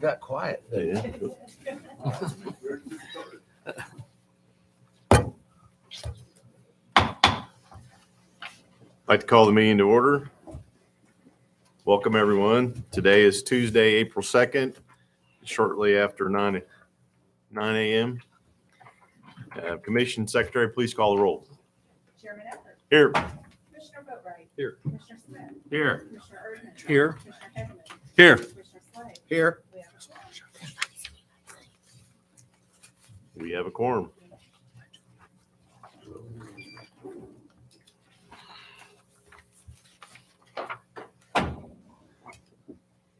got quiet. Yeah. I'd like to call the meeting to order. Welcome, everyone. Today is Tuesday, April 2nd, shortly after 9 a.m. Commission Secretary, please call the roll. Chairman Eckert. Here. Commissioner Boatright. Here. Commissioner Smith. Here. Commissioner Erdman. Here. Commissioner Heckman. Here. Commissioner Slade. Here. We have a quorum. We have a quorum.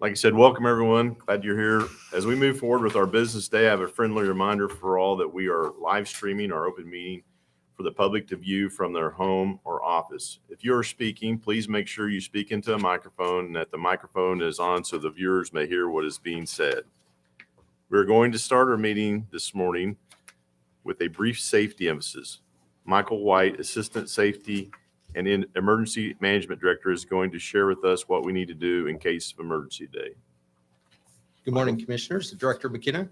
Like I said, welcome everyone. Glad you're here. As we move forward with our business day, I have a friendly reminder for all that we are live streaming our open meeting for the public to view from their home or office. If you are speaking, please make sure you speak into a microphone and that the microphone is on so the viewers may hear what is being said. We're going to start our meeting this morning with a brief safety emphasis. Michael White, Assistant Safety and Emergency Management Director, is going to share with us what we need to do in case of emergency day. Good morning, Commissioners. Director McKenna.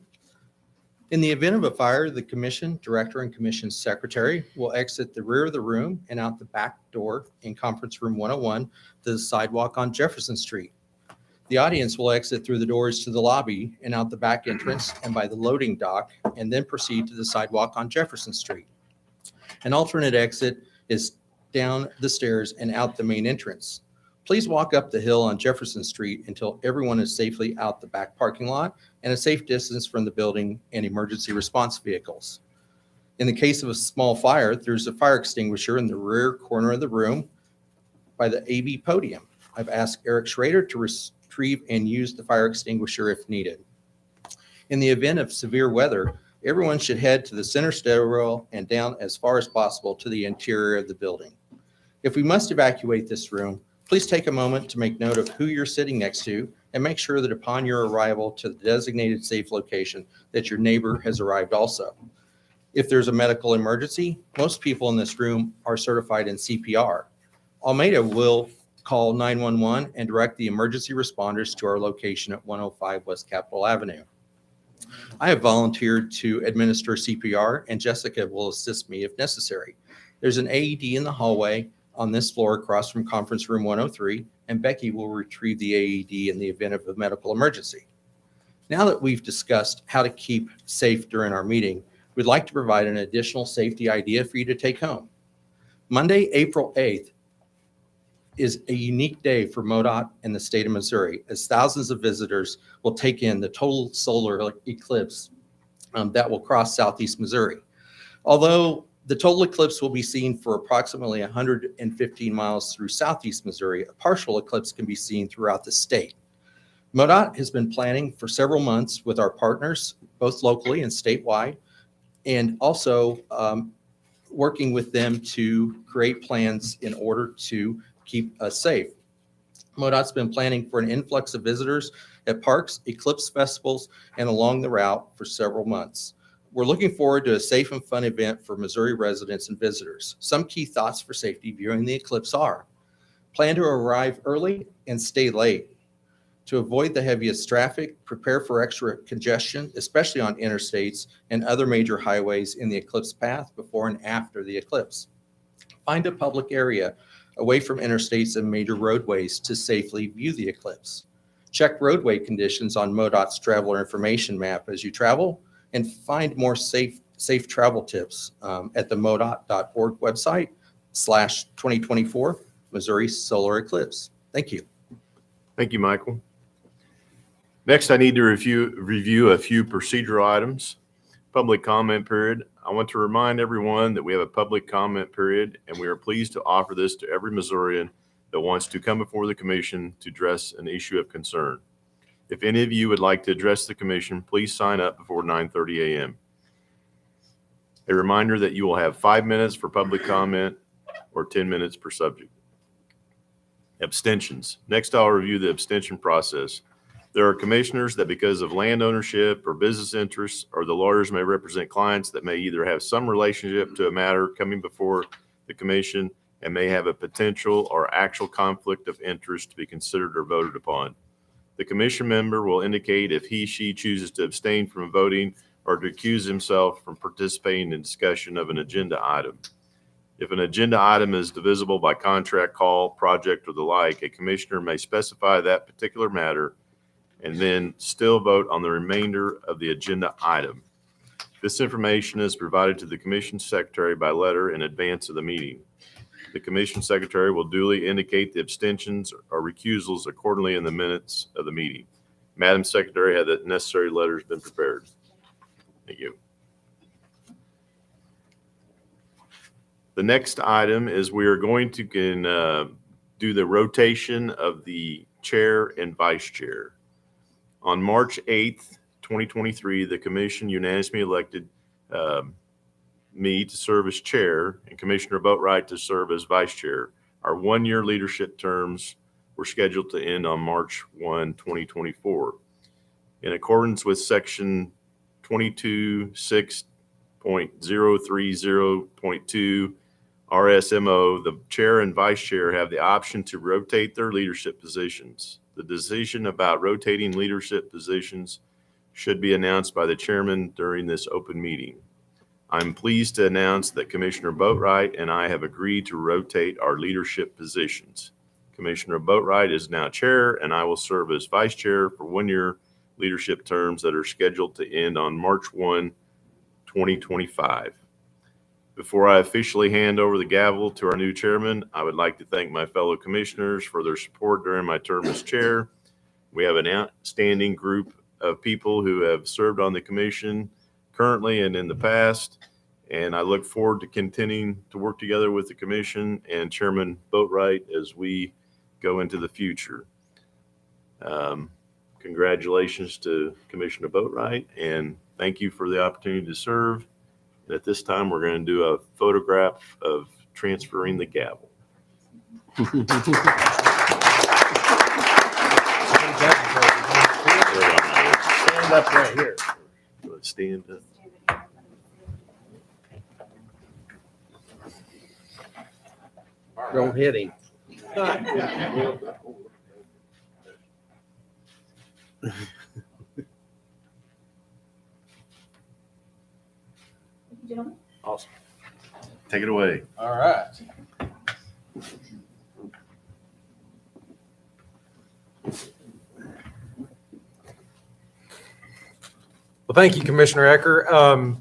In the event of a fire, the Commission Director and Commission Secretary will exit the rear of the room and out the back door in Conference Room 101 to the sidewalk on Jefferson Street. The audience will exit through the doors to the lobby and out the back entrance and by the loading dock, and then proceed to the sidewalk on Jefferson Street. An alternate exit is down the stairs and out the main entrance. Please walk up the hill on Jefferson Street until everyone is safely out the back parking lot and a safe distance from the building and emergency response vehicles. In the case of a small fire, there's a fire extinguisher in the rear corner of the room by the AV podium. I've asked Eric Schrader to retrieve and use the fire extinguisher if needed. In the event of severe weather, everyone should head to the center stairwell and down as far as possible to the interior of the building. If we must evacuate this room, please take a moment to make note of who you're sitting next to and make sure that upon your arrival to the designated safe location that your neighbor has arrived also. If there's a medical emergency, most people in this room are certified in CPR. Almeida will call 911 and direct the emergency responders to our location at 105 West Capitol Avenue. I have volunteered to administer CPR, and Jessica will assist me if necessary. There's an AED in the hallway on this floor across from Conference Room 103, and Becky will retrieve the AED in the event of a medical emergency. Now that we've discussed how to keep safe during our meeting, we'd like to provide an additional safety idea for you to take home. Monday, April 8th is a unique day for MoDOT and the state of Missouri, as thousands of visitors will take in the total solar eclipse that will cross southeast Missouri. Although the total eclipse will be seen for approximately 115 miles through southeast Missouri, a partial eclipse can be seen throughout the state. MoDOT has been planning for several months with our partners, both locally and statewide, and also working with them to create plans in order to keep us safe. MoDOT's been planning for an influx of visitors at parks, eclipse festivals, and along the route for several months. We're looking forward to a safe and fun event for Missouri residents and visitors. Some key thoughts for safety viewing the eclipse are: plan to arrive early and stay late. To avoid the heaviest traffic, prepare for extra congestion, especially on interstates and other major highways in the eclipse path before and after the eclipse. Find a public area away from interstates and major roadways to safely view the eclipse. Check roadway conditions on MoDOT's traveler information map as you travel, and find more safe travel tips at the modot.org website /2024 Missouri Solar Eclipse. Thank you. Thank you, Michael. Next, I need to review a few procedural items. Public comment period. I want to remind everyone that we have a public comment period, and we are pleased to offer this to every Missourian that wants to come before the commission to address an issue of concern. If any of you would like to address the commission, please sign up before 9:30 a.m. A reminder that you will have 5 minutes for public comment or 10 minutes per subject. Abstentions. Next, I'll review the abstention process. There are commissioners that, because of land ownership or business interests, or the lawyers may represent clients that may either have some relationship to a matter coming before the commission and may have a potential or actual conflict of interest to be considered or voted upon. The commission member will indicate if she chooses to abstain from voting or to accuse himself from participating in discussion of an agenda item. If an agenda item is divisible by contract, call, project, or the like, a commissioner may specify that particular matter and then still vote on the remainder of the agenda item. This information is provided to the commission secretary by letter in advance of the meeting. The commission secretary will duly indicate the abstentions or recusals accordingly in the minutes of the meeting. Madam Secretary, have the necessary letters been prepared? Thank you. The next item is we are going to do the rotation of the chair and vice chair. On March 8th, 2023, the commission unanimously elected me to serve as chair and Commissioner Boatwright to serve as vice chair. Our one-year leadership terms were scheduled to end on March 1, 2024. In accordance with Section 22.6.030.2 RSMO, the chair and vice chair have the option to rotate their leadership positions. The decision about rotating leadership positions should be announced by the chairman during this open meeting. I'm pleased to announce that Commissioner Boatwright and I have agreed to rotate our leadership positions. Commissioner Boatwright is now chair, and I will serve as vice chair for one-year leadership terms that are scheduled to end on March 1, 2025. Before I officially hand over the gavel to our new chairman, I would like to thank my fellow commissioners for their support during my term as chair. We have an outstanding group of people who have served on the commission currently and in the past, and I look forward to continuing to work together with the commission and Chairman Boatwright as we go into the future. Congratulations to Commissioner Boatwright, and thank you for the opportunity to serve. And at this time, we're going to do a photograph of transferring the gavel. Stand up right here. Stand up. Don't hit him. Gentlemen. Awesome. Take it away. All right. Well, thank you, Commissioner Ecker.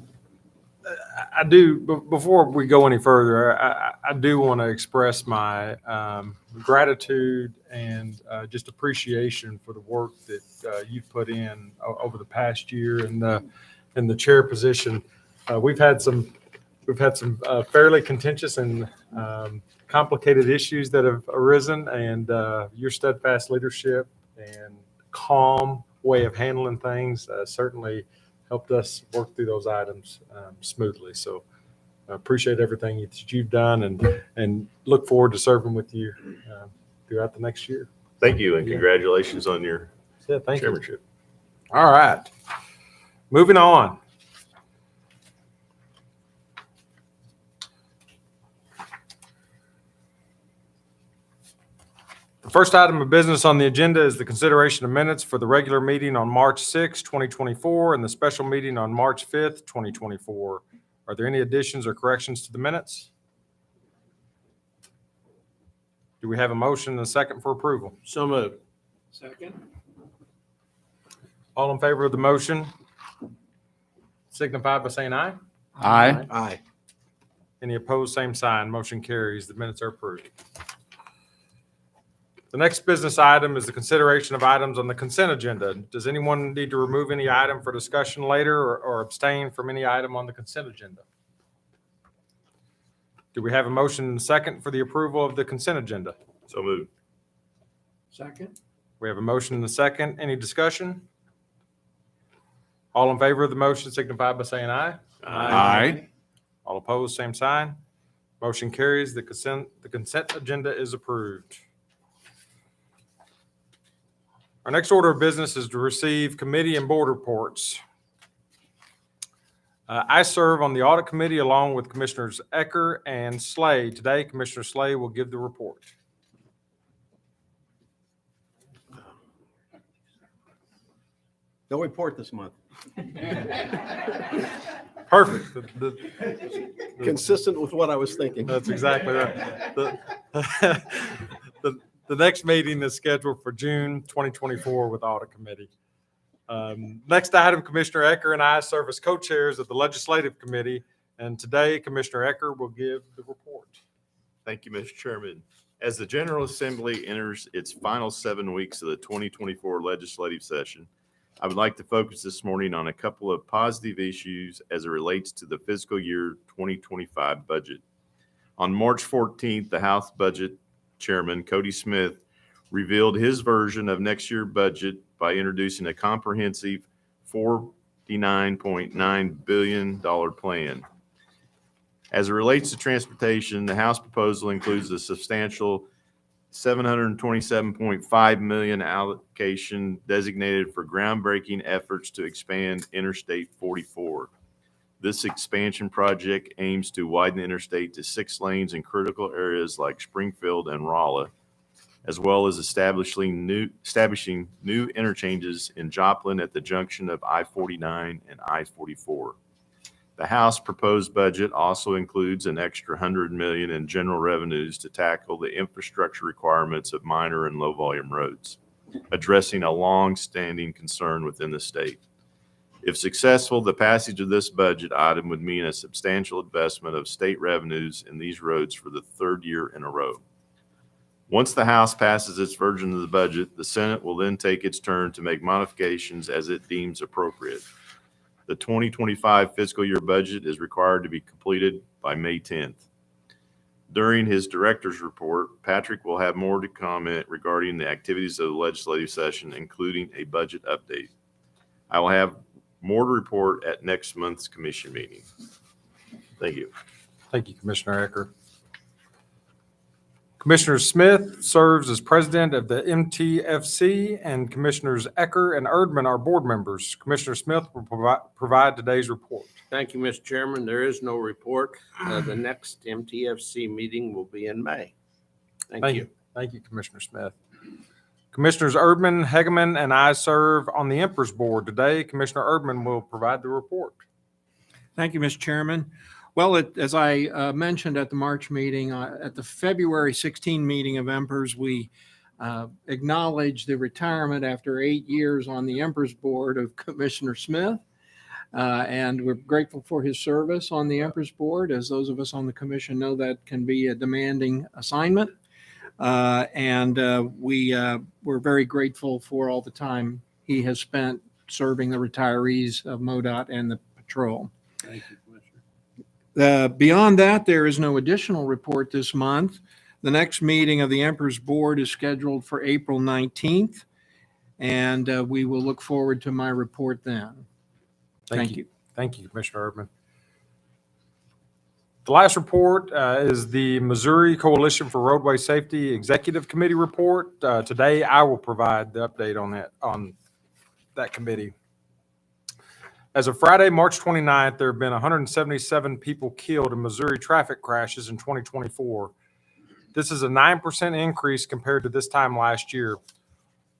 I do, before we go any further, I do want to express my gratitude and just appreciation for the work that you've put in over the past year in the chair position. We've had some fairly contentious and complicated issues that have arisen, and your steadfast leadership and calm way of handling things certainly helped us work through those items smoothly. So I appreciate everything that you've done and look forward to serving with you throughout the next year. Thank you, and congratulations on your Thank you. chairmanship. All right. Moving on. The first item of business on the agenda is the consideration of minutes for the regular meeting on March 6, 2024, and the special meeting on March 5th, 2024. Are there any additions or corrections to the minutes? Do we have a motion and a second for approval? So moved. Second. All in favor of the motion, signify by saying aye. Aye. Aye. Any opposed, same sign. Motion carries. The minutes are approved. The next business item is the consideration of items on the consent agenda. Does anyone need to remove any item for discussion later or abstain from any item on the consent agenda? Do we have a motion and a second for the approval of the consent agenda? So moved. Second. We have a motion and a second. Any discussion? All in favor of the motion signify by saying aye. Aye. All opposed, same sign. Motion carries. The consent agenda is approved. Our next order of business is to receive committee and board reports. I serve on the audit committee along with Commissioners Ecker and Slay. Today, Commissioner Slay will give the report. No report this month. Perfect. Consistent with what I was thinking. That's exactly right. The next meeting is scheduled for June 2024 with Audit Committee. Next item, Commissioner Ecker and I serve as co-chairs of the Legislative Committee, and today Commissioner Ecker will give the report. Thank you, Mr. Chairman. As the General Assembly enters its final 7 weeks of the 2024 legislative session, I would like to focus this morning on a couple of positive issues as it relates to the fiscal year 2025 budget. On March 14th, the House Budget Chairman, Cody Smith, revealed his version of next year's budget by introducing a comprehensive $49.9 billion plan. As it relates to transportation, the House proposal includes a substantial $727.5 million allocation designated for groundbreaking efforts to expand Interstate 44. This expansion project aims to widen the interstate to 6 lanes in critical areas like Springfield and Rolla, as well as establishing new interchanges in Joplin at the junction of I-49 and I-44. The House proposed budget also includes an extra $100 million in general revenues to tackle the infrastructure requirements of minor and low-volume roads, addressing a long-standing concern within the state. If successful, the passage of this budget item would mean a substantial investment of state revenues in these roads for the 3rd year in a row. Once the House passes its version of the budget, the Senate will then take its turn to make modifications as it deems appropriate. The 2025 fiscal year budget is required to be completed by May 10th. During his director's report, Patrick will have more to comment regarding the activities of the legislative session, including a budget update. I will have more to report at next month's commission meeting. Thank you. Thank you, Commissioner Ecker. Commissioner Smith serves as president of the MTFC, and Commissioners Ecker and Erdman are board members. Commissioner Smith will provide today's report. Thank you, Mr. Chairman. There is no report. The next MTFC meeting will be in May. Thank you. Thank you, Commissioner Smith. Commissioners Erdman, Hegeman, and I serve on the Emperor's Board. Today, Commissioner Erdman will provide the report. Thank you, Mr. Chairman. Well, as I mentioned at the March meeting, at the February 16 meeting of Emperors, we acknowledged the retirement after 8 years on the Emperors Board of Commissioner Smith. And we're grateful for his service on the Emperors Board. As those of us on the commission know, that can be a demanding assignment. We're very grateful for all the time he has spent serving the retirees of MoDOT and the patrol. Thank you, Commissioner. Beyond that, there is no additional report this month. The next meeting of the Emperor's Board is scheduled for April 19th, and we will look forward to my report then. Thank you. Thank you, Commissioner Erdman. The last report is the Missouri Coalition for Roadway Safety Executive Committee report. Today, I will provide the update on that committee. As of Friday, March 29th, there have been 177 people killed in Missouri traffic crashes in 2024. This is a 9% increase compared to this time last year.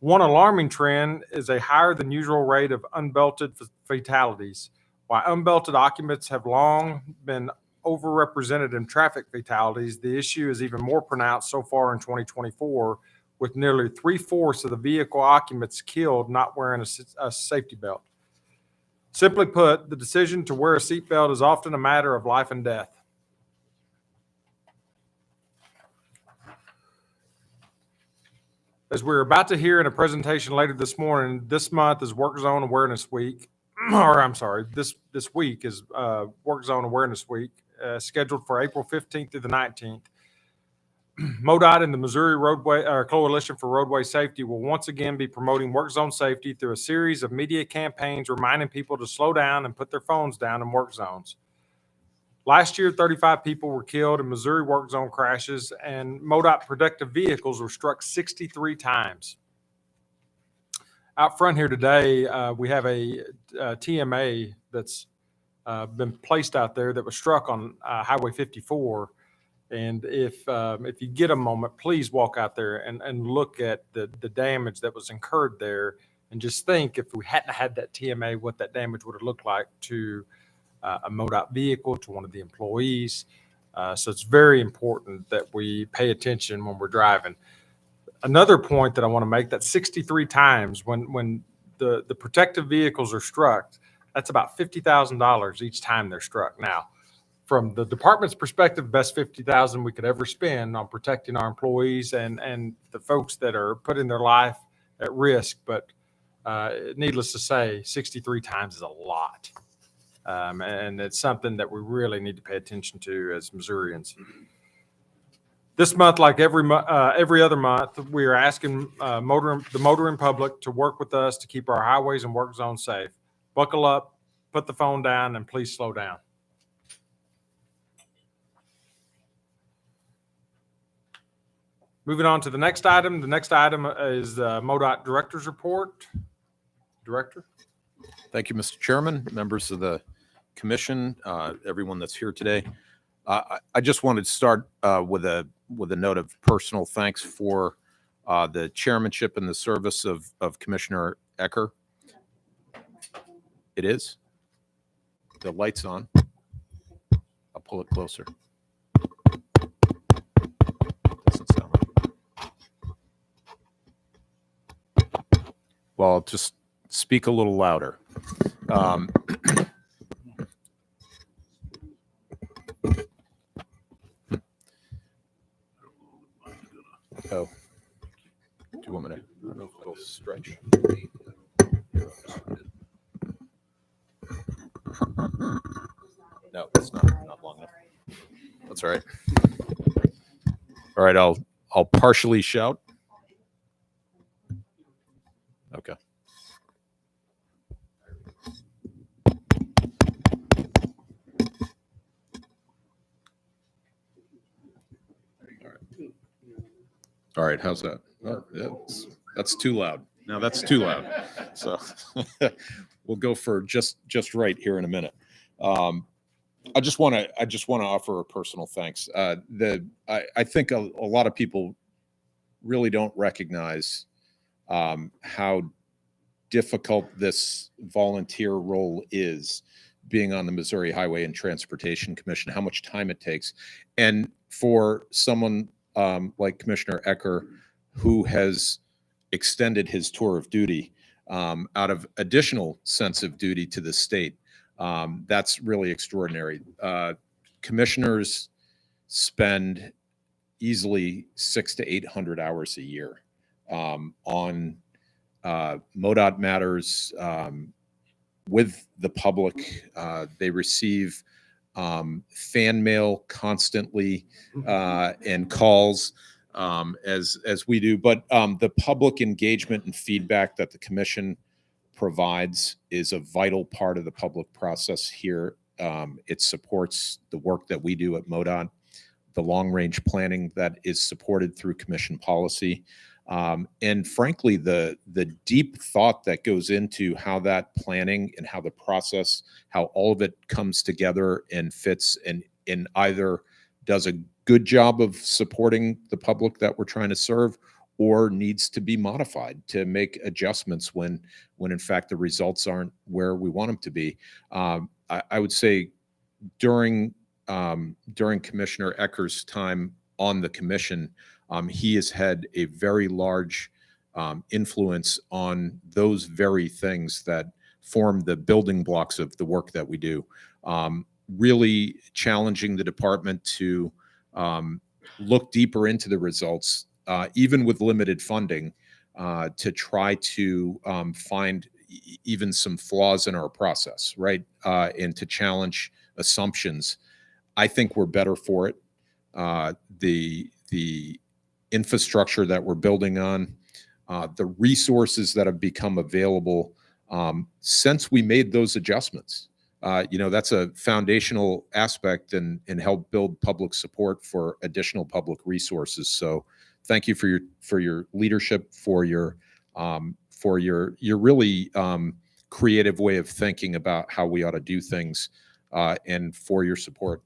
One alarming trend is a higher than usual rate of unbelted fatalities. While unbelted occupants have long been overrepresented in traffic fatalities, the issue is even more pronounced so far in 2024, with nearly 3/4 of the vehicle occupants killed not wearing a safety belt. Simply put, the decision to wear a seatbelt is often a matter of life and death. As we're about to hear in a presentation later this morning, this month is Work Zone Awareness Week. This week is Work Zone Awareness Week, scheduled for April 15th through the 19th. MoDOT and the Missouri Coalition for Roadway Safety will once again be promoting work zone safety through a series of media campaigns reminding people to slow down and put their phones down in work zones. Last year, 35 people were killed in Missouri work zone crashes, and MoDOT protective vehicles were struck 63 times. Out front here today, we have a TMA that's been placed out there that was struck on Highway 54. And if you get a moment, please walk out there and look at the damage that was incurred there. And just think, if we hadn't had that TMA, what that damage would have looked like to a MoDOT vehicle, to one of the employees. So it's very important that we pay attention when we're driving. Another point that I want to make, that 63 times when the protective vehicles are struck, that's about $50,000 each time they're struck. Now, from the department's perspective, best $50,000 we could ever spend on protecting our employees and the folks that are putting their life at risk. But needless to say, 63 times is a lot. And it's something that we really need to pay attention to as Missourians. This month, like every other month, we are asking the motoring public to work with us to keep our highways and work zones safe. Buckle up, put the phone down, and please slow down. Moving on to the next item. The next item is MoDOT Director's Report. Director? Thank you, Mr. Chairman, members of the commission, everyone that's here today. I just wanted to start with a note of personal thanks for the chairmanship and the service of Commissioner Ecker. It is. The light's on. I'll pull it closer. Doesn't sound like. Well, I'll just speak a little louder. Oh, do you want me to? I don't know if it'll stretch. No, it's not long enough. That's all right. All right, I'll partially shout. Okay. All right, how's that? Oh, that's too loud. Now that's too loud. So we'll go for just right here in a minute. I just want to offer a personal thanks. I think a lot of people really don't recognize how difficult this volunteer role is, being on the Missouri Highway and Transportation Commission, how much time it takes. And for someone like Commissioner Ecker, who has extended his tour of duty out of additional sense of duty to the state, that's really extraordinary. Commissioners spend easily 600 to 800 hours a year on MoDOT matters with the public. They receive fan mail constantly and calls as we do. But the public engagement and feedback that the commission provides is a vital part of the public process here. It supports the work that we do at MoDOT, the long-range planning that is supported through commission policy. And frankly, the deep thought that goes into how that planning and how the process, how all of it comes together and fits and either does a good job of supporting the public that we're trying to serve, or needs to be modified to make adjustments when in fact the results aren't where we want them to be. I would say during Commissioner Ecker's time on the commission, he has had a very large influence on those very things that form the building blocks of the work that we do. Really challenging the department to look deeper into the results, even with limited funding, to try to find even some flaws in our process, right? And to challenge assumptions. I think we're better for it. The infrastructure that we're building on, the resources that have become available since we made those adjustments. That's a foundational aspect and help build public support for additional public resources. So thank you for your leadership, for your really creative way of thinking about how we ought to do things, and for your support.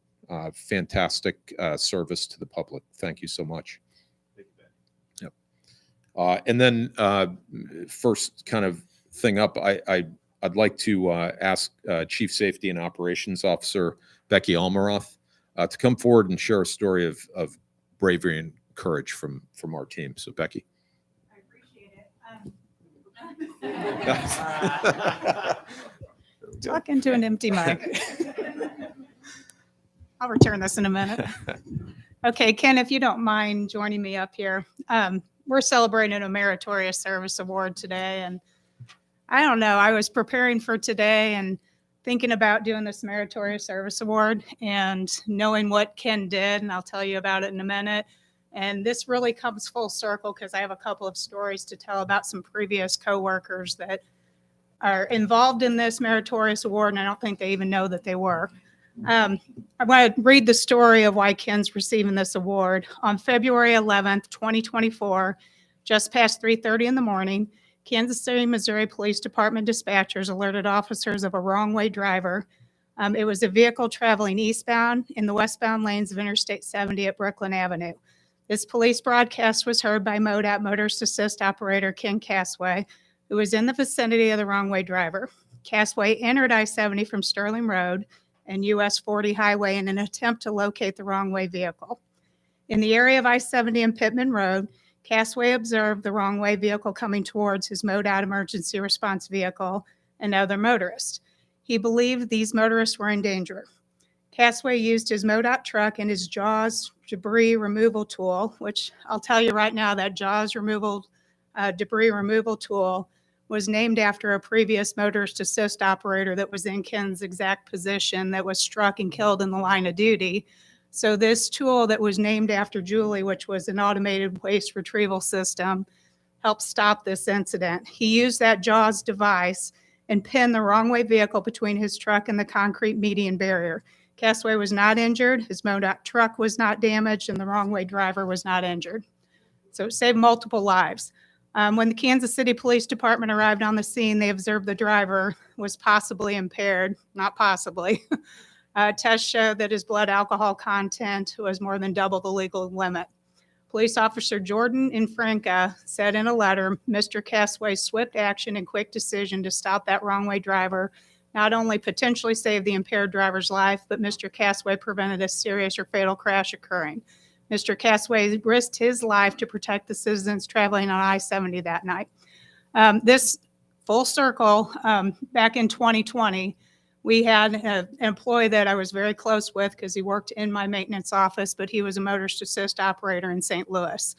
Fantastic service to the public. Thank you so much. Yep. And then first kind of thing up, I'd like to ask Chief Safety and Operations Officer Becky Almaroth to come forward and share a story of bravery and courage from our team. So Becky. I appreciate it. Talking to an empty mic. I'll return this in a minute. Okay, Ken, if you don't mind joining me up here. We're celebrating a meritorious service award today, and I don't know, I was preparing for today and thinking about doing this meritorious service award and knowing what Ken did, and I'll tell you about it in a minute. And this really comes full circle because I have a couple of stories to tell about some previous coworkers that are involved in this meritorious award, and I don't think they even know that they were. I want to read the story of why Ken's receiving this award. On February 11th, 2024, just past 3:30 in the morning, Kansas City, Missouri Police Department dispatchers alerted officers of a wrong-way driver. It was a vehicle traveling eastbound in the westbound lanes of Interstate 70 at Brooklyn Avenue. This police broadcast was heard by MoDOT Motorist Assist Operator Ken Casway, who was in the vicinity of the wrong-way driver. Casway entered I-70 from Sterling Road and US 40 highway in an attempt to locate the wrong-way vehicle. In the area of I-70 and Pittman Road, Casway observed the wrong-way vehicle coming towards his MoDOT emergency response vehicle and other motorists. He believed these motorists were in danger. Casway used his MoDOT truck and his JAWS debris removal tool, which I'll tell you right now that JAWS debris removal tool was named after a previous motorist assist operator that was in Ken's exact position that was struck and killed in the line of duty. So this tool that was named after Julie, which was an automated waste retrieval system, helped stop this incident. He used that JAWS device and pinned the wrong-way vehicle between his truck and the concrete median barrier. Casway was not injured, his MoDOT truck was not damaged, and the wrong-way driver was not injured. So it saved multiple lives. When the Kansas City Police Department arrived on the scene, they observed the driver was possibly impaired, not possibly. Tests showed that his blood alcohol content was more than double the legal limit. Police Officer Jordan Infranca said in a letter, Mr. Casway's swift action and quick decision to stop that wrong-way driver not only potentially saved the impaired driver's life, but Mr. Casway prevented a serious or fatal crash occurring. Mr. Casway risked his life to protect the citizens traveling on I-70 that night. This full circle, back in 2020, we had an employee that I was very close with because he worked in my maintenance office, but he was a motorist assist operator in St. Louis.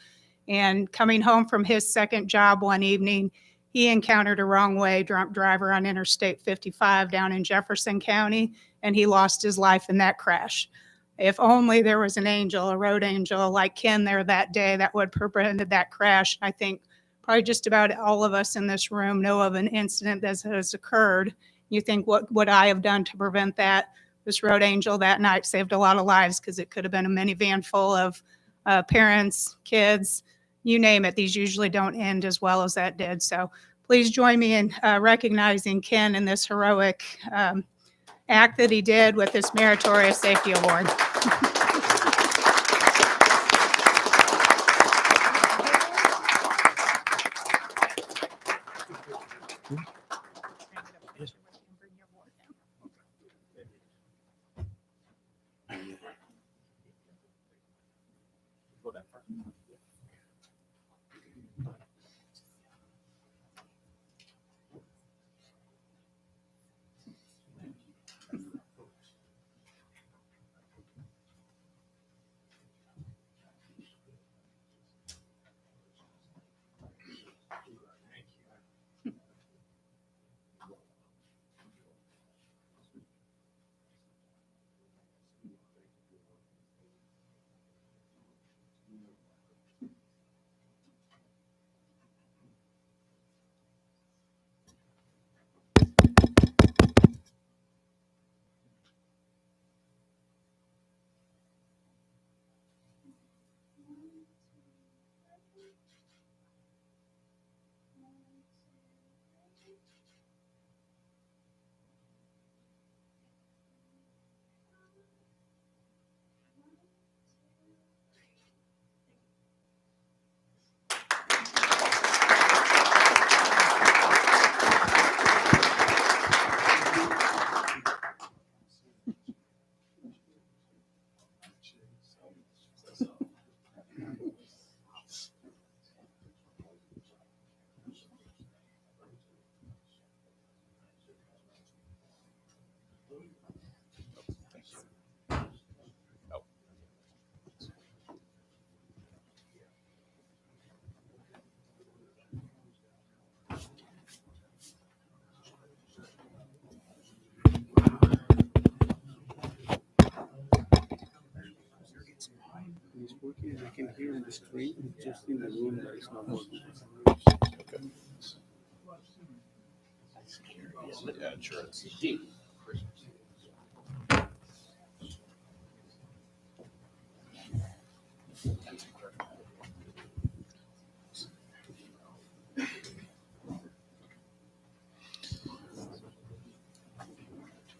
And coming home from his second job one evening, he encountered a wrong-way drunk driver on Interstate 55 down in Jefferson County, and he lost his life in that crash. If only there was an angel, a road angel like Ken there that day that would have prevented that crash. I think probably just about all of us in this room know of an incident that has occurred. You think, what would I have done to prevent that? This road angel that night saved a lot of lives because it could have been a minivan full of parents, kids, you name it. These usually don't end as well as that did. So please join me in recognizing Ken in this heroic act that he did with this meritorious safety award. can hear in the street, just in the room, there is no working. Yeah, insurance.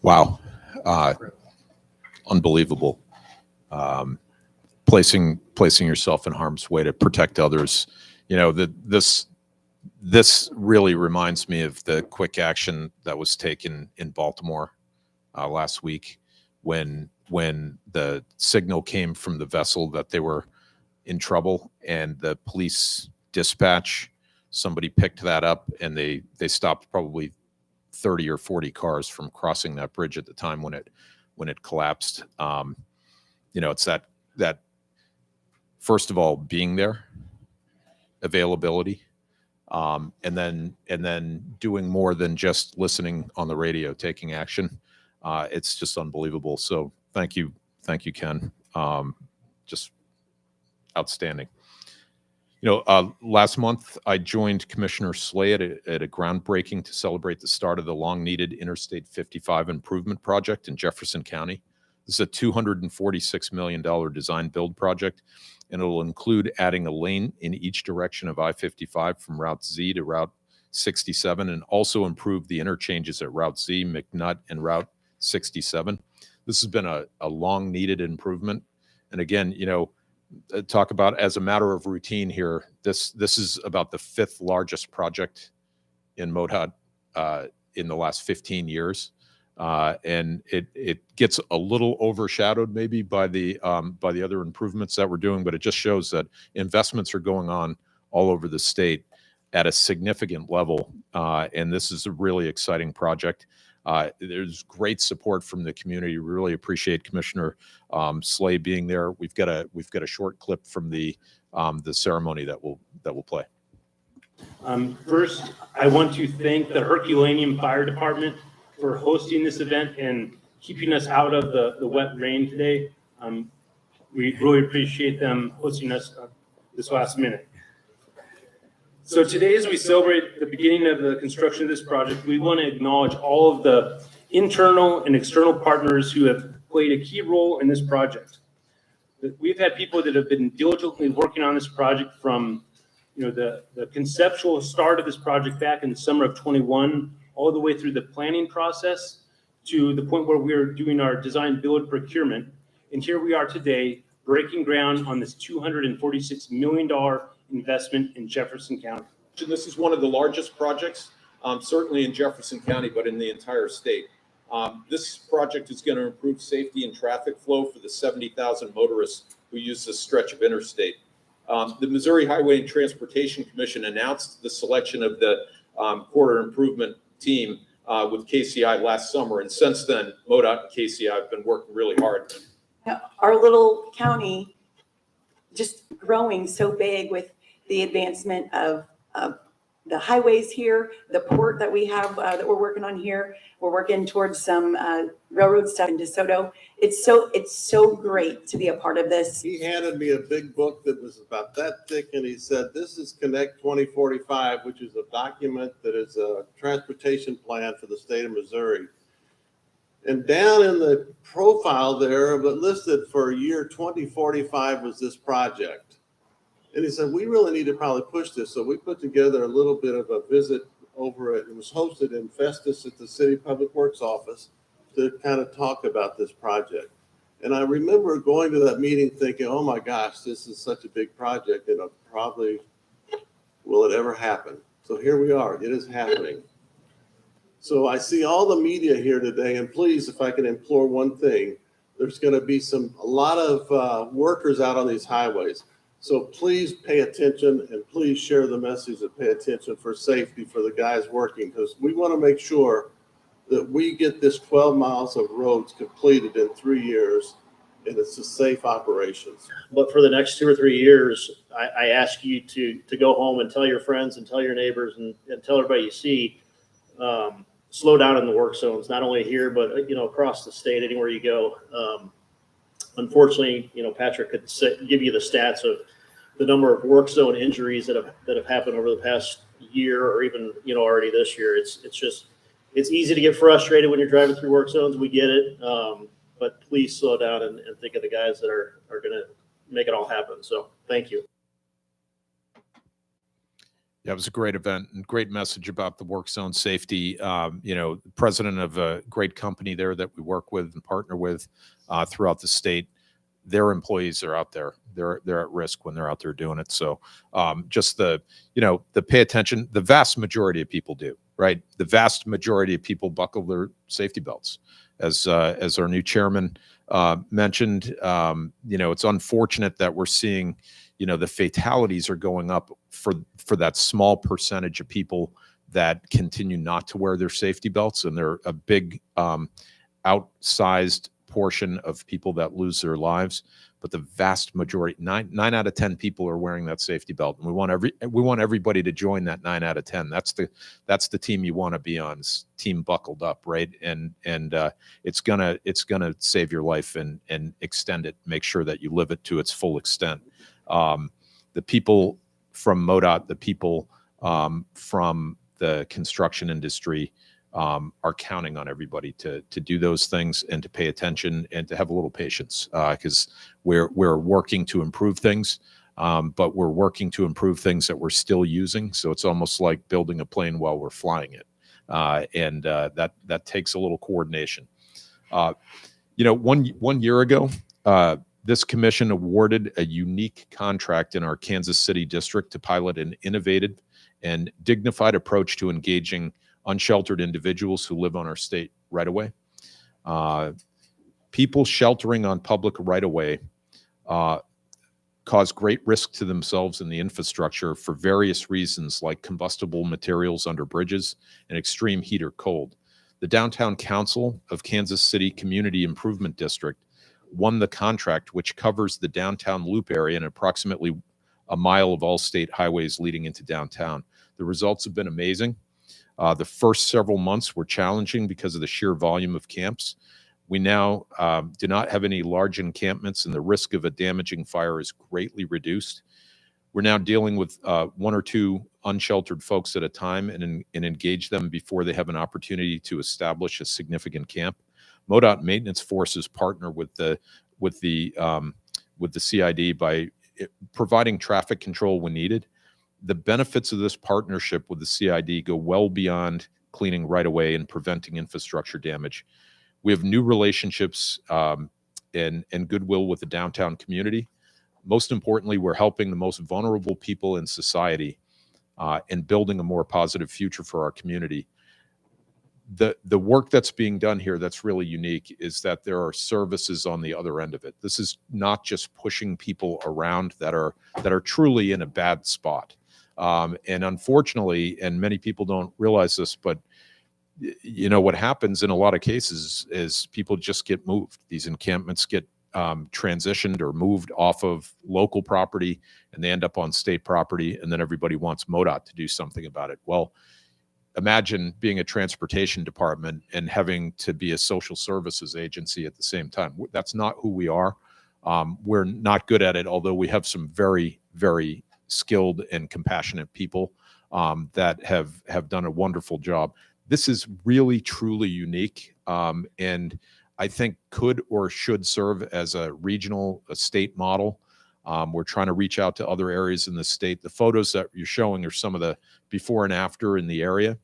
Wow. Unbelievable. Placing yourself in harm's way to protect others. You know, this really reminds me of the quick action that was taken in Baltimore last week when the signal came from the vessel that they were in trouble, and the police dispatch, somebody picked that up, and they stopped probably 30 or 40 cars from crossing that bridge at the time when it collapsed. You know, it's that first of all, being there, availability, and then doing more than just listening on the radio, taking action. It's just unbelievable. So thank you, Ken. Just outstanding. You know, last month I joined Commissioner Slay at a groundbreaking to celebrate the start of the long-needed Interstate 55 improvement project in Jefferson County. This is a $246 million design-build project, and it'll include adding a lane in each direction of I-55 from Route Z to Route 67, and also improve the interchanges at Route Z, McNutt, and Route 67. This has been a long-needed improvement. And again, you know, talk about as a matter of routine here, this is about the 5th largest project in MoDOT in the last 15 years. And it gets a little overshadowed maybe by the other improvements that we're doing, but it just shows that investments are going on all over the state at a significant level. And this is a really exciting project. There's great support from the community. We really appreciate Commissioner Slay being there. We've got a short clip from the ceremony that we'll play. First, I want to thank the Herculaneum Fire Department for hosting this event and keeping us out of the wet rain today. We really appreciate them hosting us this last minute. So today, as we celebrate the beginning of the construction of this project, we want to acknowledge all of the internal and external partners who have played a key role in this project. We've had people that have been diligently working on this project from, you know, the conceptual start of this project back in the summer of 21, all the way through the planning process to the point where we're doing our design build procurement. And here we are today, breaking ground on this $246 million investment in Jefferson County. This is one of the largest projects, certainly in Jefferson County, but in the entire state. This project is going to improve safety and traffic flow for the 70,000 motorists who use this stretch of interstate. The Missouri Highway and Transportation Commission announced the selection of the corridor improvement team with KCI last summer, and since then, MoDOT and KCI have been working really hard. Our little county just growing so big with the advancement of the highways here, the port that we have that we're working on here. We're working towards some railroad stuff in DeSoto. It's so great to be a part of this. He handed me a big book that was about that thick, and he said, "This is Connect 2045, which is a document that is a transportation plan for the state of Missouri." And down in the profile there, but listed for year 2045 was this project. And he said, we really need to probably push this. So we put together a little bit of a visit over it. It was hosted in Festus at the City Public Works office to kind of talk about this project. And I remember going to that meeting thinking, oh my gosh, this is such a big project. And probably, will it ever happen? So here we are, it is happening. So I see all the media here today, and please, if I can implore one thing, there's going to be a lot of workers out on these highways. So please pay attention, and please share the message and pay attention for safety for the guys working, because we want to make sure that we get this 12 miles of roads completed in 3 years, and it's a safe operations. But for the next 2 or 3 years, I ask you to go home and tell your friends and tell your neighbors and tell everybody you see, slow down in the work zones, not only here, but across the state, anywhere you go. unfortunately, Patrick could give you the stats of the number of work zone injuries that have happened over the past year, or even, already this year. It's easy to get frustrated when you're driving through work zones. We get it. But please slow down and think of the guys that are going to make it all happen. So thank you. Yeah, it was a great event and great message about the work zone safety. President of a great company there that we work with and partner with throughout the state. Their employees are out there. They're at risk when they're out there doing it. So just the pay attention. The vast majority of people do, right? The vast majority of people buckle their safety belts. As our new chairman mentioned, it's unfortunate that we're seeing, the fatalities are going up for that small percentage of people that continue not to wear their safety belts, and they're a big outsized portion of people that lose their lives. But the vast majority, nine out of 10 people are wearing that safety belt, and we want everybody to join that 9 out of 10. That's the team you want to be on. Team buckled up, right? And it's gonna save your life and extend it. Make sure that you live it to its full extent. The people from MoDOT, the people from the construction industry are counting on everybody to do those things and to pay attention and to have a little patience, because we're working to improve things, but we're working to improve things that we're still using. So it's almost like building a plane while we're flying it, and that takes a little coordination. One year ago, this commission awarded a unique contract in our Kansas City district to pilot an innovative and dignified approach to engaging unsheltered individuals who live on our state right-of-way. People sheltering on public right-of-way cause great risk to themselves and the infrastructure for various reasons, like combustible materials under bridges and extreme heat or cold. The Downtown Council of Kansas City Community Improvement District won the contract, which covers the downtown loop area and approximately a mile of all state highways leading into downtown. The results have been amazing. The first several months were challenging because of the sheer volume of camps. We now do not have any large encampments, and the risk of a damaging fire is greatly reduced. We're now dealing with 1 or 2 unsheltered folks at a time and engage them before they have an opportunity to establish a significant camp. MoDOT maintenance forces partner with the CID by providing traffic control when needed. The benefits of this partnership with the CID go well beyond cleaning right away and preventing infrastructure damage. We have new relationships and goodwill with the downtown community. Most importantly, we're helping the most vulnerable people in society and building a more positive future for our community. The work that's being done here that's really unique is that there are services on the other end of it. This is not just pushing people around that are truly in a bad spot. And unfortunately, and many people don't realize this, but what happens in a lot of cases is people just get moved. These encampments get transitioned or moved off of local property, and they end up on state property, and then everybody wants MoDOT to do something about it. Well, imagine being a transportation department and having to be a social services agency at the same time. That's not who we are. We're not good at it, although we have some very, very skilled and compassionate people that have done a wonderful job. This is really, truly unique, and I think could or should serve as a state model. We're trying to reach out to other areas in the state. The photos that you're showing are some of the before and after in the area.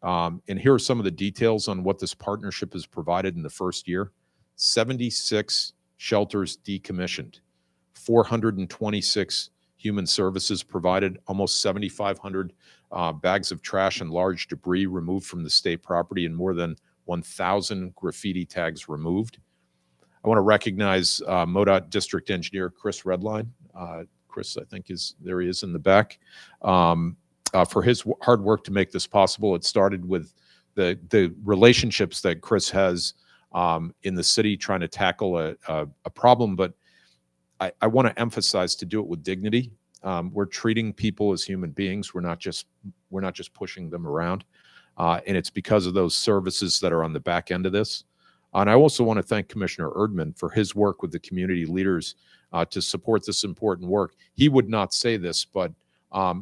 And here are some of the details on what this partnership has provided in the first year. 76 shelters decommissioned, 426 human services provided, almost 7,500 bags of trash and large debris removed from the state property, and more than 1,000 graffiti tags removed. I want to recognize MoDOT District Engineer Chris Redline. Chris, I think he is in the back, for his hard work to make this possible. It started with the relationships that Chris has in the city trying to tackle a problem, but I want to emphasize to do it with dignity. We're treating people as human beings. We're not just pushing them around, and it's because of those services that are on the back end of this. And I also want to thank Commissioner Erdman for his work with the community leaders to support this important work. He would not say this, but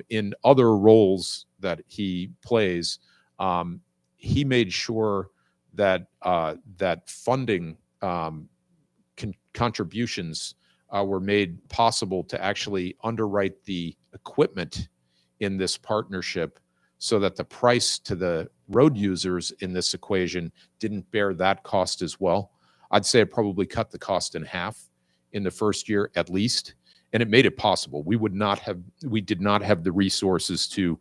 in other roles that he plays, he made sure that that funding contributions were made possible to actually underwrite the equipment in this partnership so that the price to the road users in this equation didn't bear that cost as well. I'd say it probably cut the cost in half in the first year at least, and it made it possible. We did not have the resources to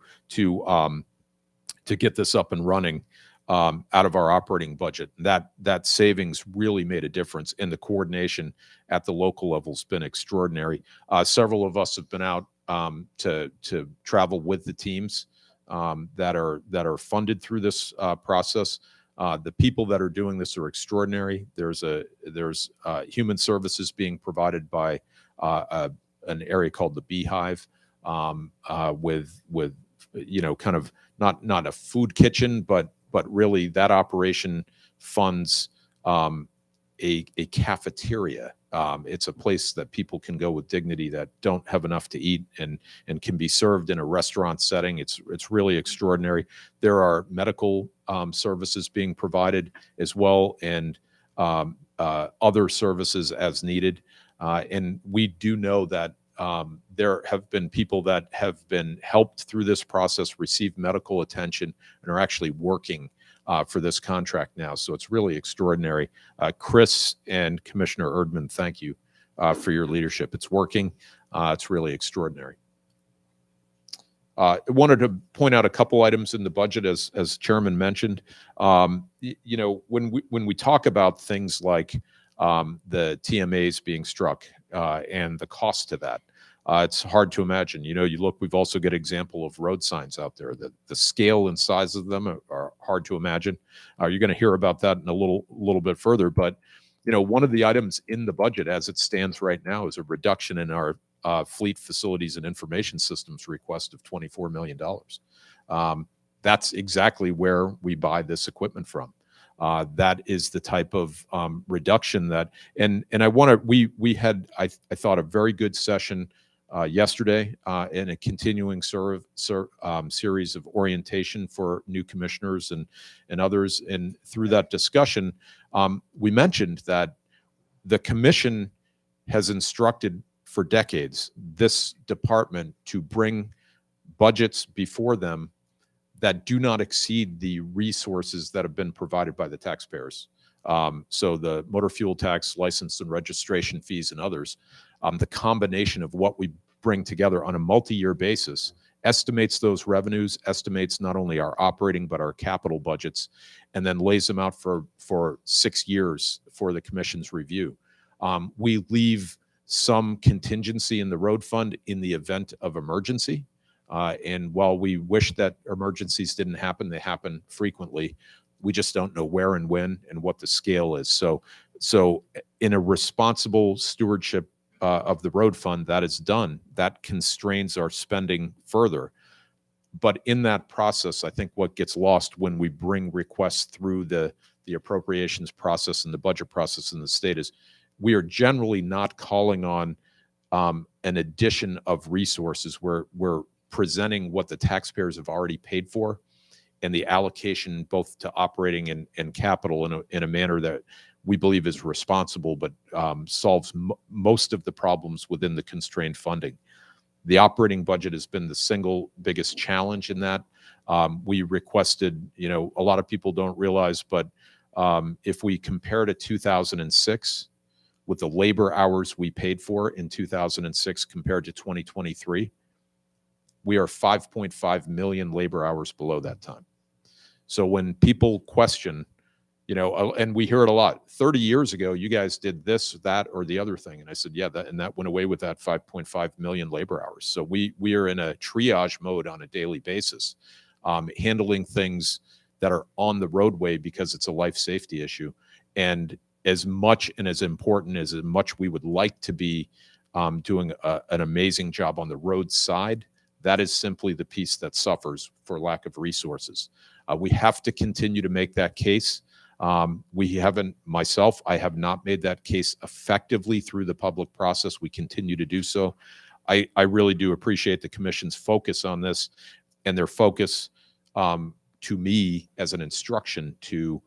get this up and running out of our operating budget. That savings really made a difference, and the coordination at the local level has been extraordinary. Several of us have been out to travel with the teams that are funded through this process. The people that are doing this are extraordinary. There's human services being provided by an area called the Beehive with kind of not a food kitchen, but really that operation funds a cafeteria. It's a place that people can go with dignity that don't have enough to eat and can be served in a restaurant setting. It's really extraordinary. There are medical services being provided as well, and other services as needed. And we do know that there have been people that have been helped through this process, receive medical attention, and are actually working for this contract now. So it's really extraordinary. Chris and Commissioner Erdman, thank you for your leadership. It's working. It's really extraordinary. I wanted to point out a couple items in the budget, as Chairman mentioned. When we talk about things like the TMAs being struck and the cost to that, it's hard to imagine. You look, we've also got an example of road signs out there. The scale and size of them are hard to imagine. You're going to hear about that in a little bit further. But, one of the items in the budget as it stands right now is a reduction in our fleet facilities and information systems request of $24 million. That's exactly where we buy this equipment from. That is the type of reduction that, and we had, I thought, a very good session yesterday in a continuing series of orientation for new commissioners and others. And through that discussion, we mentioned that the commission has instructed for decades this department to bring budgets before them that do not exceed the resources that have been provided by the taxpayers. So the motor fuel tax, license and registration fees, and others, the combination of what we bring together on a multi-year basis estimates those revenues, estimates not only our operating but our capital budgets, and then lays them out for 6 years for the commission's review. We leave some contingency in the road fund in the event of emergency. And while we wish that emergencies didn't happen, they happen frequently. We just don't know where and when and what the scale is. So in a responsible stewardship of the road fund that is done, that constrains our spending further. But in that process, I think what gets lost when we bring requests through the appropriations process and the budget process in the state is we are generally not calling on an addition of resources. We're presenting what the taxpayers have already paid for and the allocation both to operating and capital in a manner that we believe is responsible, but solves most of the problems within the constrained funding. The operating budget has been the single biggest challenge in that. We requested, a lot of people don't realize, but if we compare to 2006 with the labor hours we paid for in 2006 compared to 2023, we are 5.5 million labor hours below that time. So when people question, and we hear it a lot, 30 years ago, you guys did this, that, or the other thing. And I said, yeah, that went away with that 5.5 million labor hours. So we are in a triage mode on a daily basis, handling things that are on the roadway because it's a life safety issue. And as much and as important as much we would like to be doing an amazing job on the road side, that is simply the piece that suffers for lack of resources. We have to continue to make that case. We haven't, myself, I have not made that case effectively through the public process. We continue to do so. I really do appreciate the commission's focus on this and their focus to me as an instruction to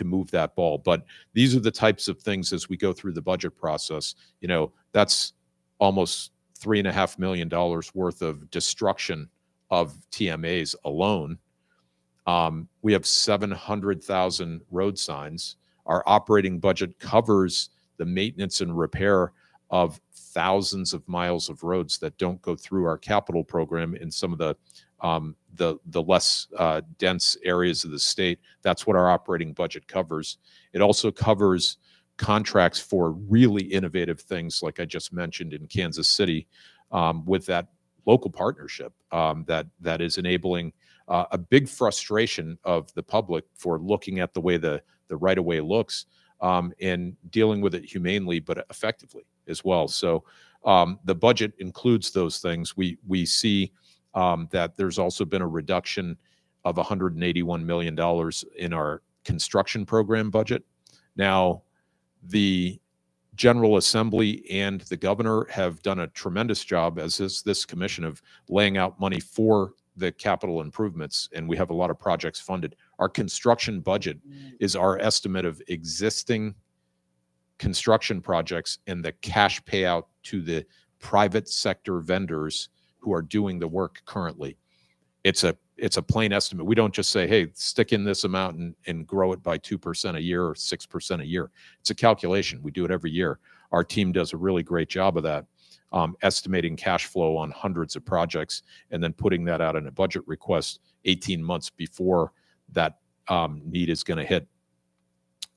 move that ball. But these are the types of things as we go through the budget process, you know, that's almost $3.5 million worth of destruction of TMAs alone. We have 700,000 road signs. Our operating budget covers the maintenance and repair of thousands of miles of roads that don't go through our capital program in some of the less dense areas of the state. That's what our operating budget covers. It also covers contracts for really innovative things, like I just mentioned in Kansas City, with that local partnership that is enabling a big frustration of the public for looking at the way the right-of-way looks and dealing with it humanely but effectively as well. So the budget includes those things. We see that there's also been a reduction of $181 million in our construction program budget. Now, the General Assembly and the governor have done a tremendous job, as is this commission, of laying out money for the capital improvements, and we have a lot of projects funded. Our construction budget is our estimate of existing construction projects and the cash payout to the private sector vendors who are doing the work currently. It's a plain estimate. We don't just say, hey, stick in this amount and grow it by 2% a year or 6% a year. It's a calculation. We do it every year. Our team does a really great job of that, estimating cash flow on hundreds of projects and then putting that out in a budget request 18 months before that need is going to hit.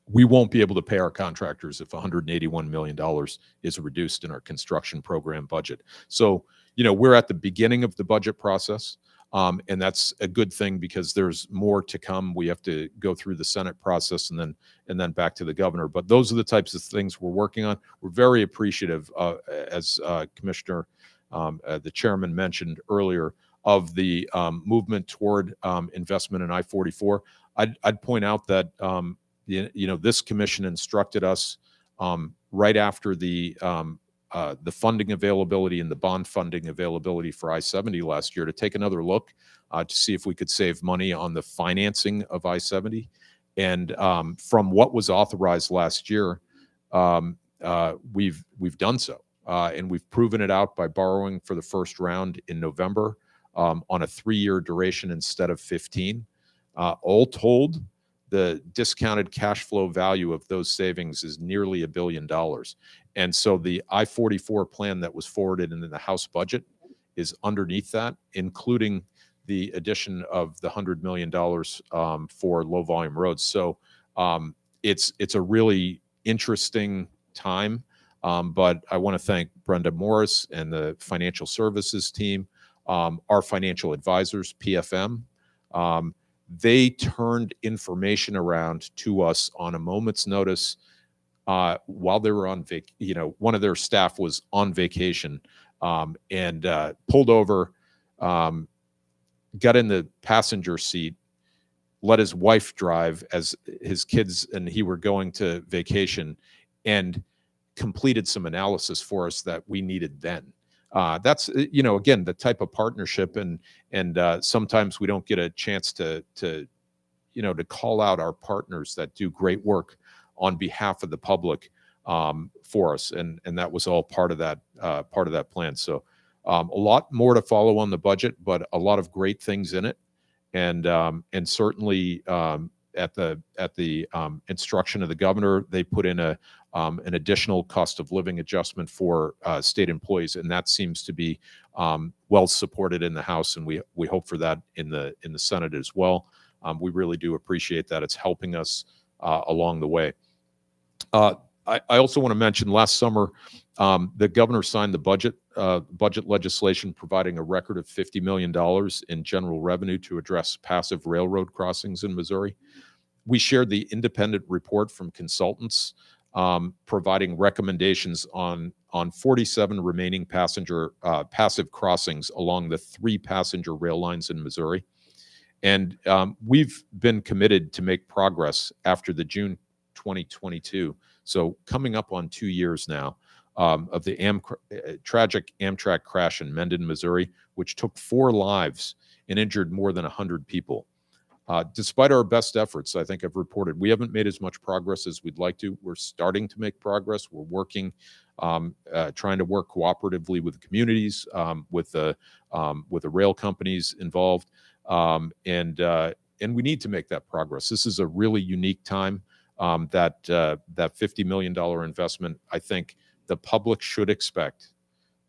We won't be able to pay our contractors if $181 million is reduced in our construction program budget. So, you know, we're at the beginning of the budget process. And that's a good thing because there's more to come. We have to go through the Senate process and then back to the governor. But those are the types of things we're working on. We're very appreciative, as Commissioner, the chairman mentioned earlier, of the movement toward investment in I-44. I'd point out that you know, this commission instructed us right after the funding availability and the bond funding availability for I-70 last year to take another look to see if we could save money on the financing of I-70. And from what was authorized last year, we've done so. And we've proven it out by borrowing for the first round in November on a 3-year duration instead of 15. All told, the discounted cash flow value of those savings is nearly $1 billion. And so the I-44 plan that was forwarded in the House budget is underneath that, including the addition of the $100 million for low volume roads. So it's a really interesting time. But I want to thank Brenda Morris and the financial services team, our financial advisors, PFM. They turned information around to us on a moment's notice while they were on one of their staff was on vacation and pulled over, got in the passenger seat, let his wife drive as his kids and he were going to vacation, and completed some analysis for us that we needed then. That's, you know, again, the type of partnership, and sometimes we don't get a chance to call out our partners that do great work on behalf of the public for us, and that was all part of that plan. So a lot more to follow on the budget, but a lot of great things in it, and certainly at the instruction of the governor, they put in an additional cost of living adjustment for state employees, and that seems to be well supported in the House, and we hope for that in the Senate as well. We really do appreciate that. It's helping us along the way. I also want to mention last summer, the governor signed the budget legislation providing a record of $50 million in general revenue to address passive railroad crossings in Missouri. We shared the independent report from consultants providing recommendations on 47 remaining passive crossings along the 3 passenger rail lines in Missouri. And we've been committed to make progress after the June 2022. So coming up on 2 years now of the tragic Amtrak crash in Mendon, Missouri, which took 4 lives and injured more than 100 people. Despite our best efforts, I think I've reported, we haven't made as much progress as we'd like to. We're starting to make progress. We're working, trying to work cooperatively with the communities, with the rail companies involved, and we need to make that progress. This is a really unique time. That $50 million investment, I think the public should expect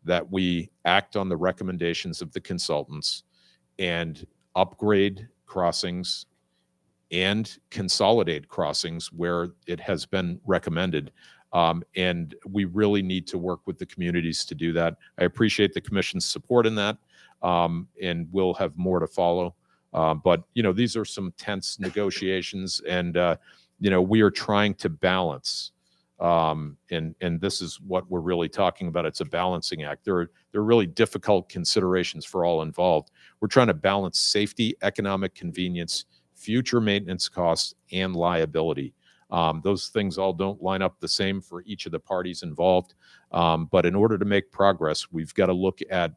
that we act on the recommendations of the consultants and upgrade crossings and consolidate crossings where it has been recommended. And we really need to work with the communities to do that. I appreciate the commission's support in that, and we'll have more to follow. But, these are some tense negotiations, and, we are trying to balance. And this is what we're really talking about. It's a balancing act. There are really difficult considerations for all involved. We're trying to balance safety, economic convenience, future maintenance costs, and liability. Those things all don't line up the same for each of the parties involved. But in order to make progress, we've got to look at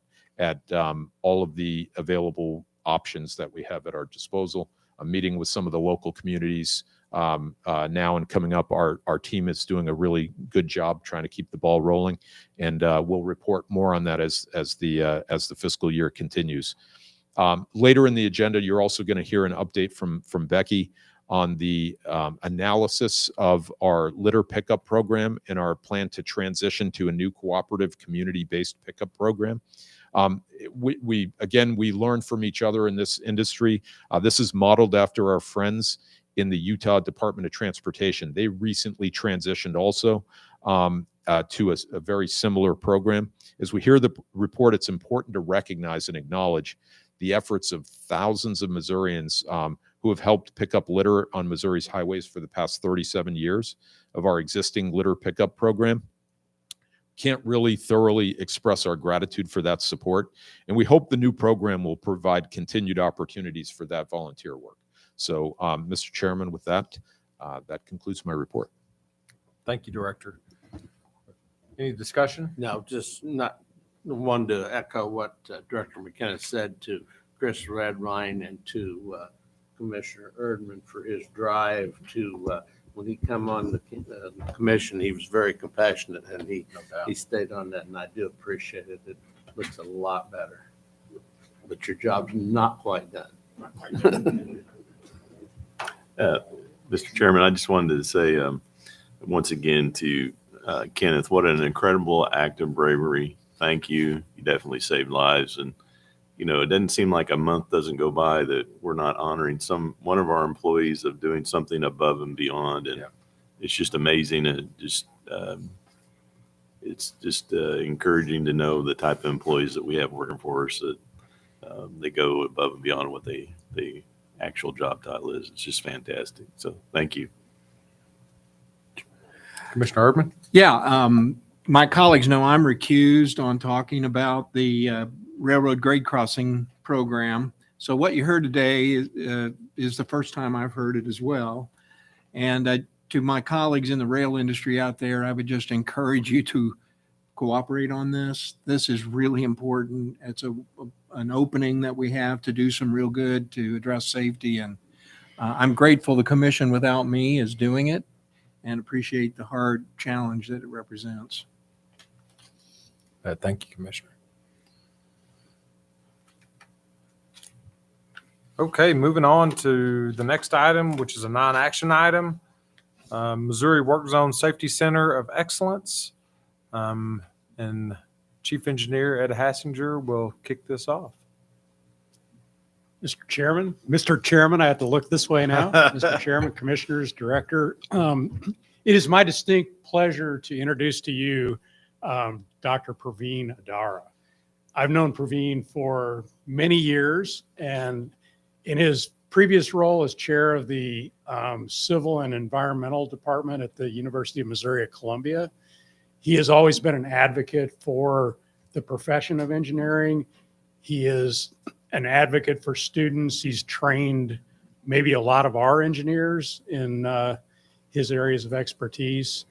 all of the available options that we have at our disposal. I'm meeting with some of the local communities now and coming up. Our team is doing a really good job trying to keep the ball rolling, and we'll report more on that as the fiscal year continues. Later in the agenda, you're also going to hear an update from Becky on the analysis of our litter pickup program and our plan to transition to a new cooperative community-based pickup program. We learn from each other in this industry. This is modeled after our friends in the Utah Department of Transportation. They recently transitioned also to a very similar program. As we hear the report, it's important to recognize and acknowledge the efforts of thousands of Missourians who have helped pick up litter on Missouri's highways for the past 37 years of our existing litter pickup program. Can't really thoroughly express our gratitude for that support. And we hope the new program will provide continued opportunities for that volunteer work. So, Mr. Chairman, with that, that concludes my report. Thank you, Director. Any discussion? No, just not one to echo what Director McKenna said to Chris Redwine and to Commissioner Erdman for his drive to, when he come on the commission, he was very compassionate, and he stayed on that, and I do appreciate it. It looks a lot better, but your job's not quite done. Mr. Chairman, I just wanted to say once again to Kenneth, what an incredible act of bravery. Thank you. You definitely saved lives. And, it doesn't seem like a month doesn't go by that we're not honoring one of our employees of doing something above and beyond. And it's just amazing. And it's just encouraging to know the type of employees that we have working for us, that they go above and beyond what the actual job title is. It's just fantastic. So thank you. Commissioner Erdman? Yeah, my colleagues know I'm recused on talking about the railroad grade crossing program. So what you heard today is the first time I've heard it as well. And to my colleagues in the rail industry out there, I would just encourage you to cooperate on this. This is really important. It's an opening that we have to do some real good to address safety. And I'm grateful the commission without me is doing it, and appreciate the hard challenge that it represents. Thank you, Commissioner. Okay, moving on to the next item, which is a non-action item. Missouri Work Zone Safety Center of Excellence. And Chief Engineer Ed Hassinger will kick this off. Mr. Chairman, I have to look this way now. Mr. Chairman, Commissioners, Director. It is my distinct pleasure to introduce to you Dr. Praveen Adara. I've known Praveen for many years, and in his previous role as chair of the Civil and Environmental Department at the University of Missouri at Columbia, he has always been an advocate for the profession of engineering. He is an advocate for students. He's trained maybe a lot of our engineers in his areas of expertise.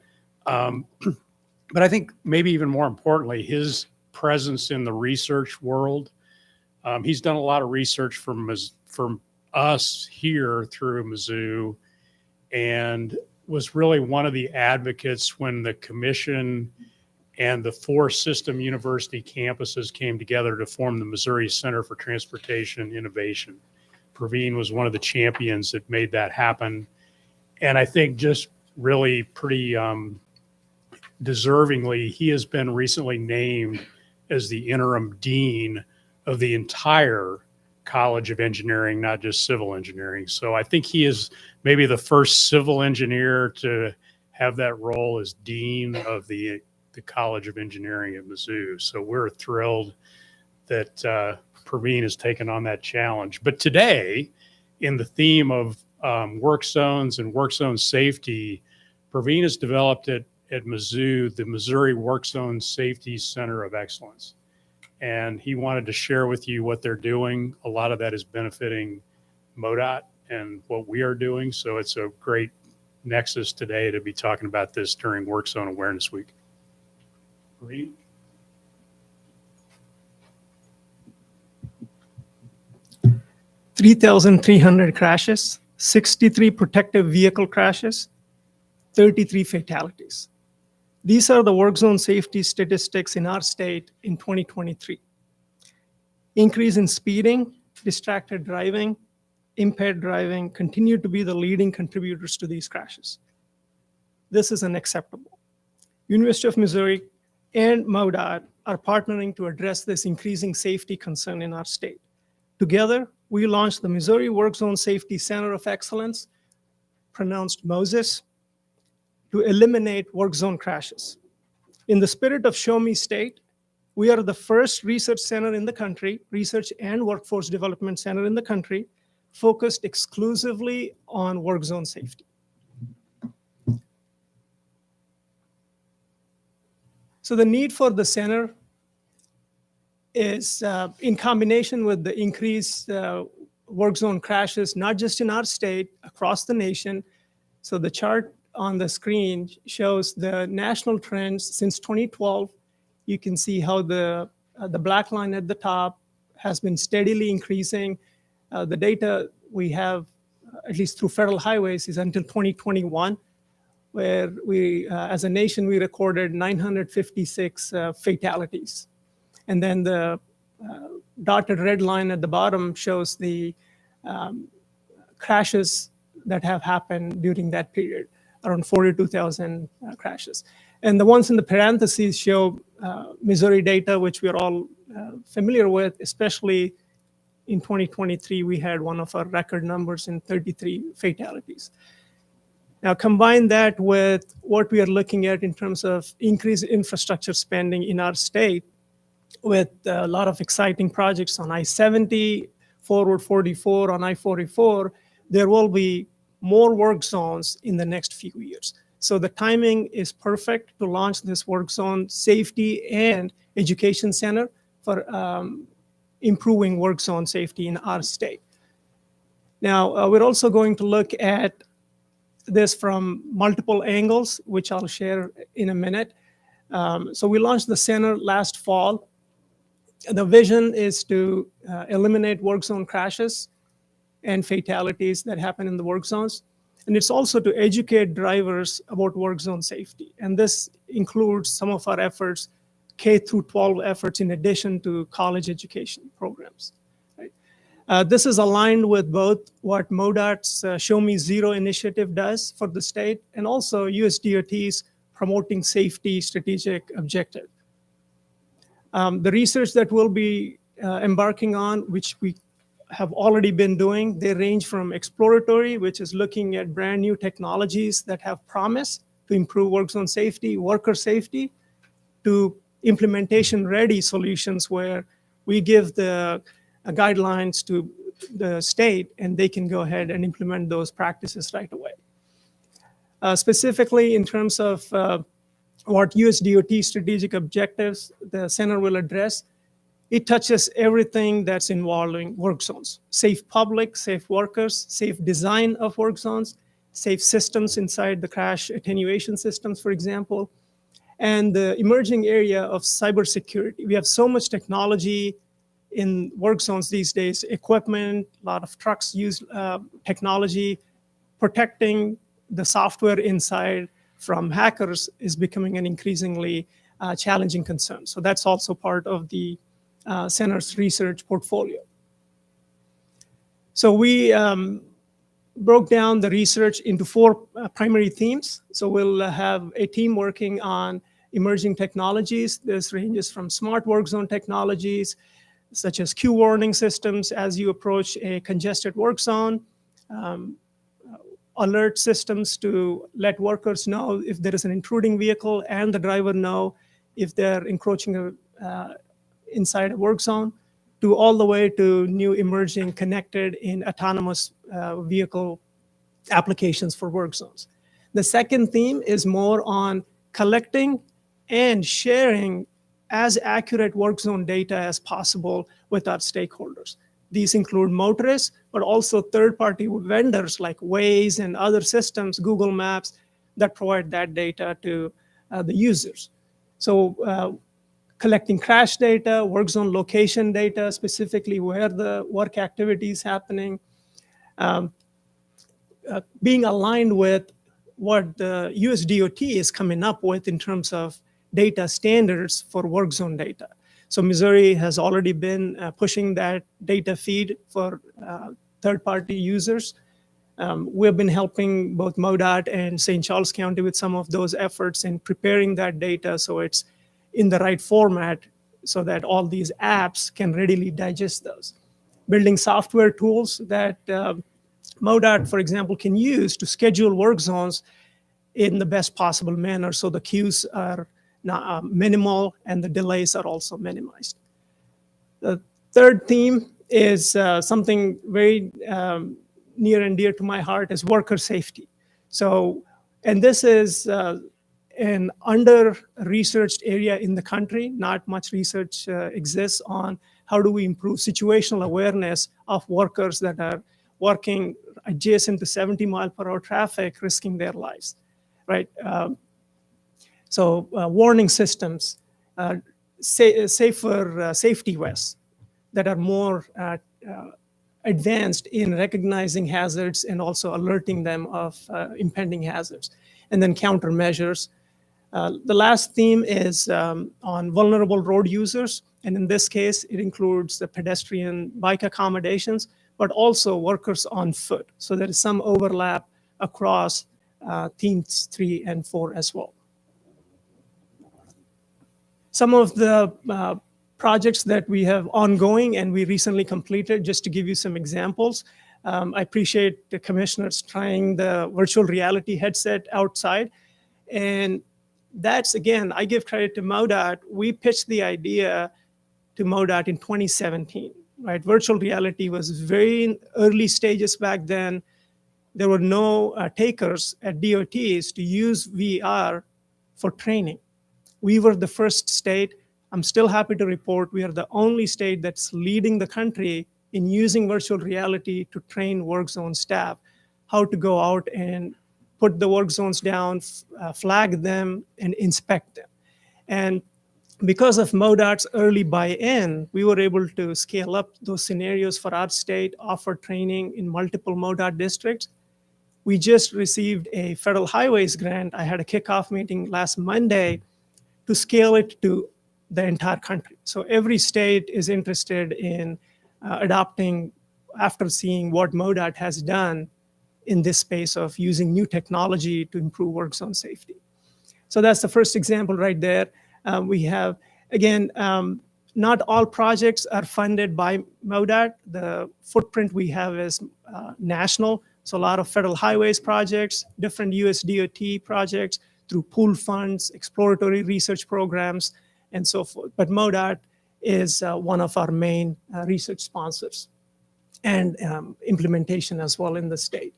But I think maybe even more importantly, his presence in the research world. He's done a lot of research from us here through Mizzou, and was really one of the advocates when the commission and the 4 system university campuses came together to form the Missouri Center for Transportation Innovation. Praveen was one of the champions that made that happen. And I think just really pretty deservingly, he has been recently named as the interim dean of the entire College of Engineering, not just civil engineering. So I think he is maybe the first civil engineer to have that role as dean of the College of Engineering at Mizzou. So we're thrilled that Praveen has taken on that challenge. But today, in the theme of work zones and work zone safety, Praveen has developed at Mizzou the Missouri Work Zone Safety Center of Excellence. And he wanted to share with you what they're doing. A lot of that is benefiting MoDOT and what we are doing. So it's a great nexus today to be talking about this during Work Zone Awareness Week. Praveen? 3,300 crashes, 63 protective vehicle crashes, 33 fatalities. These are the work zone safety statistics in our state in 2023. Increase in speeding, distracted driving, impaired driving continue to be the leading contributors to these crashes. This is unacceptable. University of Missouri and MoDOT are partnering to address this increasing safety concern in our state. Together, we launched the Missouri Work Zone Safety Center of Excellence, pronounced MOSES, to eliminate work zone crashes. In the spirit of Show Me State, we are the first research center in the country, research and workforce development center in the country, focused exclusively on work zone safety. So the need for the center is in combination with the increased work zone crashes, not just in our state, across the nation. So the chart on the screen shows the national trends since 2012. You can see how the black line at the top has been steadily increasing. The data we have, at least through federal highways, is until 2021, where we, as a nation, we recorded 956 fatalities. And then the dotted red line at the bottom shows the crashes that have happened during that period, around 42,000 crashes. And the ones in the parentheses show Missouri data, which we're all familiar with, especially in 2023, we had one of our record numbers in 33 fatalities. Now, combine that with what we are looking at in terms of increased infrastructure spending in our state, with a lot of exciting projects on I-70, Forward 44, on I-44, there will be more work zones in the next few years. So the timing is perfect to launch this work zone safety and education center for improving work zone safety in our state. Now, we're also going to look at this from multiple angles, which I'll share in a minute. So we launched the center last fall. The vision is to eliminate work zone crashes and fatalities that happen in the work zones. And it's also to educate drivers about work zone safety. And this includes some of our efforts, K through 12 efforts, in addition to college education programs. Right? This is aligned with both what MoDOT's Show Me Zero initiative does for the state, and also USDOT's Promoting Safety Strategic Objective. The research that we'll be embarking on, which we have already been doing, they range from exploratory, which is looking at brand new technologies that have promise to improve work zone safety, worker safety, to implementation ready solutions where we give the guidelines to the state and they can go ahead and implement those practices right away. Specifically in terms of what USDOT strategic objectives the center will address, It touches everything that's involving work zones: safe public, safe workers, safe design of work zones, safe systems inside the crash attenuation systems, for example, and the emerging area of cybersecurity. We have so much technology in work zones these days, equipment, a lot of trucks use technology. Protecting the software inside from hackers is becoming an increasingly challenging concern. So that's also part of the center's research portfolio. So we broke down the research into four primary themes. So we'll have a team working on emerging technologies. This ranges from smart work zone technologies, such as queue warning systems as you approach a congested work zone, alert systems to let workers know if there is an intruding vehicle and the driver know if they're encroaching inside a work zone, to all the way to new emerging connected in autonomous vehicle applications for work zones. The second theme is more on collecting and sharing as accurate work zone data as possible with our stakeholders. These include motorists, but also third-party vendors like Waze and other systems, Google Maps, that provide that data to the users. So collecting crash data, work zone location data, specifically where the work activity is happening, being aligned with what the US DOT is coming up with in terms of data standards for work zone data. So Missouri has already been pushing that data feed for third-party users. We've been helping both MoDOT and St. Charles County with some of those efforts in preparing that data so it's in the right format so that all these apps can readily digest those. Building software tools that MoDOT, for example, can use to schedule work zones in the best possible manner so the queues are minimal and the delays are also minimized. The third theme is something very near and dear to my heart, is worker safety. So, and this is an under-researched area in the country. Not much research exists on how do we improve situational awareness of workers that are working adjacent to 70-mile-per-hour traffic, risking their lives, right? So warning systems, safer safety vests that are more advanced in recognizing hazards and also alerting them of impending hazards, and then countermeasures. The last theme is on vulnerable road users, and in this case, it includes the pedestrian bike accommodations, but also workers on foot. So there is some overlap across themes 3 and 4 as well. Some of the projects that we have ongoing and we recently completed, just to give you some examples. I appreciate the commissioners trying the virtual reality headset outside. And that's, again, I give credit to MoDOT. We pitched the idea to MoDOT in 2017, right? Virtual reality was very early stages back then. There were no takers at DOTs to use VR for training. We were the first state. I'm still happy to report we are the only state that's leading the country in using virtual reality to train work zone staff how to go out and put the work zones down, flag them, and inspect them. And because of MoDOT's early buy-in, we were able to scale up those scenarios for our state, offer training in multiple MoDOT districts. We just received a federal highways grant. I had a kickoff meeting last Monday to scale it to the entire country. So every state is interested in adopting after seeing what MoDOT has done in this space of using new technology to improve work zone safety. So that's the first example right there. We have, again, not all projects are funded by MoDOT. The footprint we have is national. So a lot of federal highways projects, different US DOT projects through pool funds, exploratory research programs, and so forth. But MoDOT is one of our main research sponsors and implementation as well in the state.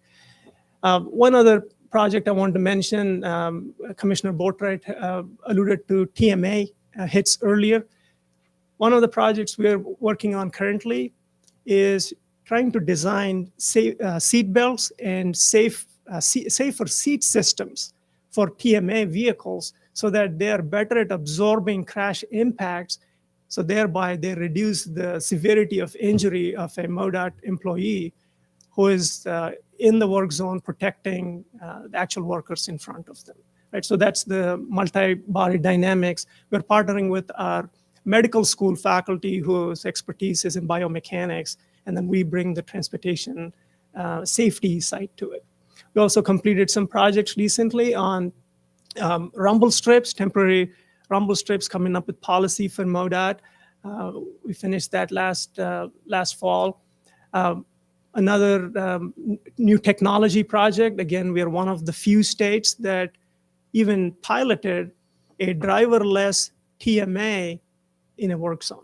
One other project I want to mention, Commissioner Boatwright alluded to TMA hits earlier. One of the projects we are working on currently is trying to design seat belts and safer seat systems for TMA vehicles so that they are better at absorbing crash impacts. So thereby they reduce the severity of injury of a MoDOT employee who is in the work zone protecting the actual workers in front of them. Right? So that's the multi-body dynamics. We're partnering with our medical school faculty whose expertise is in biomechanics, and then we bring the transportation safety side to it. We also completed some projects recently on rumble strips, temporary rumble strips, coming up with policy for MoDOT. We finished that last fall. Another new technology project. Again, we are one of the few states that even piloted a driverless TMA in a work zone.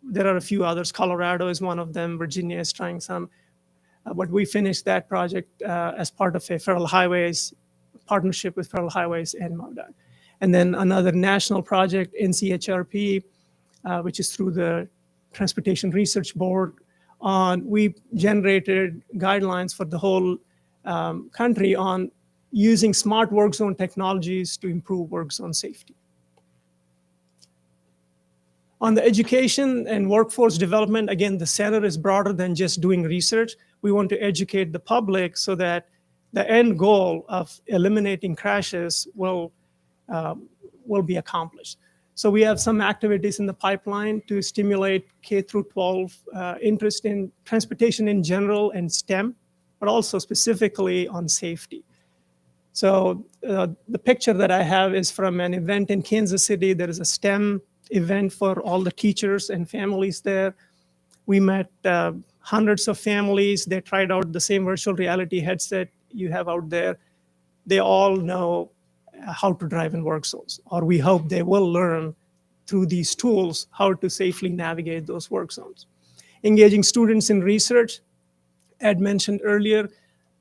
There are a few others. Colorado is one of them. Virginia is trying some. But we finished that project as part of a Federal Highways partnership with Federal Highways and MoDOT. And then another national project, NCHRP, which is through the Transportation Research Board. We generated guidelines for the whole country on using smart work zone technologies to improve work zone safety. On the education and workforce development, again, the center is broader than just doing research. We want to educate the public so that the end goal of eliminating crashes will be accomplished. So we have some activities in the pipeline to stimulate K through 12 interest in transportation in general and STEM, but also specifically on safety. So the picture that I have is from an event in Kansas City. There is a STEM event for all the teachers and families there. We met hundreds of families. They tried out the same virtual reality headset you have out there. They all know how to drive in work zones, or we hope they will learn through these tools how to safely navigate those work zones. Engaging students in research. Ed mentioned earlier, a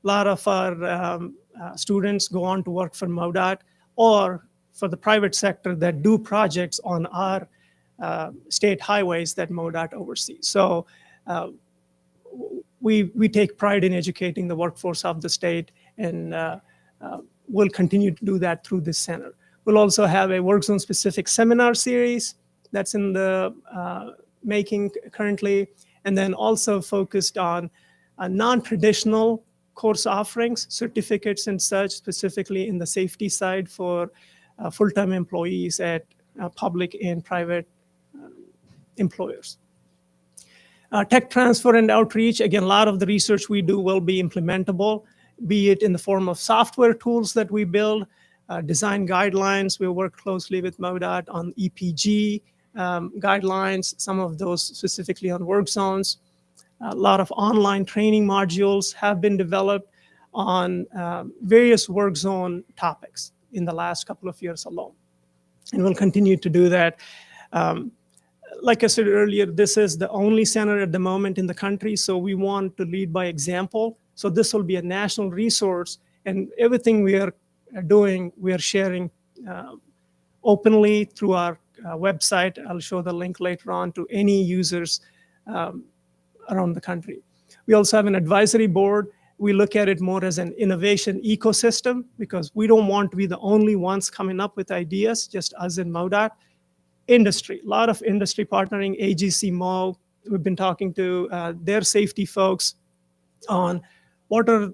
lot of our students go on to work for MoDOT or for the private sector that do projects on our state highways that MoDOT oversees. So we take pride in educating the workforce of the state, and we'll continue to do that through this center. We'll also have a work zone specific seminar series that's in the making currently, and then also focused on non-traditional course offerings, certificates and such, specifically in the safety side for full-time employees at public and private employers. Tech transfer and outreach. Again, a lot of the research we do will be implementable, be it in the form of software tools that we build, design guidelines. We work closely with MoDOT on EPG guidelines, some of those specifically on work zones. A lot of online training modules have been developed on various work zone topics in the last couple of years alone. And we'll continue to do that. Like I said earlier, this is the only center at the moment in the country, so we want to lead by example. So this will be a national resource, and everything we are doing, we are sharing openly through our website. I'll show the link later on to any users around the country. We also have an advisory board. We look at it more as an innovation ecosystem because we don't want to be the only ones coming up with ideas, just us in MoDOT. Industry, a lot of industry partnering, AGC Mo, we've been talking to their safety folks on what are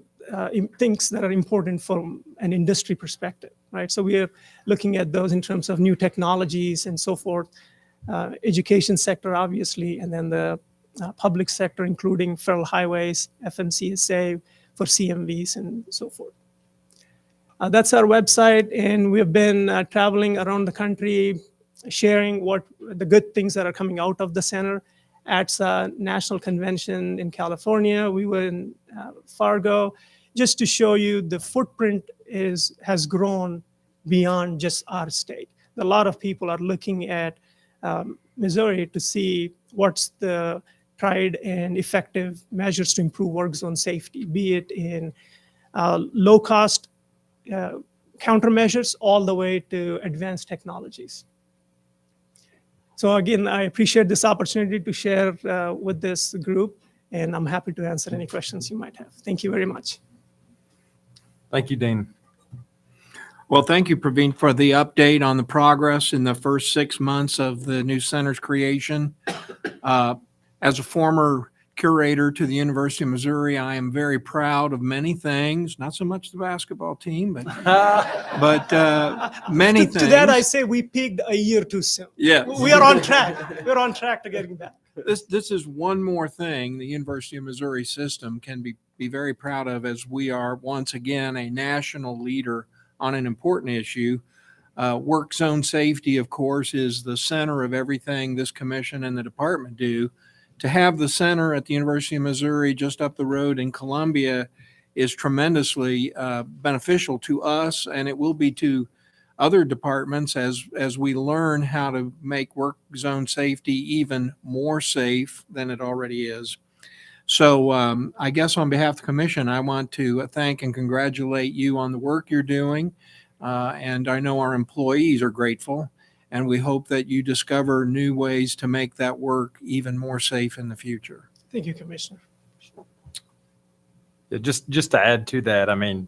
things that are important from an industry perspective, right? So we are looking at those in terms of new technologies and so forth. Education sector, obviously, and then the public sector, including Federal Highways, FMCSA for CMVs and so forth. That's our website, and we've been traveling around the country, sharing what the good things that are coming out of the center. At a national convention in California, we were in Fargo, just to show you the footprint has grown beyond just our state. A lot of people are looking at Missouri to see what's the tried and effective measures to improve work zone safety, be it in low-cost countermeasures all the way to advanced technologies. So again, I appreciate this opportunity to share with this group, and I'm happy to answer any questions you might have. Thank you very much. Thank you, Dean. Well, thank you, Praveen, for the update on the progress in the first 6 months of the new center's creation. As a former curator to the University of Missouri, I am very proud of many things, not so much the basketball team, but many things. To that, I say we peaked a year too soon. Yeah. We are on track. We're on track to getting back. This is one more thing the University of Missouri system can be very proud of, as we are once again a national leader on an important issue. Work zone safety, of course, is the center of everything this commission and the department do. To have the center at the University of Missouri just up the road in Columbia is tremendously beneficial to us, and it will be to other departments as we learn how to make work zone safety even more safe than it already is. So I guess on behalf of the commission, I want to thank and congratulate you on the work you're doing. And I know our employees are grateful, and we hope that you discover new ways to make that work even more safe in the future. Thank you, Commissioner. Yeah, just to add to that, I mean,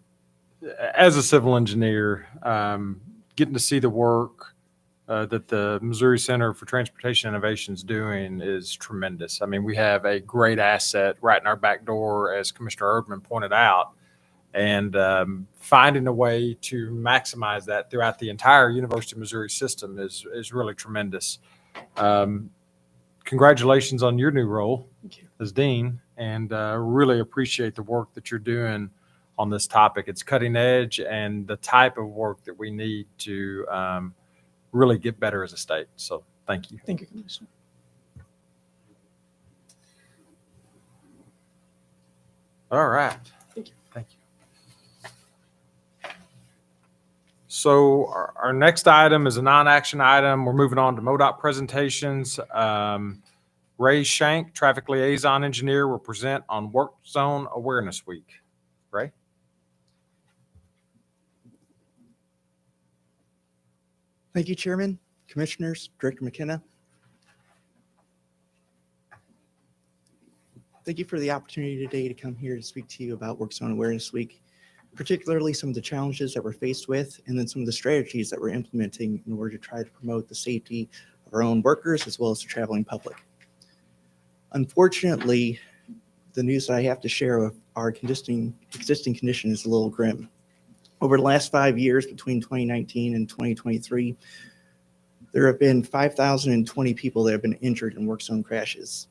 as a civil engineer, getting to see the work that the Missouri Center for Transportation Innovation is doing is tremendous. I mean, we have a great asset right in our back door, as Commissioner Erdman pointed out, and finding a way to maximize that throughout the entire University of Missouri system is really tremendous. Congratulations on your new role as dean, and really appreciate the work that you're doing on this topic. It's cutting edge and the type of work that we need to really get better as a state. So thank you. Thank you, Commissioner. All right. Thank you. Thank you. So our next item is a non-action item. We're moving on to MoDOT presentations. Ray Shank, Traffic Liaison Engineer, will present on Work Zone Awareness Week. Ray? Thank you, Chairman, Commissioners, Director McKenna. Thank you for the opportunity today to come here to speak to you about Work Zone Awareness Week, particularly some of the challenges that we're faced with, and then some of the strategies that we're implementing in order to try to promote the safety of our own workers as well as the traveling public. Unfortunately, the news that I have to share of our existing condition is a little grim. Over the last 5 years, between 2019 and 2023, there have been 5,020 people that have been injured in work zone crashes.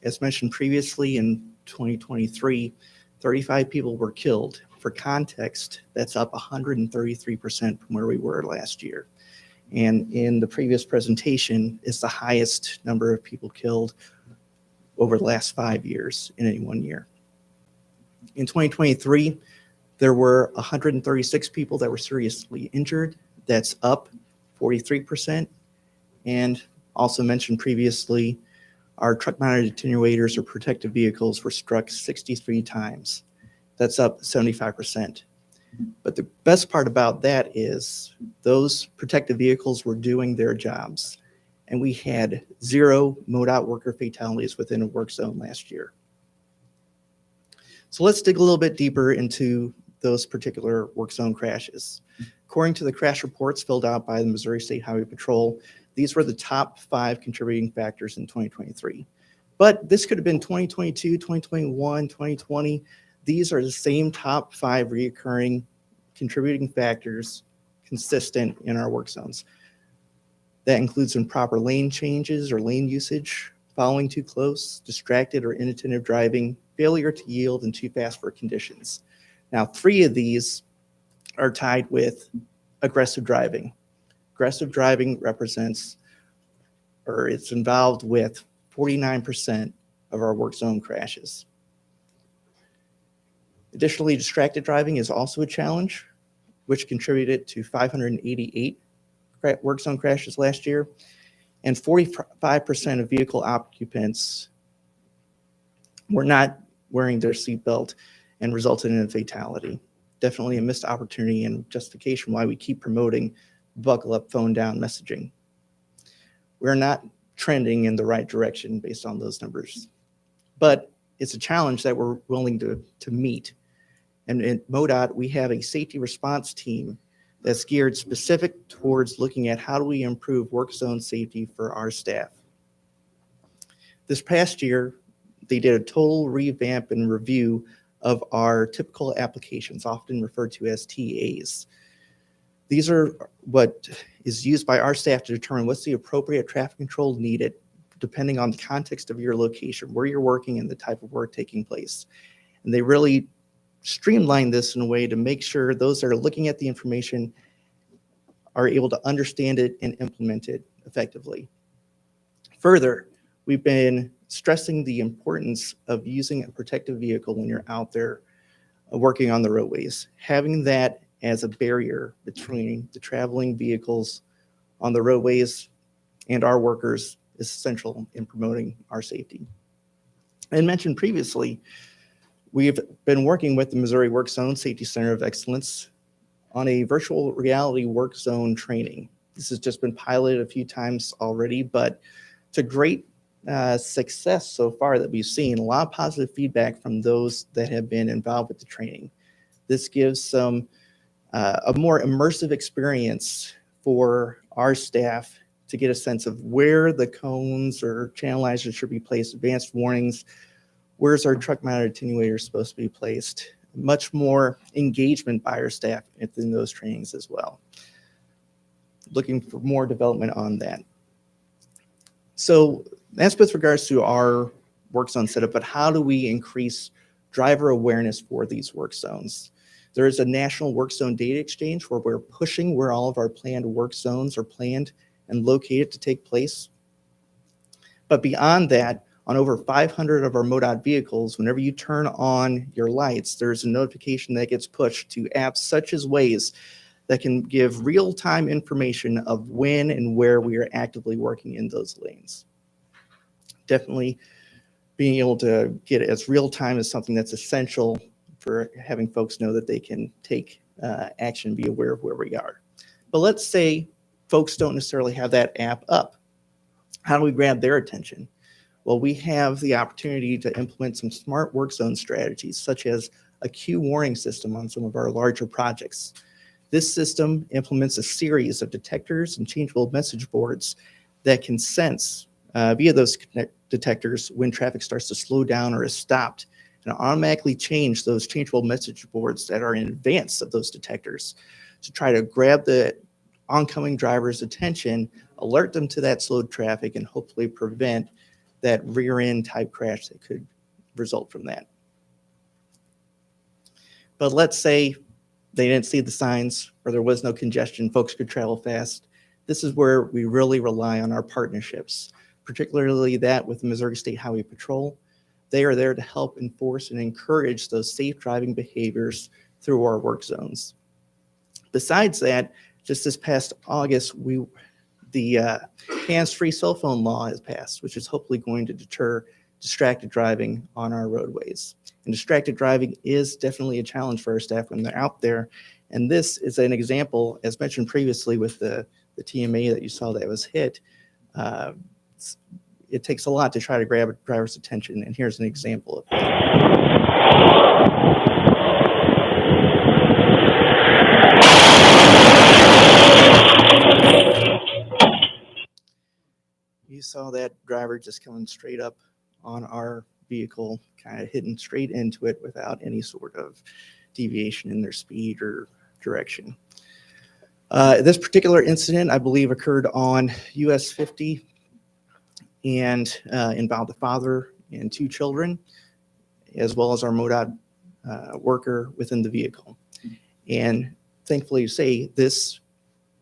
As mentioned previously, in 2023, 35 people were killed. For context, that's up 133% from where we were last year. And in the previous presentation, it's the highest number of people killed over the last 5 years in any 1 year. In 2023, there were 136 people that were seriously injured. That's up 43%. And also mentioned previously, our truck-mounted attenuators or protective vehicles were struck 63 times. That's up 75%. But the best part about that is those protective vehicles were doing their jobs. And we had 0 MoDOT worker fatalities within a work zone last year. So let's dig a little bit deeper into those particular work zone crashes. According to the crash reports filled out by the Missouri State Highway Patrol, these were the top 5 contributing factors in 2023. But this could have been 2022, 2021, 2020. These are the same top 5 reoccurring contributing factors consistent in our work zones. That includes improper lane changes or lane usage, following too close, distracted or inattentive driving, failure to yield, and too fast for conditions. Now, 3 of these are tied with aggressive driving. Aggressive driving represents, or it's involved with 49% of our work zone crashes. Additionally, distracted driving is also a challenge, which contributed to 588 work zone crashes last year, and 45% of vehicle occupants were not wearing their seatbelt and resulted in a fatality. Definitely a missed opportunity and justification why we keep promoting buckle up, phone down messaging. We're not trending in the right direction based on those numbers. But it's a challenge that we're willing to meet. And at MoDOT, we have a safety response team that's geared specific towards looking at how do we improve work zone safety for our staff. This past year, they did a total revamp and review of our typical applications, often referred to as TAs. These are what is used by our staff to determine what's the appropriate traffic control needed depending on the context of your location, where you're working, and the type of work taking place. And they really streamline this in a way to make sure those that are looking at the information are able to understand it and implement it effectively. Further, we've been stressing the importance of using a protective vehicle when you're out there working on the roadways. Having that as a barrier between the traveling vehicles on the roadways and our workers is essential in promoting our safety. And mentioned previously, we've been working with the Missouri Work Zone Safety Center of Excellence on a virtual reality work zone training. This has just been piloted a few times already, but it's a great success so far that we've seen. A lot of positive feedback from those that have been involved with the training. This gives some a more immersive experience for our staff to get a sense of where the cones or channelizers should be placed, advanced warnings, where's our truck mounted attenuator supposed to be placed. Much more engagement by our staff in those trainings as well. Looking for more development on that. So that's with regards to our work zone setup, but how do we increase driver awareness for these work zones? There is a national work zone data exchange where we're pushing where all of our planned work zones are planned and located to take place. But beyond that, on over 500 of our MoDOT vehicles, whenever you turn on your lights, there's a notification that gets pushed to apps such as Waze that can give real-time information of when and where we are actively working in those lanes. Definitely being able to get it as real-time is something that's essential for having folks know that they can take action, be aware of where we are. But let's say folks don't necessarily have that app up. How do we grab their attention? Well, we have the opportunity to implement some smart work zone strategies, such as a queue warning system on some of our larger projects. This system implements a series of detectors and changeable message boards that can sense via those detectors when traffic starts to slow down or is stopped, and automatically change those changeable message boards that are in advance of those detectors to try to grab the oncoming driver's attention, alert them to that slowed traffic, and hopefully prevent that rear end type crash that could result from that. But let's say they didn't see the signs or there was no congestion, folks could travel fast. This is where we really rely on our partnerships, particularly that with the Missouri State Highway Patrol. They are there to help enforce and encourage those safe driving behaviors through our work zones. Besides that, just this past August, the hands-free cell phone law has passed, which is hopefully going to deter distracted driving on our roadways. And distracted driving is definitely a challenge for our staff when they're out there. And this is an example, as mentioned previously with the TMA that you saw that was hit. It takes a lot to try to grab a driver's attention, and here's an example of that. You saw that driver just coming straight up on our vehicle, kind of hitting straight into it without any sort of deviation in their speed or direction. This particular incident, I believe, occurred on US 50 and involved a father and two children, as well as our MoDOT worker within the vehicle. And thankfully, this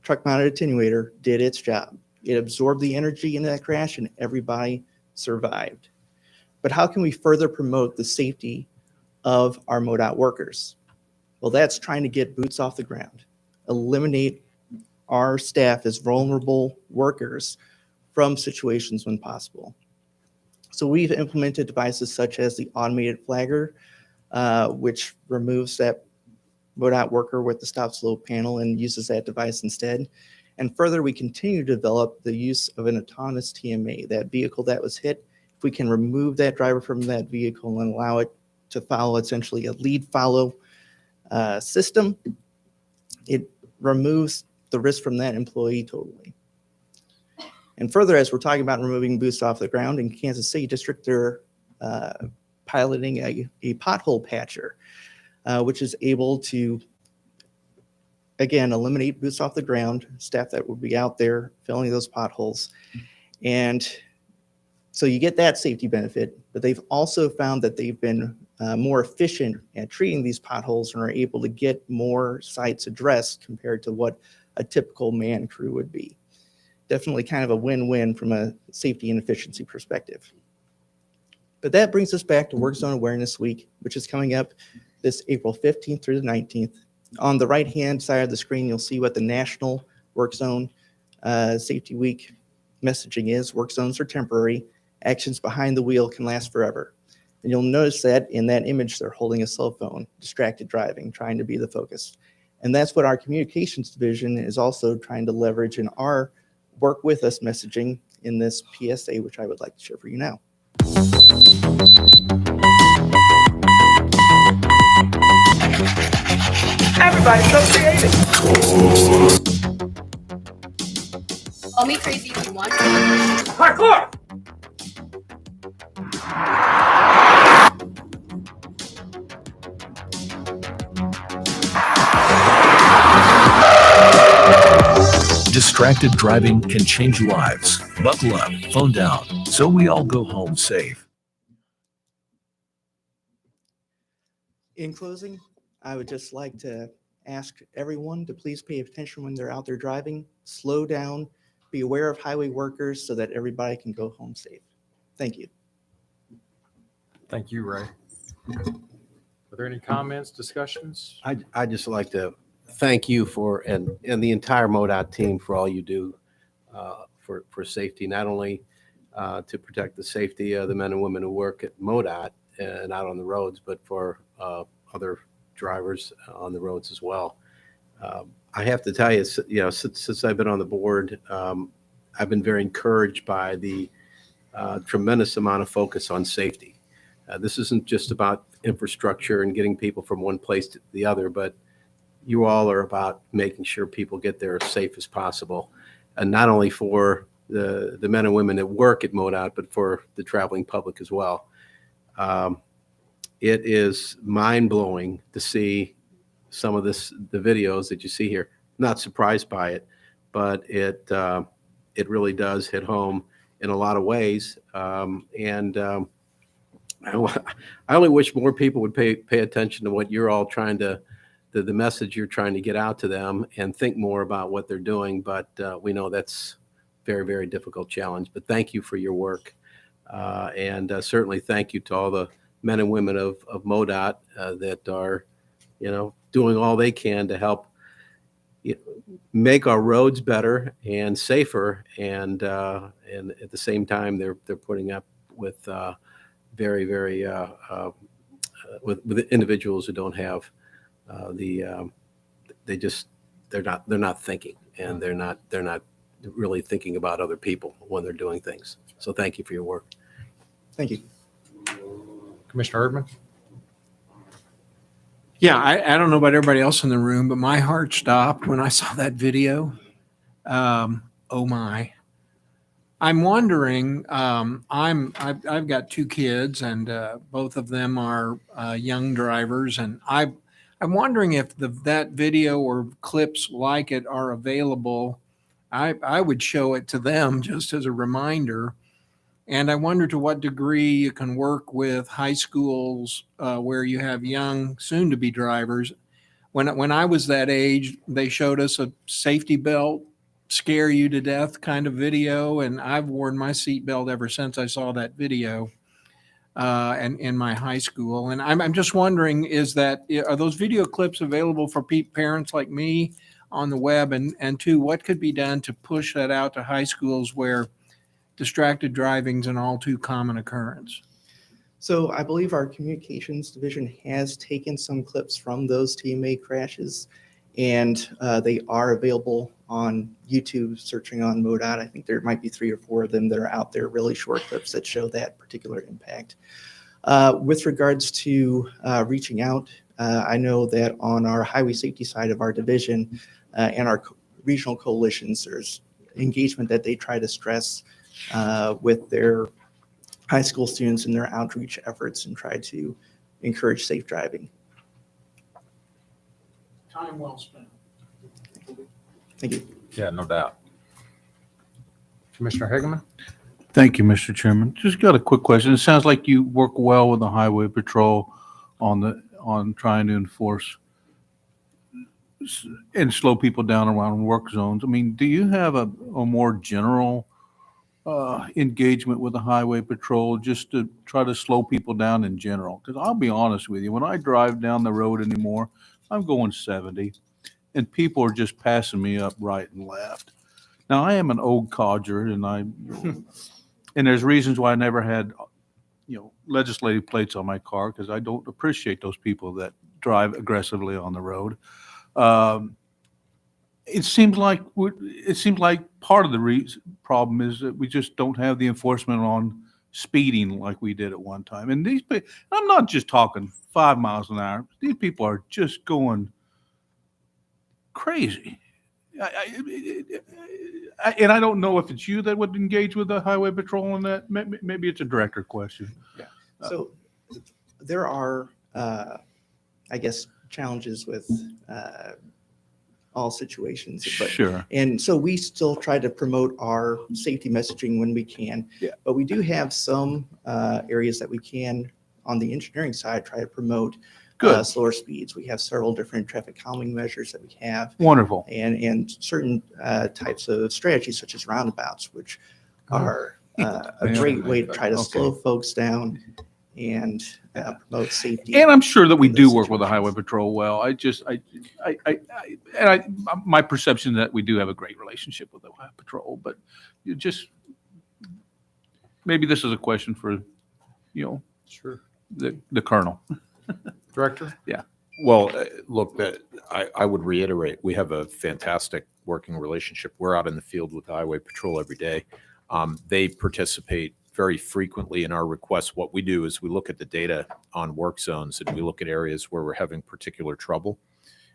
truck-mounted attenuator did its job. It absorbed the energy in that crash and everybody survived. But how can we further promote the safety of our MoDOT workers? Well, that's trying to get boots off the ground, eliminate our staff as vulnerable workers from situations when possible. So we've implemented devices such as the automated flagger, which removes that MoDOT worker with the stop slow panel and uses that device instead. And further, we continue to develop the use of an autonomous TMA, that vehicle that was hit. If we can remove that driver from that vehicle and allow it to follow essentially a lead follow system, it removes the risk from that employee totally. And further, as we're talking about removing boosts off the ground, in Kansas City District, they're piloting a pothole patcher, which is able to, again, eliminate boosts off the ground, staff that would be out there filling those potholes. And so you get that safety benefit, but they've also found that they've been more efficient at treating these potholes and are able to get more sites addressed compared to what a typical man crew would be. Definitely kind of a win-win from a safety and efficiency perspective. But that brings us back to Work Zone Awareness Week, which is coming up this April 15th through the 19th. On the right-hand side of the screen, you'll see what the National Work Zone Safety Week messaging is. Work zones are temporary. Actions behind the wheel can last forever. And you'll notice that in that image, they're holding a cell phone, distracted driving, trying to be the focus. And that's what our communications division is also trying to leverage in our Work With Us messaging in this PSA, which I would like to share for you now. Everybody, so creative. Call me crazy if you want. Parkour! Distracted driving can change lives. Buckle up, phone down, so we all go home safe. In closing, I would just like to ask everyone to please pay attention when they're out there driving, slow down, be aware of highway workers so that everybody can go home safe. Thank you. Thank you, Ray. Are there any comments, discussions? I'd just like to thank you for, and the entire MoDOT team for all you do for safety, not only to protect the safety of the men and women who work at MoDOT and out on the roads, but for other drivers on the roads as well. I have to tell you, since I've been on the board, I've been very encouraged by the tremendous amount of focus on safety. This isn't just about infrastructure and getting people from one place to the other, but you all are about making sure people get there as safe as possible, and not only for the men and women that work at MoDOT, but for the traveling public as well. It is mind-blowing to see some of the videos that you see here. Not surprised by it, but it really does hit home in a lot of ways. I only wish more people would pay attention to what you're all trying to, the message you're trying to get out to them, and think more about what they're doing. But we know that's very, very difficult challenge. But thank you for your work. And certainly thank you to all the men and women of MoDOT that are, doing all they can to help make our roads better and safer. And at the same time, they're putting up with very, very with individuals who don't have they're not thinking, and they're not really thinking about other people when they're doing things. So thank you for your work. Thank you. Commissioner Erdman? Yeah, I don't know about everybody else in the room, but my heart stopped when I saw that video. Oh my. I'm wondering, I've got two kids, and both of them are young drivers, and I'm wondering if that video or clips like it are available. I would show it to them just as a reminder. And I wonder to what degree you can work with high schools where you have young, soon-to-be drivers. When I was that age, they showed us a safety belt scare you to death kind of video, and I've worn my seatbelt ever since I saw that video and in my high school. And I'm just wondering, are those video clips available for parents like me on the web? And two, what could be done to push that out to high schools where distracted driving is an all too common occurrence? So I believe our communications division has taken some clips from those TMA crashes And they are available on YouTube, searching on MoDOT. I think there might be 3 or 4 of them that are out there, really short clips that show that particular impact. With regards to reaching out, I know that on our highway safety side of our division and our regional coalitions, there's engagement that they try to stress with their high school students in their outreach efforts and try to encourage safe driving. Time well spent. Thank you. Yeah, no doubt. Commissioner Hageman? Thank you, Mr. Chairman. Just got a quick question. It sounds like you work well with the Highway Patrol on trying to enforce and slow people down around work zones. I mean, do you have a more general engagement with the Highway Patrol just to try to slow people down in general? Because I'll be honest with you, when I drive down the road anymore, I'm going 70, and people are just passing me up right and left. Now, I am an old codger, and and there's reasons why I never had, legislative plates on my car, because I don't appreciate those people that drive aggressively on the road. It seems like part of the problem is that we just don't have the enforcement on speeding like we did at one time. And these people, I'm not just talking 5 miles an hour. These people are just going crazy. And I don't know if it's you that would engage with the Highway Patrol on that. Maybe it's a director question. Yeah. So there are, I guess, challenges with all situations. But, Sure. And so we still try to promote our safety messaging when we can. Yeah. But we do have some areas that we can, on the engineering side, try to promote slower speeds. We have several different traffic calming measures that we have. Wonderful. And certain types of strategies, such as roundabouts, which are a great way to try to slow folks down and promote safety. And I'm sure that we do work with the Highway Patrol well. My perception is that we do have a great relationship with the Highway Patrol, but maybe this is a question for, Sure. the colonel. Director? Yeah. Well, look, I would reiterate, we have a fantastic working relationship. We're out in the field with the Highway Patrol every day. They participate very frequently in our requests. What we do is we look at the data on work zones and we look at areas where we're having particular trouble.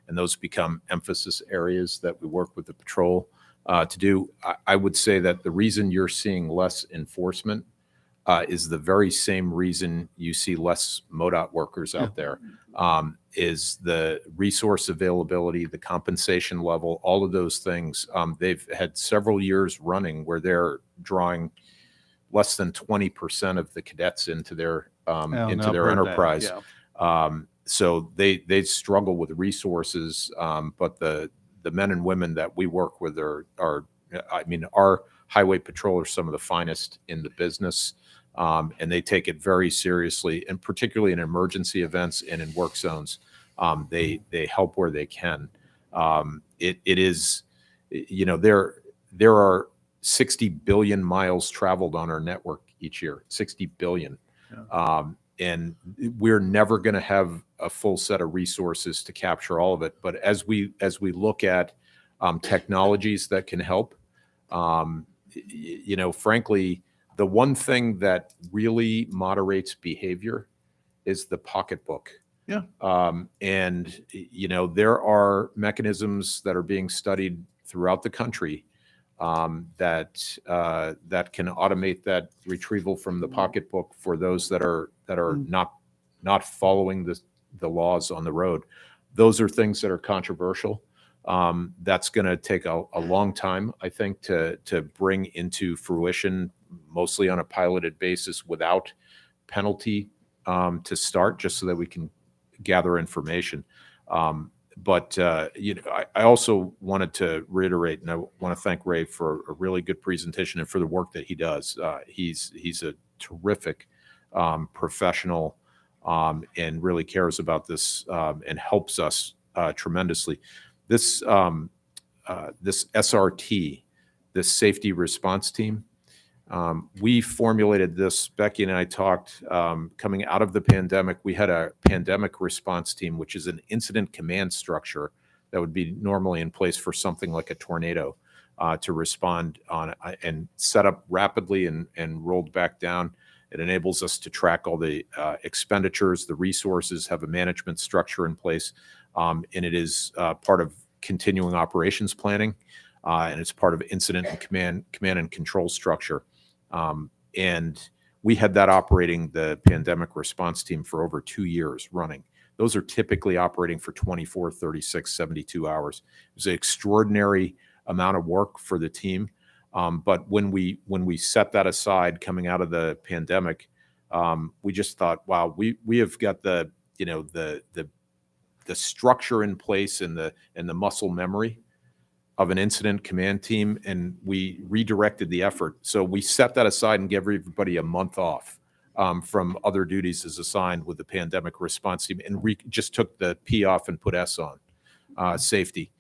And those become emphasis areas that we work with the patrol to do. I would say that the reason you're seeing less enforcement is the very same reason you see less MoDOT workers out there, is the resource availability, the compensation level, all of those things. They've had several years running where they're drawing less than 20% of the cadets into their enterprise. So they struggle with resources, but the men and women that we work with are our Highway Patrol are some of the finest in the business. And they take it very seriously, and particularly in emergency events and in work zones, they help where they can. It is, there are 60 billion miles traveled on our network each year, 60 billion. Yeah. And we're never going to have a full set of resources to capture all of it. But as we look at technologies that can help, frankly, the one thing that really moderates behavior is the pocketbook. Yeah. And there are mechanisms that are being studied throughout the country that can automate that retrieval from the pocketbook for those that are not following the laws on the road. Those are things that are controversial. That's going to take a long time, I think, to bring into fruition, mostly on a piloted basis without penalty to start, just so that we can gather information. But I also wanted to reiterate, and I want to thank Ray for a really good presentation and for the work that he does. He's a terrific professional and really cares about this and helps us tremendously. This SRT, this safety response team, we formulated this. Becky and I talked coming out of the pandemic. We had a pandemic response team, which is an incident command structure that would be normally in place for something like a tornado to respond on and set up rapidly and rolled back down. It enables us to track all the expenditures, the resources, have a management structure in place, and it is part of continuing operations planning, and it's part of incident and command and control structure. And we had that operating the pandemic response team for over 2 years running. Those are typically operating for 24, 36, 72 hours. It was an extraordinary amount of work for the team. But when we set that aside coming out of the pandemic, we just thought, wow, we have got the structure in place and the muscle memory of an incident command team, and we redirected the effort. So we set that aside and gave everybody a month off from other duties as assigned with the pandemic response team, and just took the P off and put S on, safety.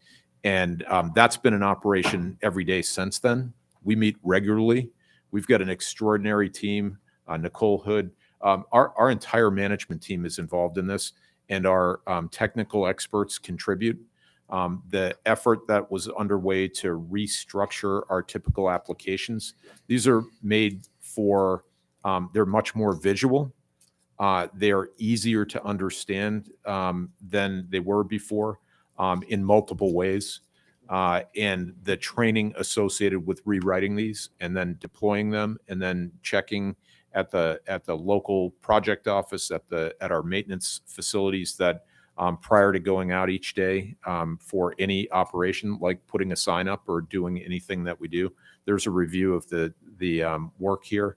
And that's been an operation every day since then. We meet regularly. We've got an extraordinary team. Nicole Hood, our entire management team is involved in this, and our technical experts contribute. The effort that was underway to restructure our typical applications, these are made for, they're much more visual. They are easier to understand than they were before in multiple ways. And the training associated with rewriting these and then deploying them and then checking at the local project office, at our maintenance facilities that prior to going out each day for any operation, like putting a sign up or doing anything that we do, there's a review of the work here.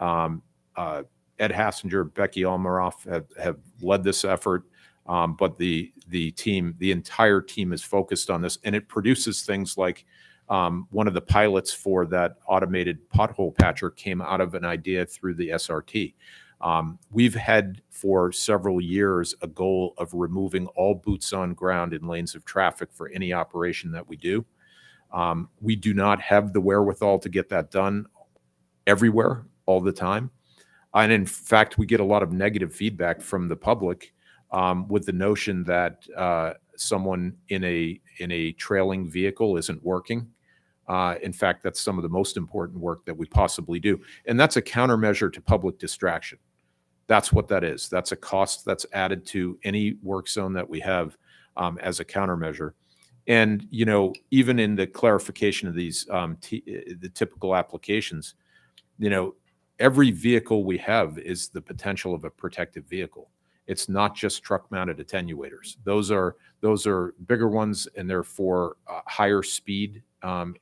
Ed Hassinger, Becky Almaroff have led this effort, but the entire team is focused on this, and it produces things like one of the pilots for that automated pothole patcher came out of an idea through the SRT. We've had for several years a goal of removing all boots on ground in lanes of traffic for any operation that we do. We do not have the wherewithal to get that done everywhere all the time. And in fact, we get a lot of negative feedback from the public with the notion that someone in a trailing vehicle isn't working. In fact, that's some of the most important work that we possibly do. And that's a countermeasure to public distraction. That's what that is. That's a cost that's added to any work zone that we have as a countermeasure. And, you know, even in the clarification of these, the typical applications, you know, every vehicle we have is the potential of a protective vehicle. It's not just truck mounted attenuators. Those are bigger ones, and they're for higher speed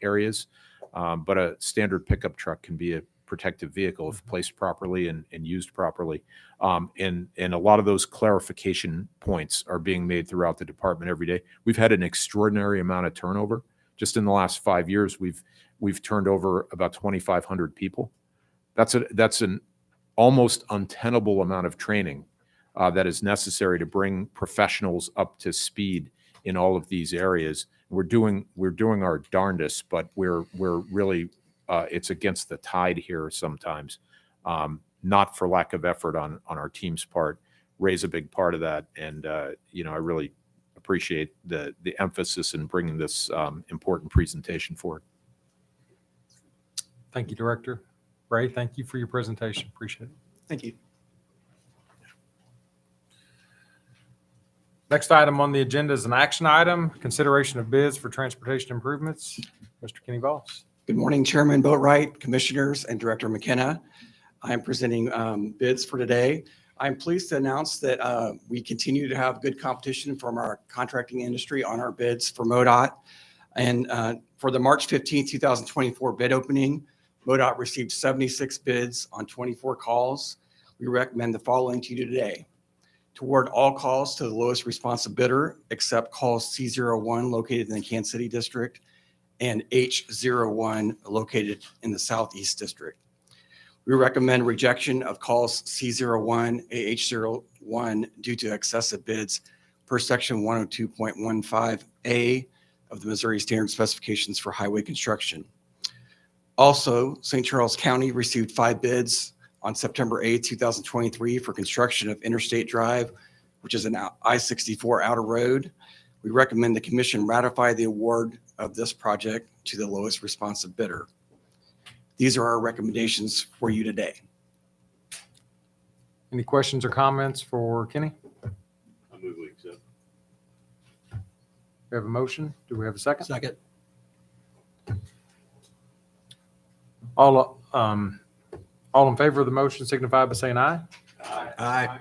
areas. But a standard pickup truck can be a protective vehicle if placed properly and used properly. And a lot of those clarification points are being made throughout the department every day. We've had an extraordinary amount of turnover. Just in the last 5 years, we've turned over about 2,500 people. That's an almost untenable amount of training that is necessary to bring professionals up to speed in all of these areas. We're doing our darndest, but we're really it's against the tide here sometimes. Not for lack of effort on our team's part. Ray's a big part of that, and you know, I really appreciate the emphasis in bringing this important presentation forward. Thank you, Director. Ray, thank you for your presentation. Appreciate it. Thank you. Next item on the agenda is an action item, consideration of bids for transportation improvements. Mr. Kenny Voss. Good morning, Chairman Boatwright, Commissioners, and Director McKenna. I am presenting bids for today. I'm pleased to announce that we continue to have good competition from our contracting industry on our bids for MoDOT. And for the March 15, 2024 bid opening, MoDOT received 76 bids on 24 calls. We recommend the following to you today. To award all calls to the lowest responsive bidder, except calls C01 located in the Kansas City District and H01 located in the Southeast District. We recommend rejection of calls C01, AH01 due to excessive bids per section 102.15A of the Missouri Standard Specifications for Highway Construction. Also, St. Charles County received 5 bids on September 8, 2023 for construction of Interstate Drive, which is an I-64 outer road. We recommend the commission ratify the award of this project to the lowest responsive bidder. These are our recommendations for you today. Any questions or comments for Kenny? I move we accept. We have a motion. Do we have a second? Second. All in favor of the motion signify by saying aye. Aye.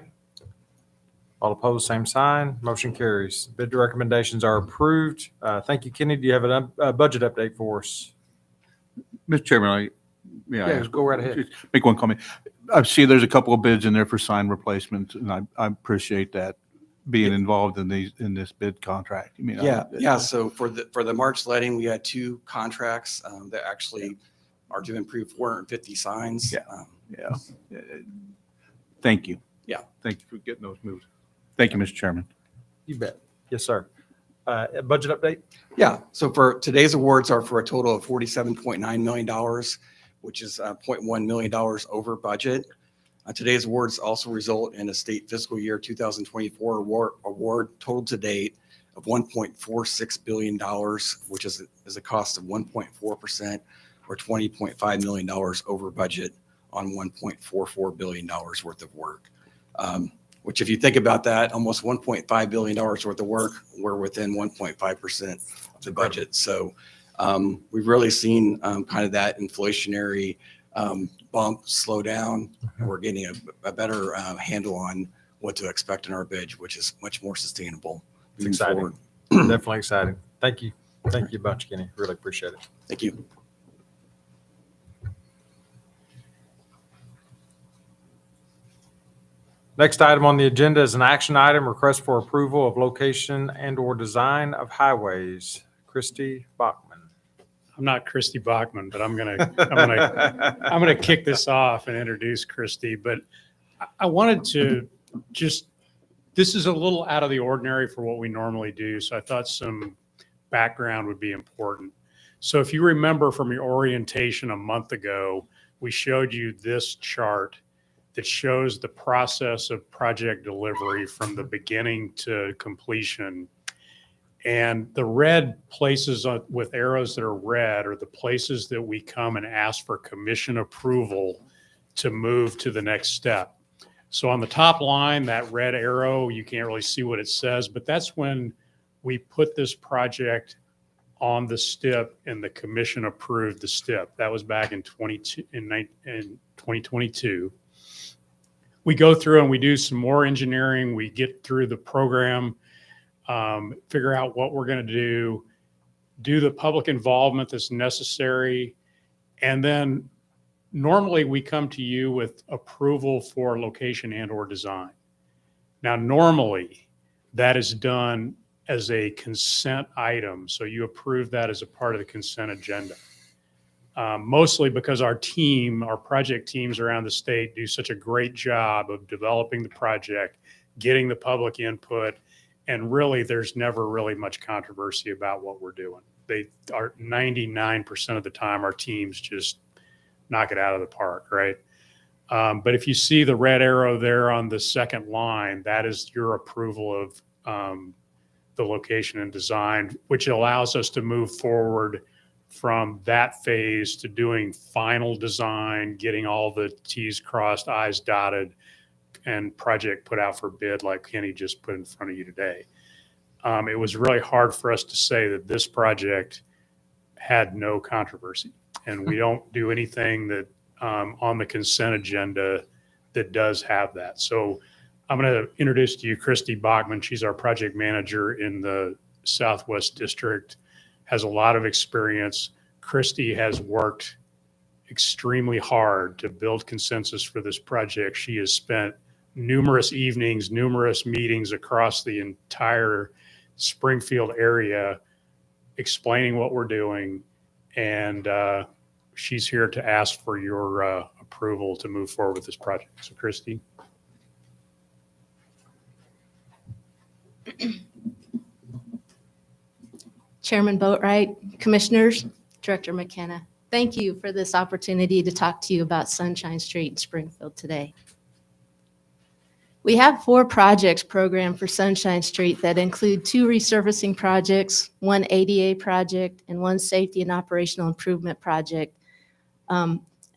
All opposed, same sign. Motion carries. Bid recommendations are approved. Thank you, Kenny. Do you have a budget update for us? Mr. Chairman, Yeah, go right ahead. just make one comment. I see there's a couple of bids in there for sign replacements, and I appreciate that being involved in this bid contract. I mean, Yeah. So for the March letting, we had 2 contracts that actually are to improve 450 signs. Yeah. Yeah. Thank you. Yeah. Thank you for getting those moved. Thank you, Mr. Chairman. You bet. Yes, sir. A budget update? Yeah, so for today's awards are for a total of $47.9 million, which is $0.1 million over budget. Today's awards also result in a state fiscal year 2024 award total to date of $1.46 billion, which is a cost of 1.4% or $20.5 million over budget on $1.44 billion worth of work. Which if you think about that, almost $1.5 billion worth of work, we're within 1.5% of the budget. So we've really seen kind of that inflationary bump slow down. We're getting a better handle on what to expect in our bid, which is much more sustainable. It's exciting. Definitely exciting. Thank you. Thank you a bunch, Kenny. Really appreciate it. Thank you. Next item on the agenda is an action item, request for approval of location and/or design of highways. Christy Bachman. I'm not Christy Bachman, but I'm gonna kick this off and introduce Christy. But I wanted to this is a little out of the ordinary for what we normally do, so I thought some background would be important. So if you remember from your orientation a month ago, we showed you this chart that shows the process of project delivery from the beginning to completion. And the red places with arrows that are red are the places that we come and ask for commission approval to move to the next step. So on the top line, that red arrow, you can't really see what it says, but that's when we put this project on the STIP and the commission approved the STIP. That was back in 2022. We go through and we do some more engineering. We get through the program, figure out what we're going to do the public involvement that's necessary. And then normally we come to you with approval for location and or design. Now, normally that is done as a consent item. So you approve that as a part of the consent agenda. Mostly because our project teams around the state do such a great job of developing the project, getting the public input, and really there's never really much controversy about what we're doing. They are 99% of the time our teams just knock it out of the park, right? But if you see the red arrow there on the second line, that is your approval of the location and design, which allows us to move forward from that phase to doing final design, getting all the T's crossed, I's dotted, and project put out for bid like Kenny just put in front of you today. It was really hard for us to say that this project had no controversy, and we don't do anything that on the consent agenda that does have that. So I'm going to introduce to you Christy Bachman. She's our project manager in the Southwest District, has a lot of experience. Christy has worked extremely hard to build consensus for this project. She has spent numerous evenings, numerous meetings across the entire Springfield area explaining what we're doing. And she's here to ask for your approval to move forward with this project. So Christy. Chairman Boatwright, Commissioners, Director McKenna, thank you for this opportunity to talk to you about Sunshine Street in Springfield today. We have 4 projects programmed for Sunshine Street that include 2 resurfacing projects, 1 ADA project, and 1 safety and operational improvement project,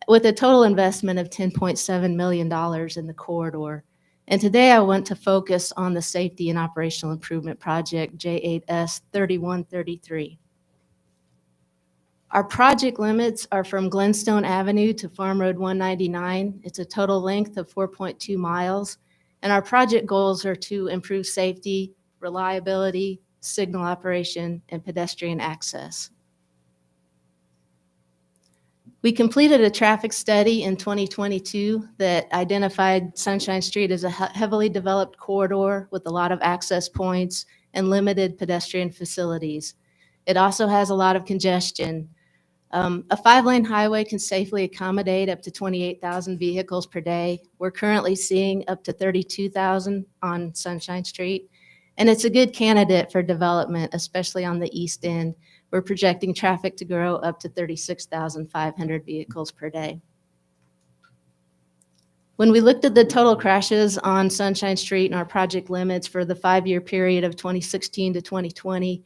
with a total investment of $10.7 million in the corridor. And today I want to focus on the safety and operational improvement project, J8S 3133. Our project limits are from Glenstone Avenue to Farm Road 199. It's a total length of 4.2 miles. And our project goals are to improve safety, reliability, signal operation, and pedestrian access. We completed a traffic study in 2022 that identified Sunshine Street as a heavily developed corridor with a lot of access points and limited pedestrian facilities. It also has a lot of congestion. A 5-lane highway can safely accommodate up to 28,000 vehicles per day. We're currently seeing up to 32,000 on Sunshine Street, and it's a good candidate for development, especially on the east end. We're projecting traffic to grow up to 36,500 vehicles per day. When we looked at the total crashes on Sunshine Street and our project limits for the 5-year period of 2016 to 2020,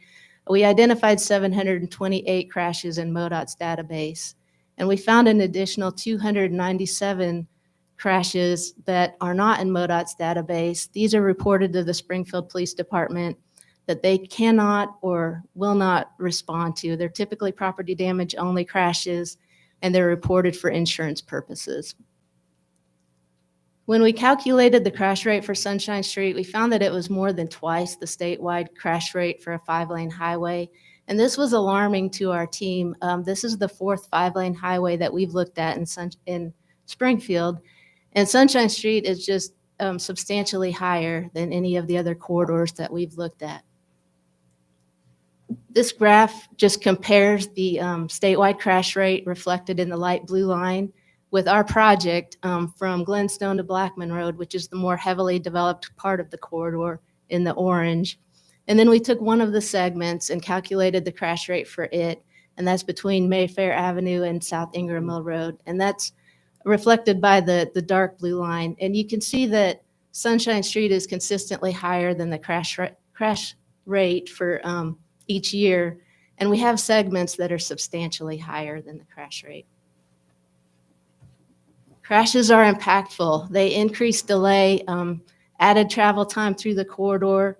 we identified 728 crashes in MoDOT's database, and we found an additional 297 crashes that are not in MoDOT's database. These are reported to the Springfield Police Department that they cannot or will not respond to. They're typically property damage only crashes, and they're reported for insurance purposes. When we calculated the crash rate for Sunshine Street, we found that it was more than twice the statewide crash rate for a 5-lane highway. And this was alarming to our team. This is the 4th 5-lane highway that we've looked at in Springfield. And Sunshine Street is just substantially higher than any of the other corridors that we've looked at. This graph just compares the statewide crash rate reflected in the light blue line with our project from Glenstone to Blackman Road, which is the more heavily developed part of the corridor, in the orange. And then we took one of the segments and calculated the crash rate for it, and that's between Mayfair Avenue and South Ingram Mill Road. And that's reflected by the dark blue line. And you can see that Sunshine Street is consistently higher than the crash rate for each year. And we have segments that are substantially higher than the crash rate. Crashes are impactful. They increase delay, added travel time through the corridor,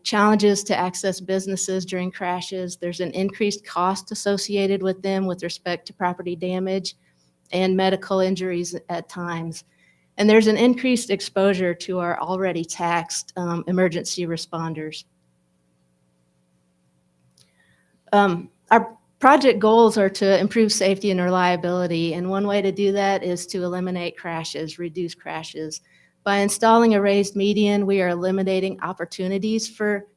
challenges to access businesses during crashes. There's an increased cost associated with them with respect to property damage and medical injuries at times. And there's an increased exposure to our already taxed emergency responders. Our project goals are to improve safety and reliability, and one way to do that is to eliminate crashes, reduce crashes. By installing a raised median, we are eliminating opportunities for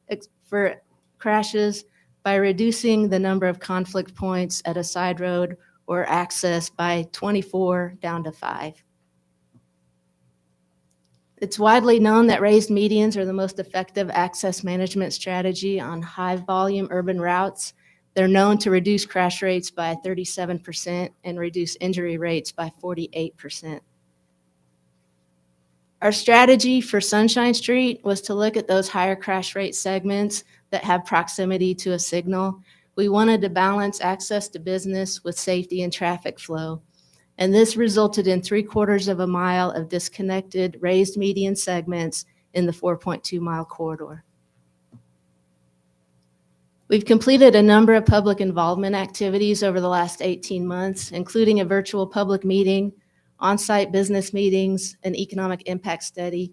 crashes by reducing the number of conflict points at a side road or access by 24 down to 5. It's widely known that raised medians are the most effective access management strategy on high-volume urban routes. They're known to reduce crash rates by 37% and reduce injury rates by 48%. Our strategy for Sunshine Street was to look at those higher crash rate segments that have proximity to a signal. We wanted to balance access to business with safety and traffic flow. And this resulted in 3/4 of a mile of disconnected raised median segments in the 4.2-mile corridor. We've completed a number of public involvement activities over the last 18 months, including a virtual public meeting, on-site business meetings, an economic impact study.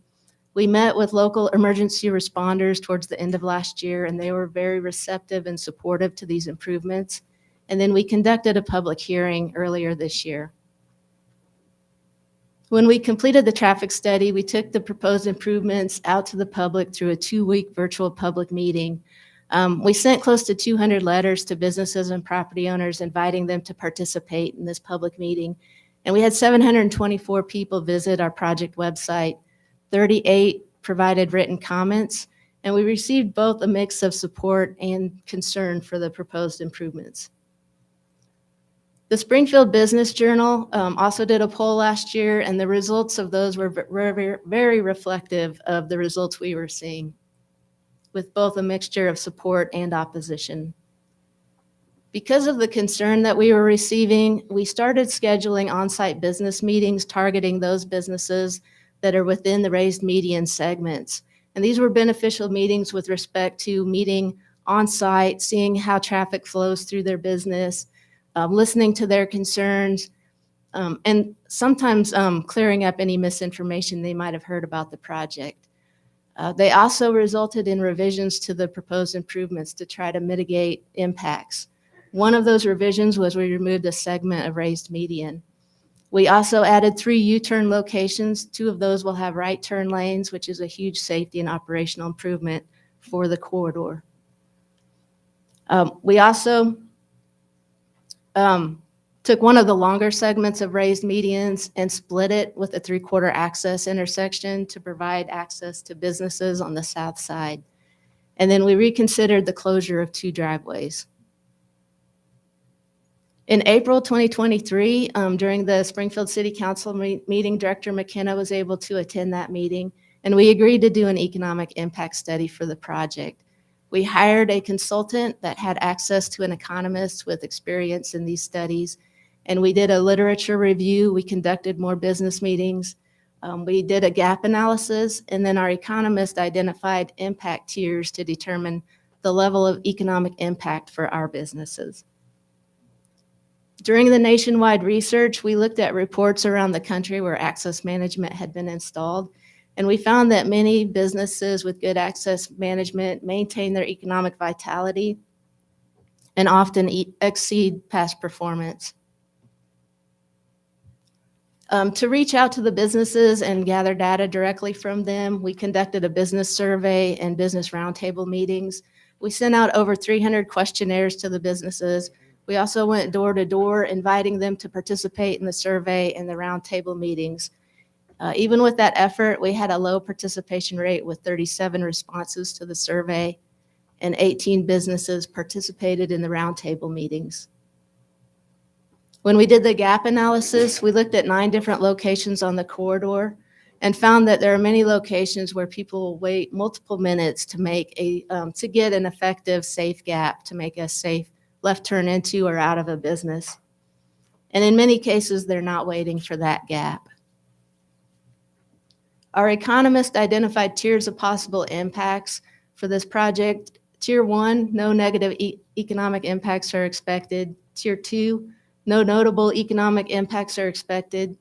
We met with local emergency responders towards the end of last year, and they were very receptive and supportive to these improvements. And then we conducted a public hearing earlier this year. When we completed the traffic study, we took the proposed improvements out to the public through a 2-week virtual public meeting. We sent close to 200 letters to businesses and property owners inviting them to participate in this public meeting. And we had 724 people visit our project website. 38 provided written comments, and we received both a mix of support and concern for the proposed improvements. The Springfield Business Journal also did a poll last year, and the results of those were very reflective of the results we were seeing, with both a mixture of support and opposition. Because of the concern that we were receiving, we started scheduling on-site business meetings targeting those businesses that are within the raised median segments. And these were beneficial meetings with respect to meeting on-site, seeing how traffic flows through their business, listening to their concerns, and sometimes clearing up any misinformation they might have heard about the project. They also resulted in revisions to the proposed improvements to try to mitigate impacts. One of those revisions was we removed a segment of raised median. We also added 3 U-turn locations. 2 of those will have right turn lanes, which is a huge safety and operational improvement for the corridor. We also took one of the longer segments of raised medians and split it with a 3/4 access intersection to provide access to businesses on the south side. And then we reconsidered the closure of 2 driveways. In April 2023, during the Springfield City Council meeting, Director McKenna was able to attend that meeting, and we agreed to do an economic impact study for the project. We hired a consultant that had access to an economist with experience in these studies, and we did a literature review. We conducted more business meetings. We did a gap analysis, and then our economist identified impact tiers to determine the level of economic impact for our businesses. During the nationwide research, we looked at reports around the country where access management had been installed, and we found that many businesses with good access management maintain their economic vitality and often exceed past performance. To reach out to the businesses and gather data directly from them, we conducted a business survey and business roundtable meetings. We sent out over 300 questionnaires to the businesses. We also went door to door, inviting them to participate in the survey and the roundtable meetings. Even with that effort, we had a low participation rate with 37 responses to the survey, and 18 businesses participated in the roundtable meetings. When we did the gap analysis, we looked at 9 different locations on the corridor and found that there are many locations where people will wait multiple minutes to get an effective safe gap, to make a safe left turn into or out of a business. And in many cases, they're not waiting for that gap. Our economist identified tiers of possible impacts for this project. Tier 1, no negative economic impacts are expected. Tier 2, no notable economic impacts are expected.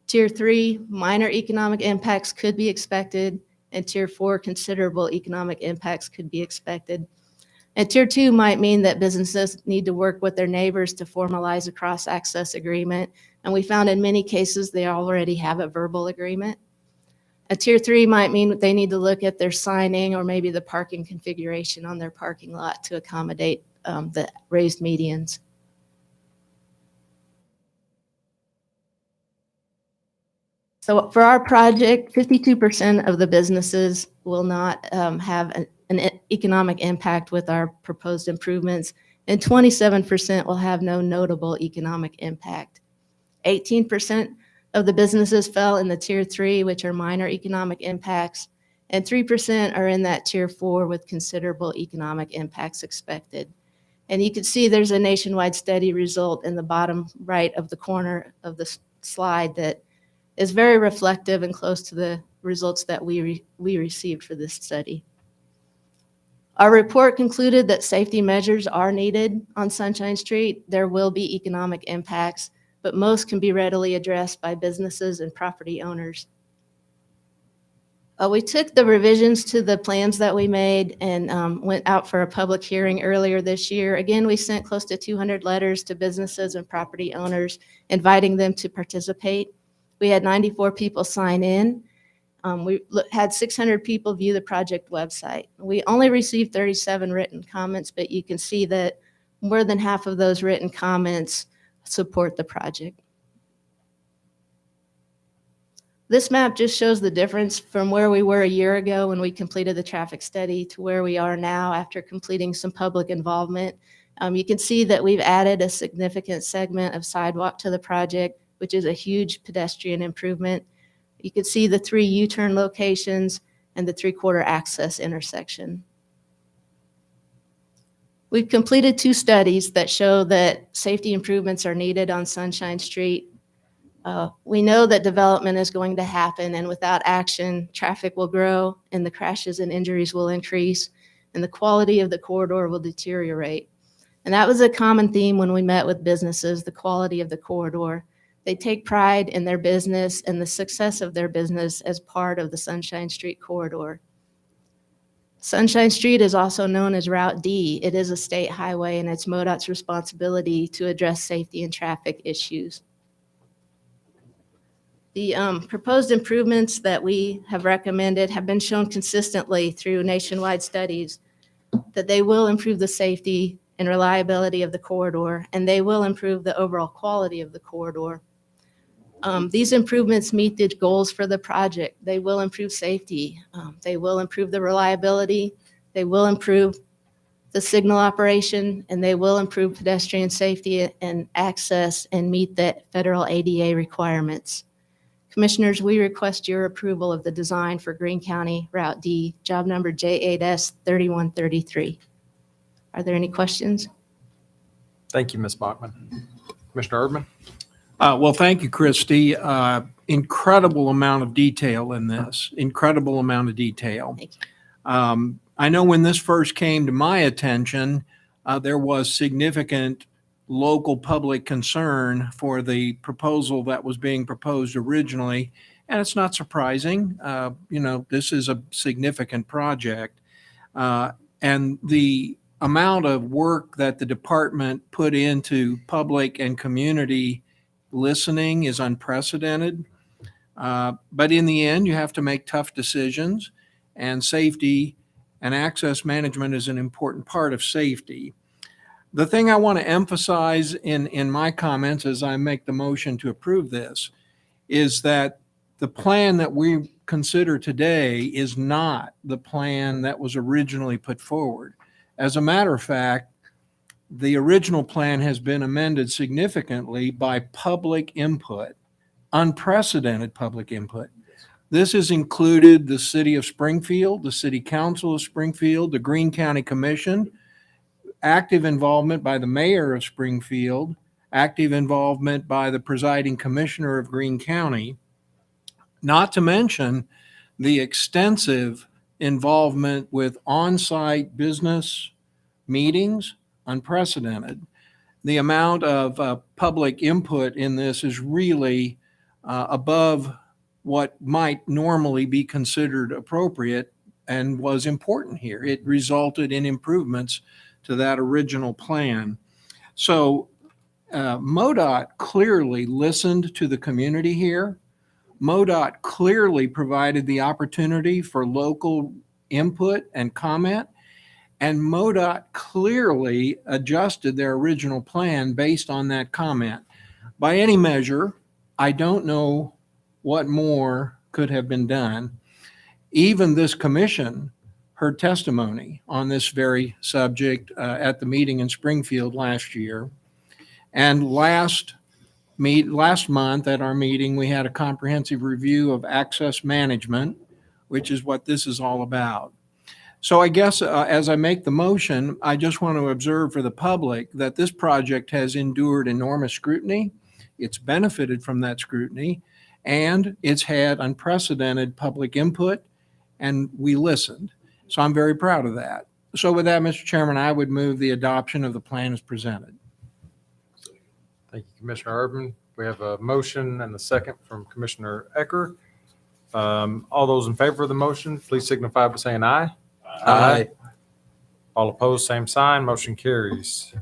Tier 3, minor economic impacts could be expected. And Tier 4, considerable economic impacts could be expected. And Tier 2 might mean that businesses need to work with their neighbors to formalize a cross-access agreement. And we found in many cases they already have a verbal agreement. A Tier 3 might mean that they need to look at their signing or maybe the parking configuration on their parking lot to accommodate the raised medians. So for our project, 52% of the businesses will not have an economic impact with our proposed improvements, and 27% will have no notable economic impact. 18% of the businesses fell in the Tier 3, which are minor economic impacts, and 3% are in that Tier 4 with considerable economic impacts expected. And you can see there's a nationwide study result in the bottom right of the corner of the slide that is very reflective and close to the results that we received for this study. Our report concluded that safety measures are needed on Sunshine Street. There will be economic impacts, but most can be readily addressed by businesses and property owners. We took the revisions to the plans that we made and went out for a public hearing earlier this year. Again, we sent close to 200 letters to businesses and property owners, inviting them to participate. We had 94 people sign in. We had 600 people view the project website. We only received 37 written comments, but you can see that more than half of those written comments support the project. This map just shows the difference from where we were a year ago when we completed the traffic study to where we are now after completing some public involvement You can see that we've added a significant segment of sidewalk to the project, which is a huge pedestrian improvement. You can see the 3 U-turn locations and the 3-quarter access intersection. We've completed 2 studies that show that safety improvements are needed on Sunshine Street. We know that development is going to happen, and without action, traffic will grow and the crashes and injuries will increase and the quality of the corridor will deteriorate. And that was a common theme when we met with businesses, the quality of the corridor. They take pride in their business and the success of their business as part of the Sunshine Street corridor. Sunshine Street is also known as Route D. It is a state highway, and it's MoDOT's responsibility to address safety and traffic issues. The proposed improvements that we have recommended have been shown consistently through nationwide studies that they will improve the safety and reliability of the corridor, and they will improve the overall quality of the corridor. These improvements meet the goals for the project. They will improve safety. They will improve the reliability. They will improve the signal operation, and they will improve pedestrian safety and access and meet the federal ADA requirements. Commissioners, we request your approval of the design for Greene County Route D, job number J8S3133. Are there any questions? Thank you, Ms. Bachman. Commissioner Erdman? Well, thank you, Christy. Incredible amount of detail in this, incredible amount of detail. I know when this first came to my attention, there was significant local public concern for the proposal that was being proposed originally, and it's not surprising. This is a significant project, and the amount of work that the department put into public and community listening is unprecedented. But in the end, you have to make tough decisions, and safety and access management is an important part of safety. The thing I want to emphasize in my comments as I make the motion to approve this is that the plan that we consider today is not the plan that was originally put forward. As a matter of fact, the original plan has been amended significantly by public input, unprecedented public input. This has included the City of Springfield, the City Council of Springfield, the Greene County Commission, active involvement by the Mayor of Springfield, active involvement by the presiding commissioner of Greene County, not to mention the extensive involvement with on-site business meetings, unprecedented. The amount of public input in this is really above what might normally be considered appropriate and was important here. It resulted in improvements to that original plan. So MoDOT clearly listened to the community here. MoDOT clearly provided the opportunity for local input and comment. And MoDOT clearly adjusted their original plan based on that comment. By any measure, I don't know what more could have been done. Even this commission heard testimony on this very subject at the meeting in Springfield last year. And last month at our meeting, we had a comprehensive review of access management, which is what this is all about. So I guess as I make the motion, I just want to observe for the public that this project has endured enormous scrutiny. It's benefited from that scrutiny, and it's had unprecedented public input, and we listened. So I'm very proud of that. So with that, Mr. Chairman, I would move the adoption of the plan as presented. Thank you, Commissioner Erdman. We have a motion and a second from Commissioner Ecker. All those in favor of the motion, please signify by saying aye. Aye. All opposed, same sign. Motion carries.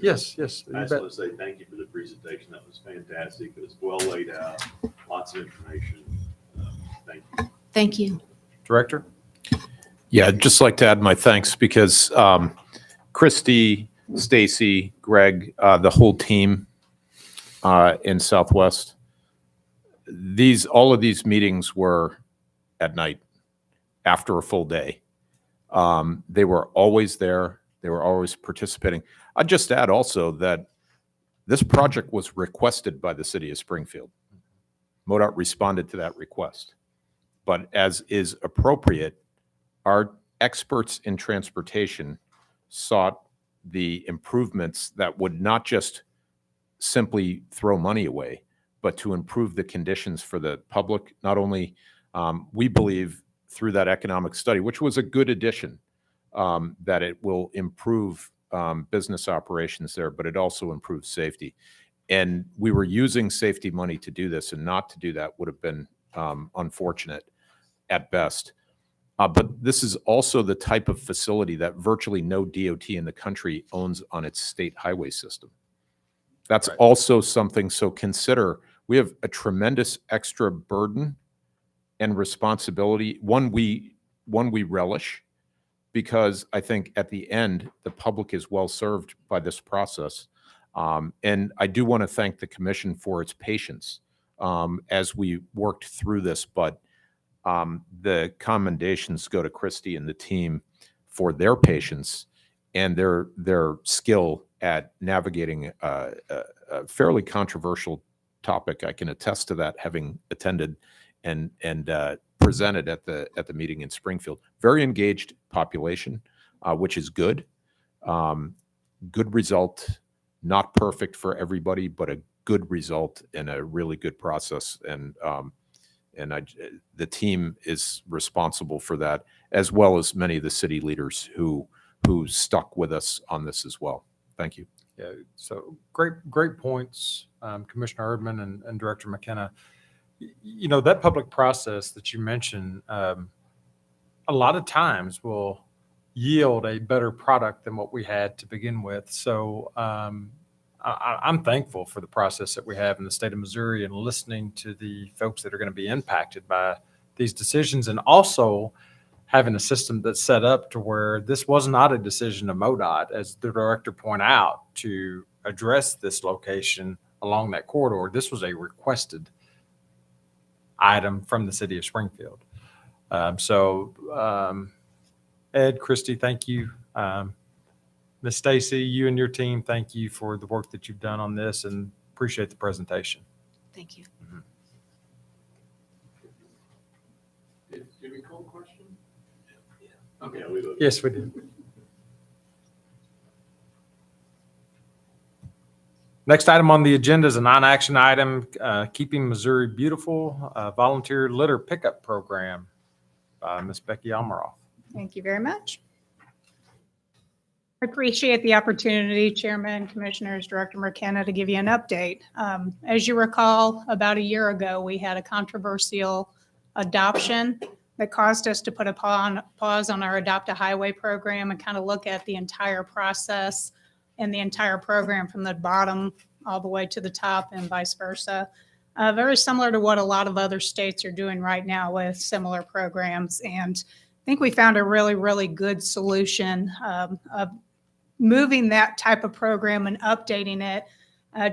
Yes. I just want to say thank you for the presentation. That was fantastic. It was well laid out, lots of information. Thank you. Thank you. Director? Yeah, I'd just like to add my thanks because Christy, Stacy, Greg, the whole team in Southwest, all of these meetings were at night after a full day. They were always there. They were always participating. I'd just add also that this project was requested by the city of Springfield. MoDOT responded to that request. But as is appropriate, our experts in transportation sought the improvements that would not just simply throw money away, but to improve the conditions for the public. Not only, we believe through that economic study, which was a good addition, that it will improve business operations there, but it also improves safety. And we were using safety money to do this, and not to do that would have been unfortunate at best. But this is also the type of facility that virtually no DOT in the country owns on its state highway system. That's also something, so consider, we have a tremendous extra burden and responsibility, one we relish, because I think at the end, the public is well served by this process. And I do want to thank the commission for its patience as we worked through this, but the commendations go to Christy and the team for their patience and their skill at navigating a fairly controversial topic. I can attest to that, having attended and presented at the meeting in Springfield. Very engaged population, which is good. Good result, not perfect for everybody, but a good result and a really good process. And the team is responsible for that, as well as many of the city leaders who stuck with us on this as well. Thank you. Yeah, so great points, Commissioner Erdman and Director McKenna. You know, that public process that you mentioned, a lot of times will yield a better product than what we had to begin with. So I'm thankful for the process that we have in the state of Missouri, and listening to the folks that are going to be impacted by these decisions, and also having a system that's set up to where this was not a decision of MoDOT, as the director pointed out, to address this location along that corridor. This was a requested item from the city of Springfield. Ed, Christy, thank you. Ms. Stacy, you and your team, thank you for the work that you've done on this, and appreciate the presentation. Thank you. Did we call a question? Okay, we do. Yes, we did. Next item on the agenda is a non-action item, Keeping Missouri Beautiful, volunteer litter pickup program by Ms. Becky Almaroff. Thank you very much. I appreciate the opportunity, Chairman, Commissioners, Director McKenna, to give you an update. As you recall, about a year ago, we had a controversial adoption that caused us to put a pause on our Adopt a Highway program and kind of look at the entire process and the entire program from the bottom all the way to the top and vice versa. Very similar to what a lot of other states are doing right now with similar programs. And I think we found a really, really good solution of moving that type of program and updating it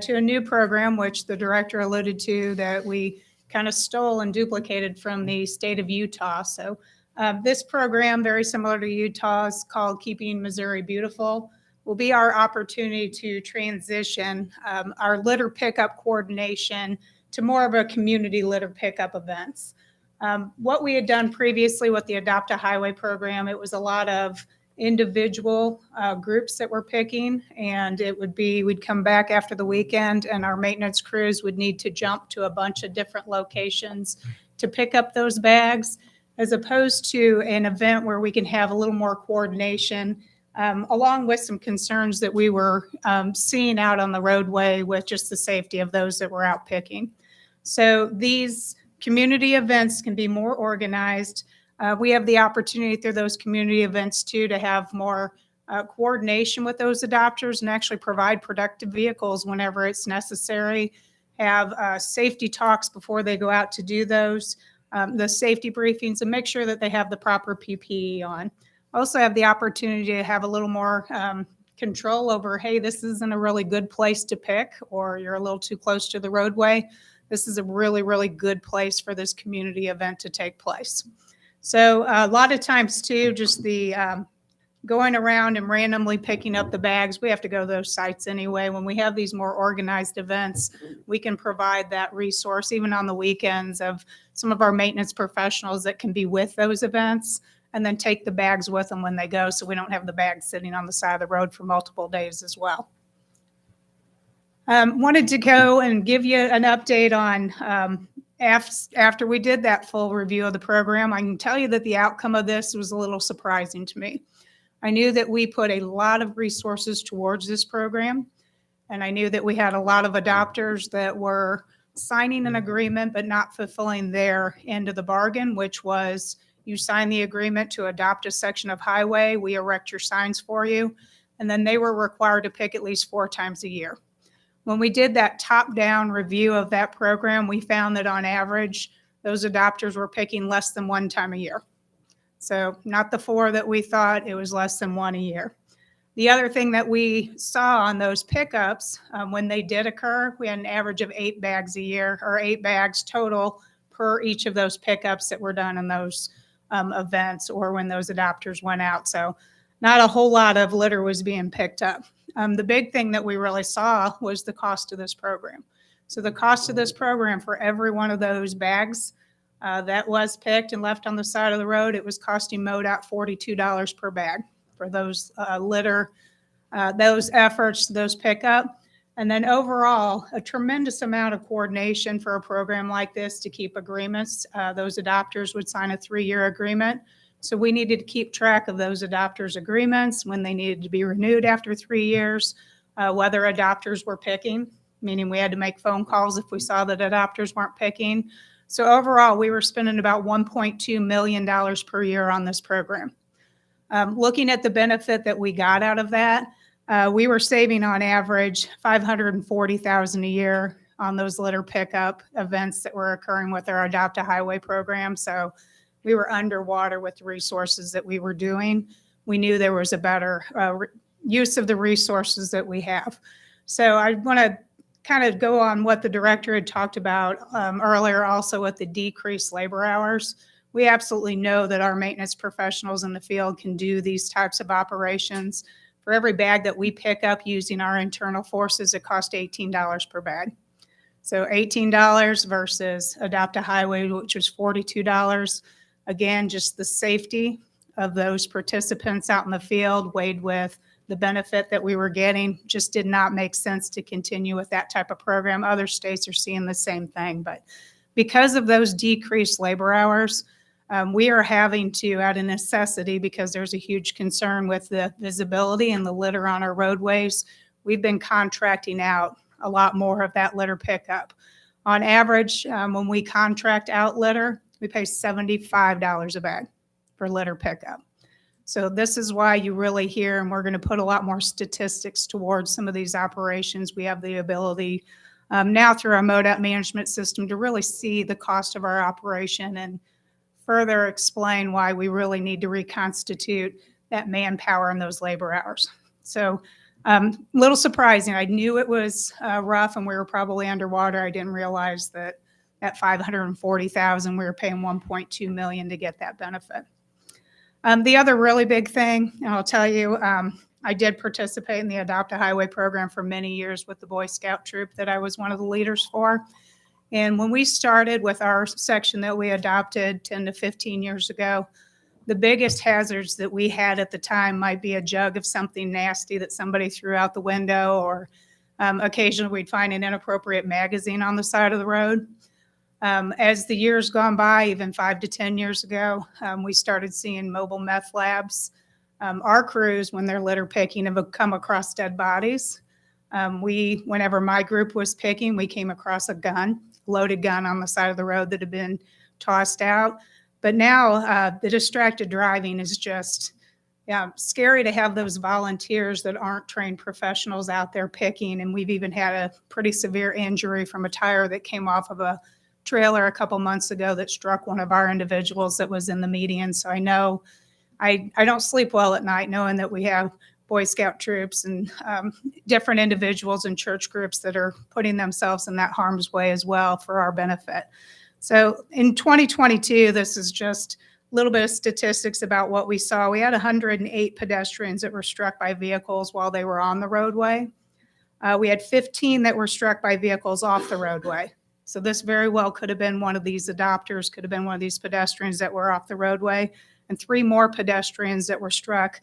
to a new program, which the director alluded to, that we kind of stole and duplicated from the state of Utah. So this program, very similar to Utah's, called Keeping Missouri Beautiful, will be our opportunity to transition our litter pickup coordination to more of a community litter pickup events. What we had done previously with the Adopt a Highway program, it was a lot of individual groups that we're picking, and it would be, we'd come back after the weekend and our maintenance crews would need to jump to a bunch of different locations to pick up those bags, as opposed to an event where we can have a little more coordination, along with some concerns that we were seeing out on the roadway with just the safety of those that were out picking. So these community events can be more organized. We have the opportunity through those community events too to have more coordination with those adopters and actually provide productive vehicles whenever it's necessary, have safety talks before they go out to do those, the safety briefings, and make sure that they have the proper PPE on. Also have the opportunity to have a little more control over, hey, this isn't a really good place to pick, or you're a little too close to the roadway. This is a really, really good place for this community event to take place. So a lot of times too, just the going around and randomly picking up the bags. We have to go to those sites anyway. When we have these more organized events, we can provide that resource even on the weekends of some of our maintenance professionals that can be with those events and then take the bags with them when they go, so we don't have the bags sitting on the side of the road for multiple days as well. Wanted to go and give you an update on after we did that full review of the program. I can tell you that the outcome of this was a little surprising to me. I knew that we put a lot of resources towards this program, and I knew that we had a lot of adopters that were signing an agreement but not fulfilling their end of the bargain, which was you sign the agreement to adopt a section of highway, we erect your signs for you, and then they were required to pick at least 4 times a year. When we did that top-down review of that program, we found that on average, those adopters were picking less than 1 time a year. So not the 4 that we thought, it was less than 1 a year. The other thing that we saw on those pickups, when they did occur, we had an average of 8 bags a year, or 8 bags total per each of those pickups that were done in those events or when those adopters went out. So not a whole lot of litter was being picked up. The big thing that we really saw was the cost of this program. So the cost of this program for every one of those bags that was picked and left on the side of the road, it was costing MoDOT $42 per bag for those litter, those efforts, those pickup. And then overall, a tremendous amount of coordination for a program like this to keep agreements. Those adopters would sign a 3-year agreement. So we needed to keep track of those adopters' agreements, when they needed to be renewed after 3 years, whether adopters were picking, meaning we had to make phone calls if we saw that adopters weren't picking. So overall, we were spending about $1.2 million per year on this program. Looking at the benefit that we got out of that, we were saving on average $540,000 a year on those litter pickup events that were occurring with our Adopt a Highway program. So we were underwater with the resources that we were doing. We knew there was a better use of the resources that we have. So I want to kind of go on what the director had talked about earlier, also with the decreased labor hours. We absolutely know that our maintenance professionals in the field can do these types of operations. For every bag that we pick up using our internal forces, it costs $18 per bag. So $18 versus Adopt a Highway, which was $42. Again, just the safety of those participants out in the field weighed with the benefit that we were getting just did not make sense to continue with that type of program. Other states are seeing the same thing, but because of those decreased labor hours, we are having to, out of necessity, because there's a huge concern with the visibility and the litter on our roadways, we've been contracting out a lot more of that litter pickup. On average, when we contract out litter, we pay $75 a bag for litter pickup. So this is why you really hear, and we're going to put a lot more statistics towards some of these operations. We have the ability now through our MoDOT management system to really see the cost of our operation and further explain why we really need to reconstitute that manpower and those labor hours. So little surprising. I knew it was rough and we were probably underwater. I didn't realize that at $540,000, we were paying $1.2 million to get that benefit. The other really big thing, and I'll tell you, I did participate in the Adopt a Highway program for many years with the Boy Scout troop that I was one of the leaders for. And when we started with our section that we adopted 10 to 15 years ago, the biggest hazards that we had at the time might be a jug of something nasty that somebody threw out the window, or occasionally we'd find an inappropriate magazine on the side of the road. As the years gone by, even 5 to 10 years ago, we started seeing mobile meth labs. Our crews, when they're litter picking, have come across dead bodies. Whenever my group was picking, we came across a gun, loaded gun on the side of the road that had been tossed out. But now the distracted driving is just scary to have those volunteers that aren't trained professionals out there picking. And we've even had a pretty severe injury from a tire that came off of a trailer a couple months ago that struck one of our individuals that was in the median. So I know I don't sleep well at night knowing that we have Boy Scout troops and different individuals and church groups that are putting themselves in that harm's way as well for our benefit. So in 2022, this is just little bit of statistics about what we saw. We had 108 pedestrians that were struck by vehicles while they were on the roadway. We had 15 that were struck by vehicles off the roadway. So this very well could have been one of these adopters, could have been one of these pedestrians that were off the roadway, and 3 more pedestrians that were struck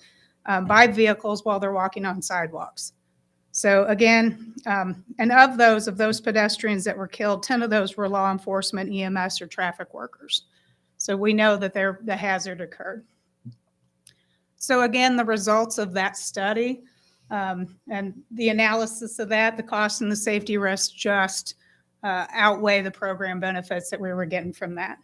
by vehicles while they're walking on sidewalks. So again, and of those pedestrians that were killed, 10 of those were law enforcement, EMS, or traffic workers. So we know that the hazard occurred. So again, the results of that study and the analysis of that, the cost and the safety risks just outweigh the program benefits that we were getting from that.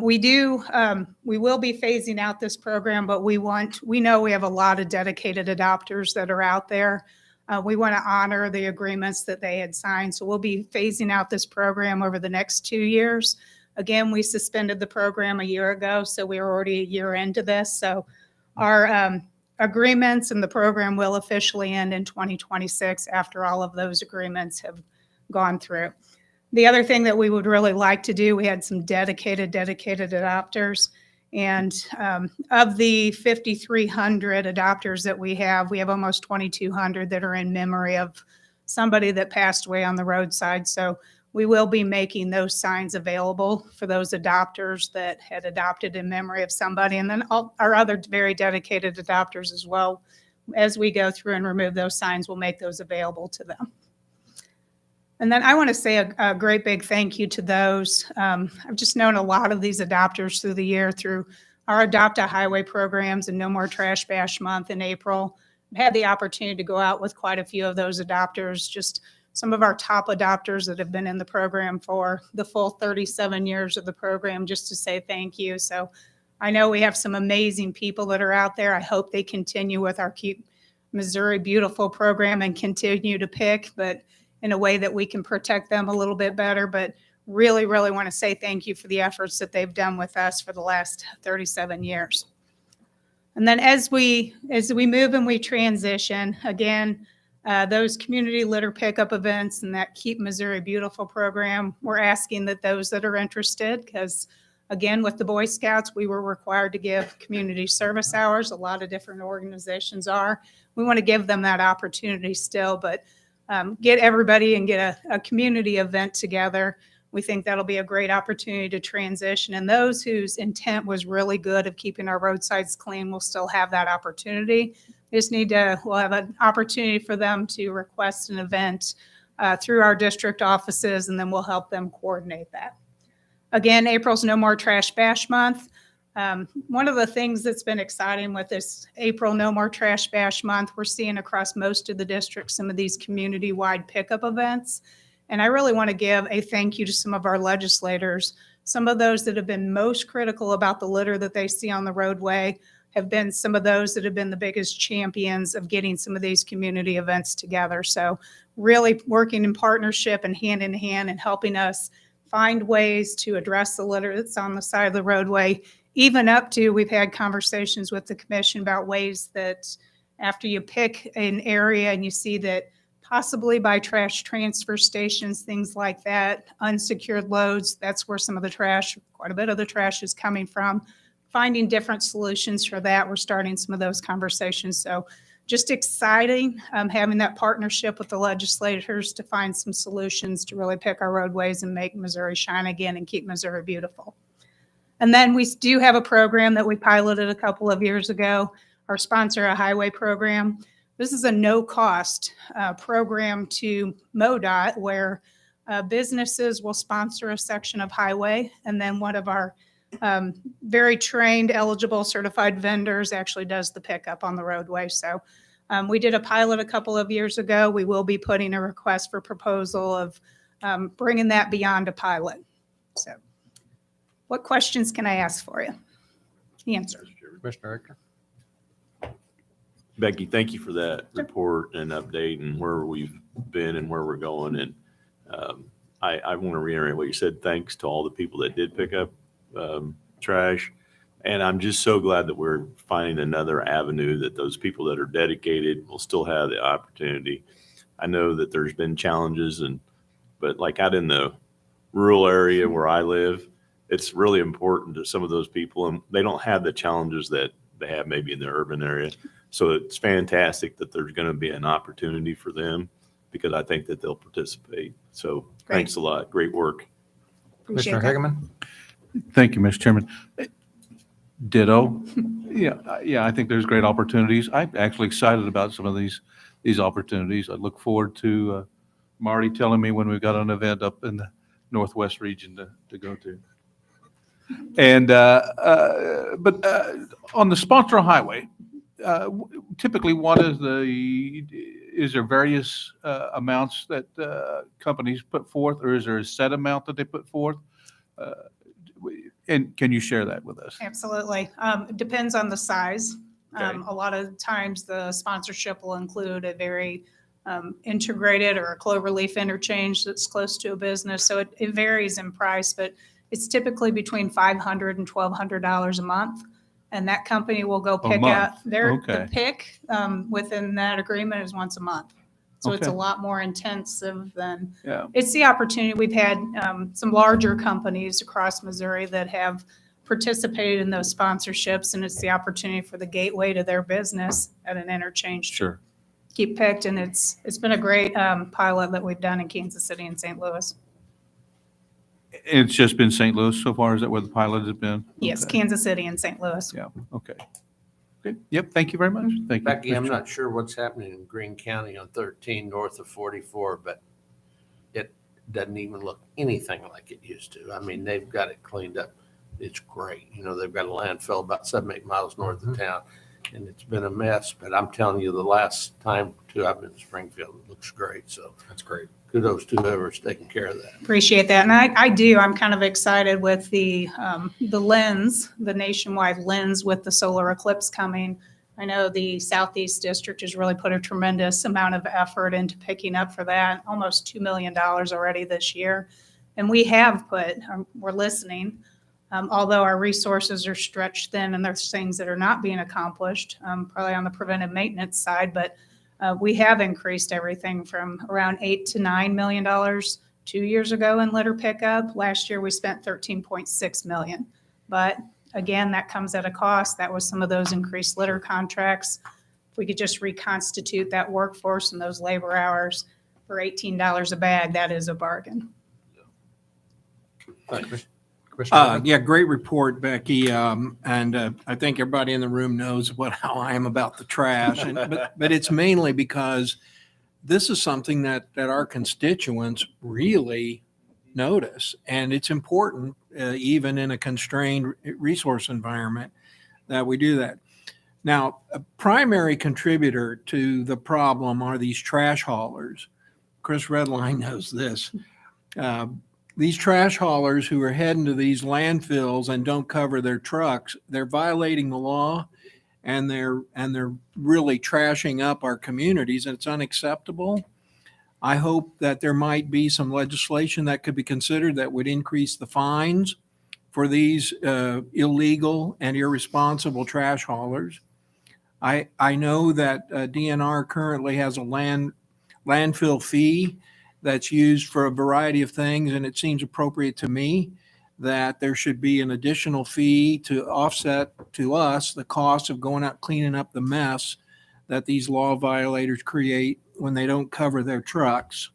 We will be phasing out this program, but we know we have a lot of dedicated adopters that are out there. We want to honor the agreements that they had signed. So we'll be phasing out this program over the next 2 years. Again, we suspended the program a year ago, so we are already a year into this. So our agreements and the program will officially end in 2026 after all of those agreements have gone through. The other thing that we would really like to do, we had some dedicated adopters. And of the 5,300 adopters that we have almost 2,200 that are in memory of somebody that passed away on the roadside. So we will be making those signs available for those adopters that had adopted in memory of somebody. And then all our other very dedicated adopters as well. As we go through and remove those signs, we'll make those available to them. And then I want to say a great big thank you to those. I've just known a lot of these adopters through the year through our Adopt a Highway programs and No More Trash Bash Month in April. I've had the opportunity to go out with quite a few of those adopters, just some of our top adopters that have been in the program for the full 37 years of the program, just to say thank you. So I know we have some amazing people that are out there. I hope they continue with our Keep Missouri Beautiful program and continue to pick, but in a way that we can protect them a little bit better. But really want to say thank you for the efforts that they've done with us for the last 37 years. And then as we move and we transition, again, those community litter pickup events and that Keep Missouri Beautiful program, we're asking that those that are interested, because again, with the Boy Scouts, we were required to give community service hours. A lot of different organizations are. We want to give them that opportunity still, but get everybody and get a community event together. We think that'll be a great opportunity to transition. And those whose intent was really good of keeping our roadsides clean will still have that opportunity. We'll have an opportunity for them to request an event through our district offices, and then we'll help them coordinate that. Again, April's No More Trash Bash Month. One of the things that's been exciting with this April No More Trash Bash Month, we're seeing across most of the districts some of these community-wide pickup events. And I really want to give a thank you to some of our legislators. Some of those that have been most critical about the litter that they see on the roadway have been some of those that have been the biggest champions of getting some of these community events together. So really working in partnership and hand in hand and helping us find ways to address the litter that's on the side of the roadway. Even up to, we've had conversations with the commission about ways that after you pick an area and you see that possibly by trash transfer stations, things like that, unsecured loads, that's where some of the trash, quite a bit of the trash is coming from. Finding different solutions for that. We're starting some of those conversations. So just exciting having that partnership with the legislators to find some solutions to really pick our roadways and make Missouri shine again and keep Missouri beautiful. And then we do have a program that we piloted a couple of years ago, our Sponsor a Highway program. This is a no-cost program to MoDOT where businesses will sponsor a section of highway, and then one of our very trained, eligible, certified vendors actually does the pickup on the roadway. So we did a pilot a couple of years ago. We will be putting a request for proposal of bringing that beyond a pilot. So what questions can I ask for you? Answer. Commissioner Ecker. Becky, thank you for that report and update and where we've been and where we're going. And I want to reiterate what you said. Thanks to all the people that did pick up trash. And I'm just so glad that we're finding another avenue that those people that are dedicated will still have the opportunity. I know that there's been challenges but like out in the rural area where I live, it's really important to some of those people, and they don't have the challenges that they have maybe in the urban area. So it's fantastic that there's going to be an opportunity for them, because I think that they'll participate. So Great. thanks a lot. Great work. Appreciate Commissioner that. Hageman? Thank you, Mr. Chairman. Ditto. Yeah, I think there's great opportunities. I'm actually excited about some of these opportunities. I look forward to Marty telling me when we've got an event up in the Northwest region to go to. And, but on the sponsor highway, typically is there various amounts that companies put forth, or is there a set amount that they put forth? And can you share that with us? Absolutely. It depends on the size. Okay. A lot of times the sponsorship will include a very integrated or a cloverleaf interchange that's close to a business. So it varies in price, but it's typically between $500 and $1,200 a month. And that company will go pick month. out the Okay. pick within that agreement is once a month. So it's a Okay. lot more intensive than, Yeah. it's the opportunity. We've had some larger companies across Missouri that have participated in those sponsorships, and it's the opportunity for the gateway to their business at an interchange to Sure. keep picked. And it's been a great pilot that we've done in Kansas City and St. Louis. It's just been St. Louis so far? Is that where the pilot has been? Yes, Okay. Kansas City and St. Louis. Yeah, okay. Good. Yep, thank you very much. Thank you. Becky, I'm Mr. not sure what's happening in Greene County on 13 north of 44, but it doesn't even look anything like it used to. I mean, they've got it cleaned up. It's great. You know, they've got a landfill about 7-8 miles north of town, and it's been a mess. But I'm telling you, the last time I've been in Springfield, it looks great. So That's great. kudos to whoever's taking care of that. Appreciate that. And I do. I'm kind of excited with the lens, the nationwide lens with the solar eclipse coming. I know the Southeast District has really put a tremendous amount of effort into picking up for that, almost $2 million already this year. And we have put, we're listening, although our resources are stretched thin and there's things that are not being accomplished, probably on the preventive maintenance side, but we have increased everything from around $8 to $9 million 2 years ago in litter pickup. Last year, we spent $13.6 million. But again, that comes at a cost. That was some of those increased litter contracts. If we could just reconstitute that workforce and those labor hours for $18 a bag, that is a bargain. Commissioner Hageman? Yeah, great report, Becky. And I think everybody in the room knows how I am about the trash. But it's mainly because this is something that our constituents really notice. And it's important, even in a constrained resource environment, that we do that. Now, a primary contributor to the problem are these trash haulers. Chris Redline knows this. These trash haulers who are heading to these landfills and don't cover their trucks, they're violating the law, and they're really trashing up our communities, and it's unacceptable. I hope that there might be some legislation that could be considered that would increase the fines for these illegal and irresponsible trash haulers. I know that DNR currently has a landfill fee that's used for a variety of things, and it seems appropriate to me that there should be an additional fee to offset to us the cost of going out cleaning up the mess that these law violators create when they don't cover their trucks.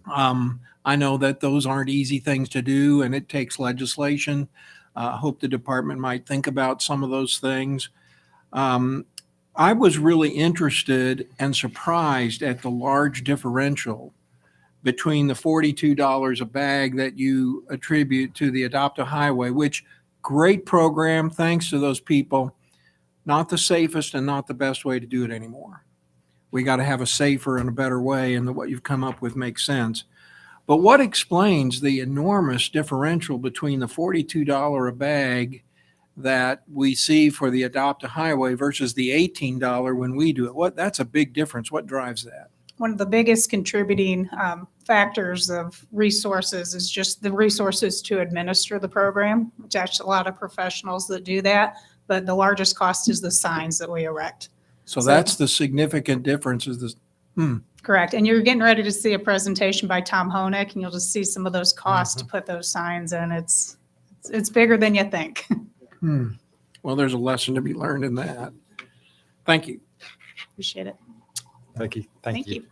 I know that those aren't easy things to do, and it takes legislation. I hope the department might think about some of those things. I was really interested and surprised at the large differential between the $42 a bag that you attribute to the Adopt a Highway, which great program, thanks to those people, not the safest and not the best way to do it anymore. We got to have a safer and a better way, and what you've come up with makes sense. But what explains the enormous differential between the $42 a bag that we see for the Adopt a Highway versus the $18 when we do it? That's a big difference. What drives that? One of the biggest contributing factors of resources is just the resources to administer the program, which actually a lot of professionals that do that, but the largest cost is the signs that we erect. So that's the significant difference is this. Correct. And you're getting ready to see a presentation by Tom Honig, and you'll just see some of those costs to put those signs in. It's It's bigger than you think. Well, there's a lesson to be learned in that. Thank you. Appreciate it. Thank you. Thank you.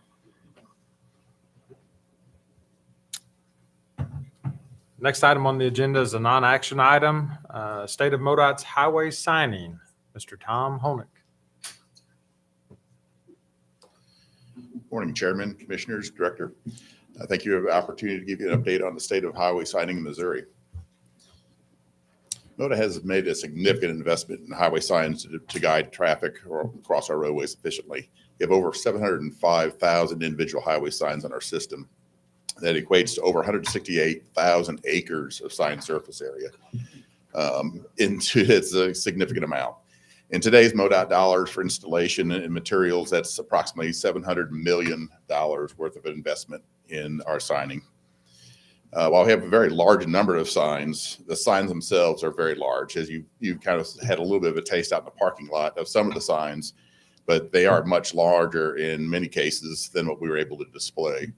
Next item on the agenda is a non-action item, State of MoDOT's highway signing. Mr. Tom Honig. Morning, Chairman, Commissioners, Director. Thank you for the opportunity to give you an update on the state of highway signing in Missouri. MoDOT has made a significant investment in highway signs to guide traffic across our roadways efficiently. We have over 705,000 individual highway signs on our system. That equates to over 168,000 acres of sign surface area. It's a significant amount. In today's MoDOT dollars for installation and materials, that's approximately $700 million worth of investment in our signing. While we have a very large number of signs, the signs themselves are very large. As you've kind of had a little bit of a taste out in the parking lot of some of the signs, but they are much larger in many cases than what we were able to display.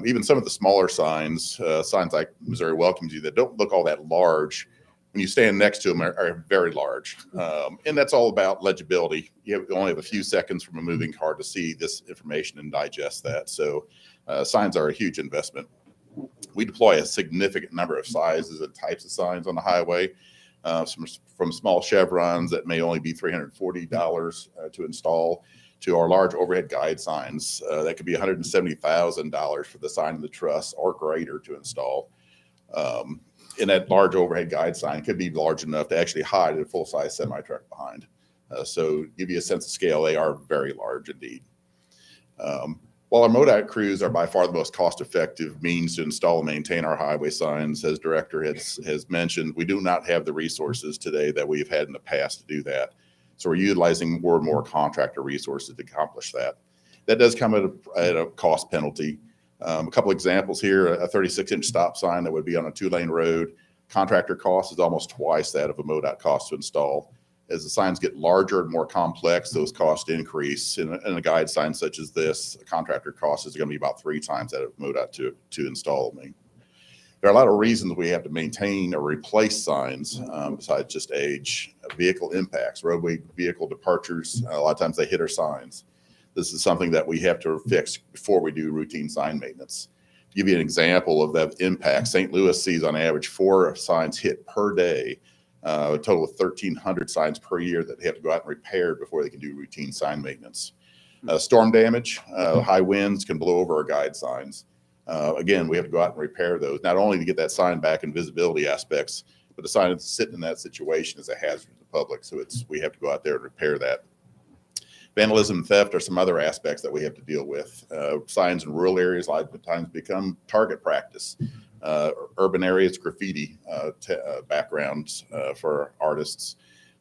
Even some of the smaller signs, signs like Missouri welcomes you, that don't look all that large, when you stand next to them are very large. And that's all about legibility. You only have a few seconds from a moving car to see this information and digest that. So signs are a huge investment. We deploy a significant number of sizes and types of signs on the highway, from small chevrons that may only be $340 to install, to our large overhead guide signs that could be $170,000 for the sign of the truss or greater to install. And that large overhead guide sign could be large enough to actually hide a full-size semi-truck behind. So to give you a sense of scale, they are very large indeed. While our MoDOT crews are by far the most cost-effective means to install and maintain our highway signs, as Director has mentioned, we do not have the resources today that we've had in the past to do that. So we're utilizing more and more contractor resources to accomplish that. That does come at a cost penalty. A couple examples here: a 36-inch stop sign that would be on a 2-lane road. Contractor cost is almost twice that of a MoDOT cost to install. As the signs get larger and more complex, those costs increase. In a guide sign such as this, a contractor cost is going to be about 3 times that of MoDOT to install. There are a lot of reasons we have to maintain or replace signs besides just age. Vehicle impacts, roadway vehicle departures, a lot of times they hit our signs. This is something that we have to fix before we do routine sign maintenance. To give you an example of that impact, St. Louis sees on average 4 signs hit per day, a total of 1,300 signs per year that they have to go out and repair before they can do routine sign maintenance. Storm damage, high winds can blow over our guide signs. Again, we have to go out and repair those, not only to get that sign back in visibility aspects, but the sign that's sitting in that situation is a hazard to the public. So we have to go out there and repair that. Vandalism and theft are some other aspects that we have to deal with. Signs in rural areas a lot of times become target practice. Urban areas, graffiti backgrounds for artists.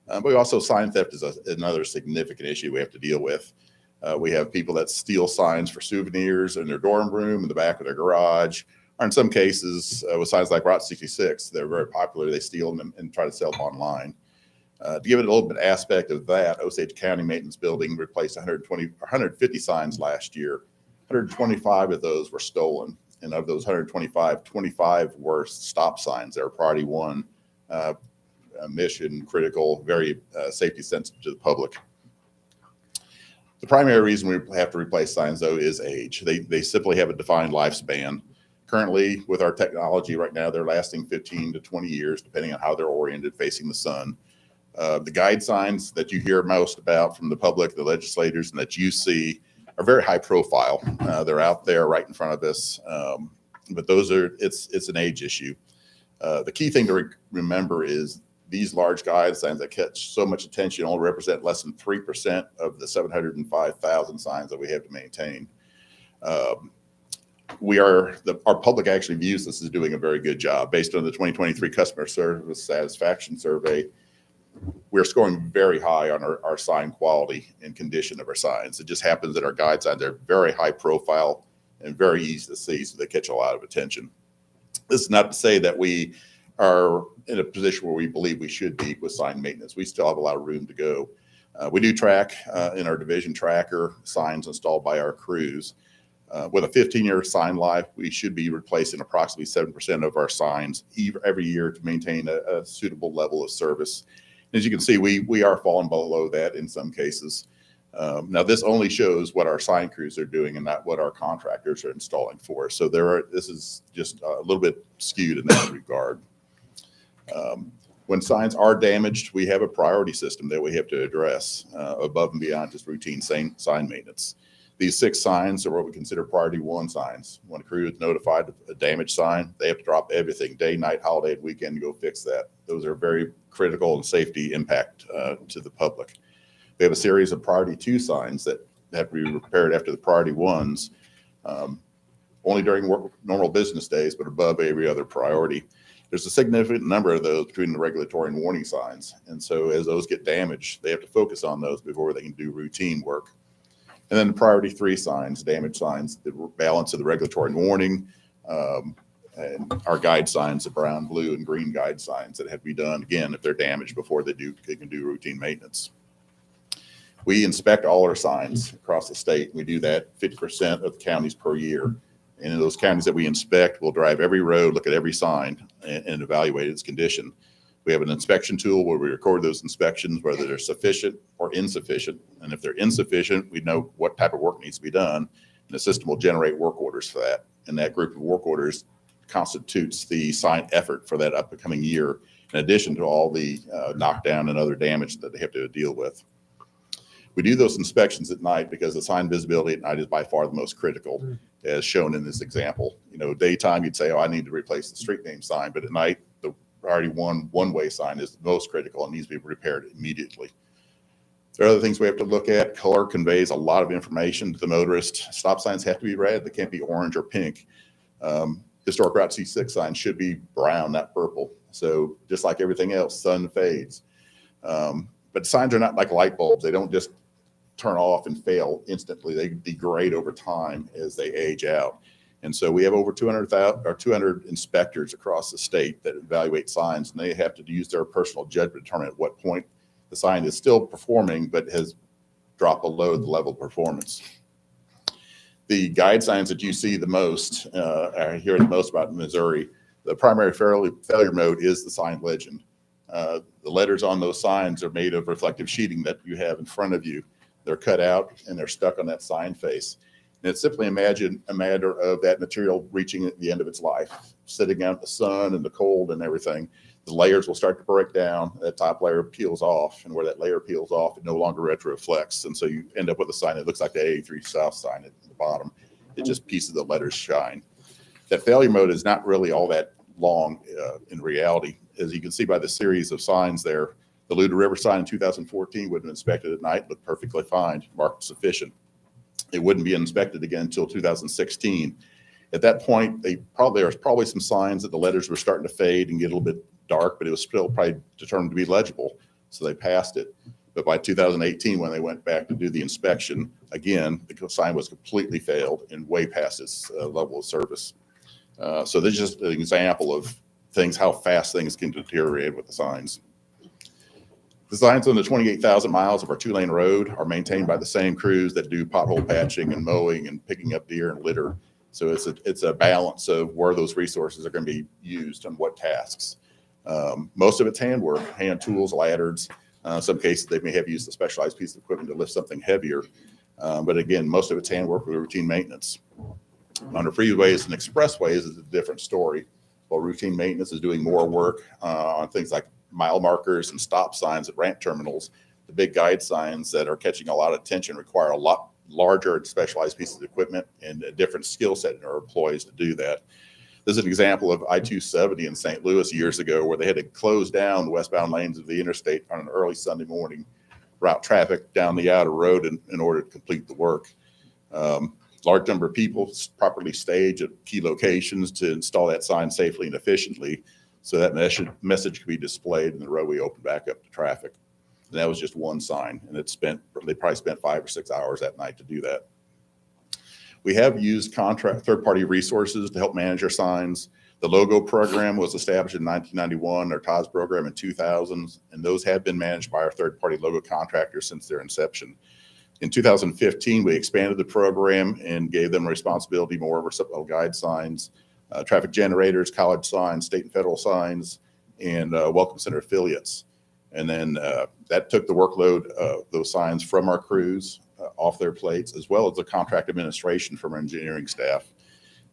But also sign theft is another significant issue we have to deal with. We have people that steal signs for souvenirs in their dorm room, in the back of their garage, or in some cases with signs like Route 66, they're very popular. They steal them and try to sell them online. To give it a little bit aspect of that, Osage County Maintenance Building replaced 150 signs last year. 125 of those were stolen. And of those 125, 25 were stop signs. They're priority 1, mission critical, very safety sensitive to the public. The primary reason we have to replace signs, though, is age. They simply have a defined lifespan. Currently, with our technology right now, they're lasting 15 to 20 years, depending on how they're oriented facing the sun. The guide signs that you hear most about from the public, the legislators, and that you see are very high profile. They're out there right in front of us, but it's an age issue. The key thing to remember is these large guide signs that catch so much attention only represent less than 3% of the 705,000 signs that we have to maintain. Our public actually views this as doing a very good job. Based on the 2023 Customer Service Satisfaction Survey, we're scoring very high on our sign quality and condition of our signs. It just happens that our guide signs are very high profile and very easy to see, so they catch a lot of attention. This is not to say that we are in a position where we believe we should be with sign maintenance. We still have a lot of room to go. We do track in our division tracker signs installed by our crews. With a 15-year sign life, we should be replacing approximately 7% of our signs every year to maintain a suitable level of service. As you can see, we are falling below that in some cases. Now, this only shows what our sign crews are doing and not what our contractors are installing for us. So this is just a little bit skewed in that regard. When signs are damaged, we have a priority system that we have to address above and beyond just routine sign maintenance. These 6 signs are what we consider priority 1 signs. When a crew is notified of a damaged sign, they have to drop everything, day, night, holiday, and weekend, to go fix that. Those are very critical and safety impact to the public. We have a series of priority 2 signs that have to be repaired after the priority 1s, only during normal business days, but above every other priority. There's a significant number of those between the regulatory and warning signs. And so as those get damaged, they have to focus on those before they can do routine work. And then the priority 3 signs, damage signs, the balance of the regulatory and warning, and our guide signs, the brown, blue, and green guide signs that have to be done, again, if they're damaged before they can do routine maintenance. We inspect all our signs across the state. We do that 50% of the counties per year. And in those counties that we inspect, we'll drive every road, look at every sign, and evaluate its condition. We have an inspection tool where we record those inspections, whether they're sufficient or insufficient. And if they're insufficient, we know what type of work needs to be done. And the system will generate work orders for that. And that group of work orders constitutes the sign effort for that upcoming year, in addition to all the knockdown and other damage that they have to deal with. We do those inspections at night because the sign visibility at night is by far the most critical, as shown in this example. Daytime, you'd say, oh, I need to replace the street name sign. But at night, the priority one-way sign is the most critical and needs to be repaired immediately. There are other things we have to look at. Color conveys a lot of information to the motorist. Stop signs have to be red. They can't be orange or pink. Historic Route C6 signs should be brown, not purple. So just like everything else, sun fades. But signs are not like light bulbs. They don't just turn off and fail instantly. They degrade over time as they age out. And so we have over 200 inspectors across the state that evaluate signs, and they have to use their personal judgment to determine at what point the sign is still performing but has dropped below the level of performance. The guide signs that you see the most, hear the most about in Missouri, the primary failure mode is the sign legend. The letters on those signs are made of reflective sheeting that you have in front of you. They're cut out and they're stuck on that sign face. And it's simply a matter of that material reaching at the end of its life, sitting out in the sun and the cold and everything. The layers will start to break down. That top layer peels off, and where that layer peels off, it no longer retroflects. And so you end up with a sign that looks like the 83 South sign at the bottom. It just pieces of the letters shine. That failure mode is not really all that long in reality. As you can see by the series of signs there, the Luda River sign in 2014 would have been inspected at night, looked perfectly fine, marked sufficient. It wouldn't be inspected again until 2016. At that point, there was probably some signs that the letters were starting to fade and get a little bit dark, but it was still probably determined to be legible, so they passed it. But by 2018, when they went back to do the inspection, again, the sign was completely failed and way past its level of service. So this is just an example of how fast things can deteriorate with the signs. The signs on the 28,000 miles of our 2-lane road are maintained by the same crews that do pothole patching and mowing and picking up deer and litter. So it's a balance of where those resources are going to be used on what tasks. Most of it's handwork, hand tools, ladders. In some cases, they may have used a specialized piece of equipment to lift something heavier. But again, most of it's handwork with routine maintenance. On the freeways and expressways is a different story. While routine maintenance is doing more work on things like mile markers and stop signs at ramp terminals, the big guide signs that are catching a lot of attention require a lot larger and specialized pieces of equipment and a different skill set in our employees to do that. This is an example of I-270 in St. Louis years ago, where they had to close down the westbound lanes of the interstate on an early Sunday morning, route traffic down the outer road in order to complete the work. Large number of people properly stage at key locations to install that sign safely and efficiently, so that message could be displayed and the roadway opened back up to traffic. And that was just one sign, and they probably spent 5 or 6 hours that night to do that. We have used third-party resources to help manage our signs. The logo program was established in 1991, our TOS program in 2000, and those have been managed by our third-party logo contractors since their inception. In 2015, we expanded the program and gave them responsibility more over supplemental guide signs, traffic generators, college signs, state and federal signs, and welcome center affiliates. And then that took the workload of those signs from our crews off their plates, as well as the contract administration from our engineering staff.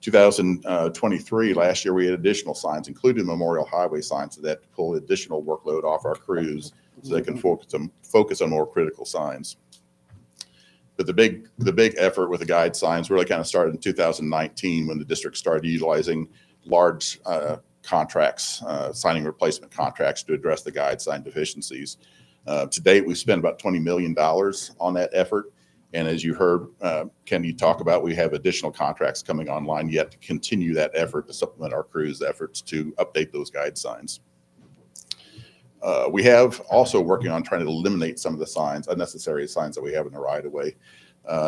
2023, last year, we had additional signs, including memorial highway signs, so that to pull additional workload off our crews so they can focus on more critical signs. But the big effort with the guide signs really kind of started in 2019 when the district started utilizing large contracts, signing replacement contracts to address the guide sign deficiencies. To date, we've spent about $20 million on that effort. And as you heard Kenny talk about, we have additional contracts coming online yet to continue that effort to supplement our crews' efforts to update those guide signs. We have also working on trying to eliminate some of the signs, unnecessary signs that we have in the right-of-way.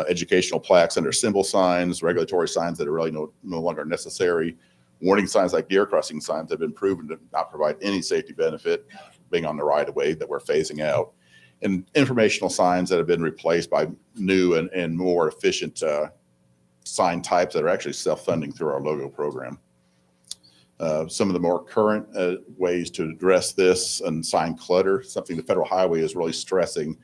Educational plaques under symbol signs, regulatory signs that are really no longer necessary. Warning signs like deer crossing signs have been proven to not provide any safety benefit being on the right-of-way that we're phasing out. And informational signs that have been replaced by new and more efficient sign types that are actually self-funding through our logo program. Some of the more current ways to address this and sign clutter, something the Federal Highway is really stressing,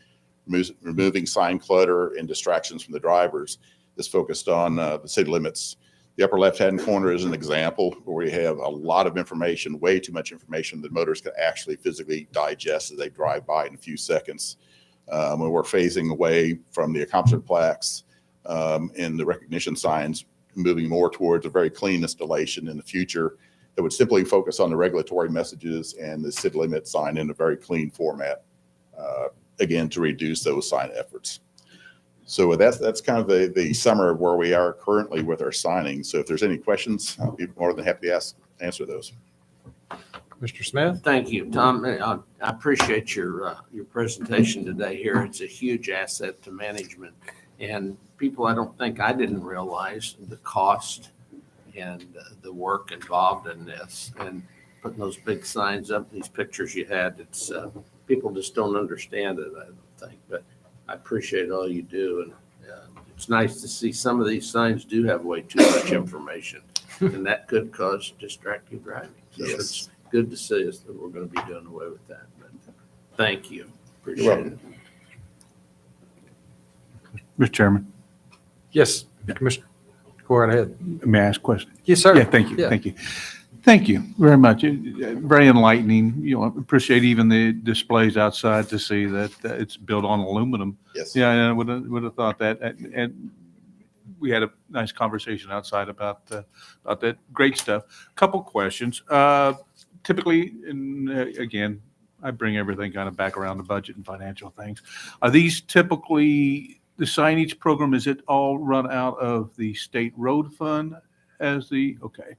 removing sign clutter and distractions from the drivers, is focused on the city limits. The upper left-hand corner is an example where we have a lot of information, way too much information that motorists can actually physically digest as they drive by in a few seconds. When we're phasing away from the accomplishment plaques and the recognition signs, moving more towards a very clean installation in the future that would simply focus on the regulatory messages and the city limit sign in a very clean format, again, to reduce those sign efforts. So that's kind of the summary of where we are currently with our signing. So if there's any questions, I'll be more than happy to answer those. Mr. Smith? Thank you, Tom. I appreciate your presentation today here. It's a huge asset to management. And people, I didn't realize the cost and the work involved in this. And putting those big signs up, these pictures you had, it's people just don't understand it, I don't think. But I appreciate all you do, and it's nice to see some of these signs do have way too much information, and that could cause distracted driving. So Yes. It's good to see us that we're going to be doing away with that. But thank you. Appreciate it. Mr. Chairman, Yes, Commissioner. Go right ahead. may I ask a question? Yes, sir. Yeah, thank you. Yeah. Thank you. Thank you very much. Very enlightening. You know, appreciate even the displays outside to see that it's built on aluminum. Yes. Yeah, I would have thought that. And we had a nice conversation outside about that. Great stuff. Couple questions. Typically, and again, I bring everything kind of back around the budget and financial things. Are these typically the signage program? Is it all run out of the state road fund okay?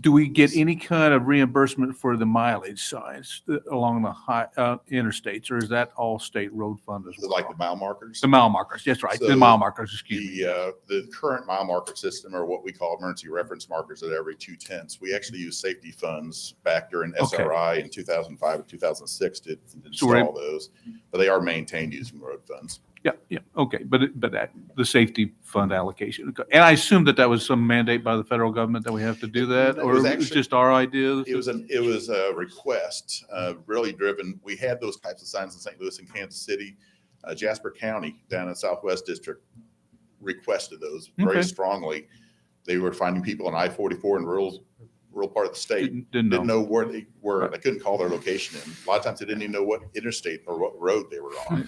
Do we get any kind of reimbursement for the mileage signs along the high interstates, or is that all state road fund as well? Like the mile markers? The mile markers, that's right. So the mile markers, excuse me. The current mile marker system, or what we call emergency reference markers at every 2/10. We actually use safety funds back during SRI in 2005 and 2006 to install those, but they are maintained using road funds. Yeah, okay, but the safety fund allocation, and I assume that was some mandate by the federal government that we have to do that, or it was just our idea? It was a request, really driven. We had those types of signs in St. Louis and Kansas City. Jasper County down in Southwest District requested those very strongly. They were finding people on I-44 in rural part of the state. Didn't know where they were. Right. They couldn't call their location in. A lot of times they didn't even know what interstate or what road they were on,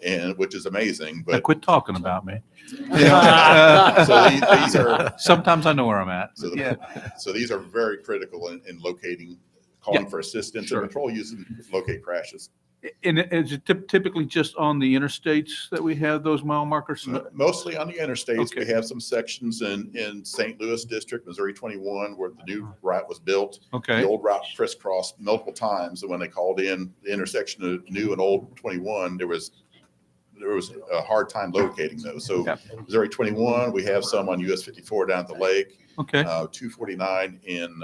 and which is amazing. But now quit talking about me. So these are sometimes I know where I'm at. So these are very critical in locating, calling for assistance and control using locate crashes. And is it typically just on the interstates that we have those mile markers? Mostly on the interstates. Okay. We have some sections in St. Louis District, Missouri 21, where the new route was built. Okay. The old route crisscrossed multiple times. And when they called in the intersection of new and old 21, there was a hard time locating those. So Missouri 21, we have some on US 54 down at the lake. Okay. 249 in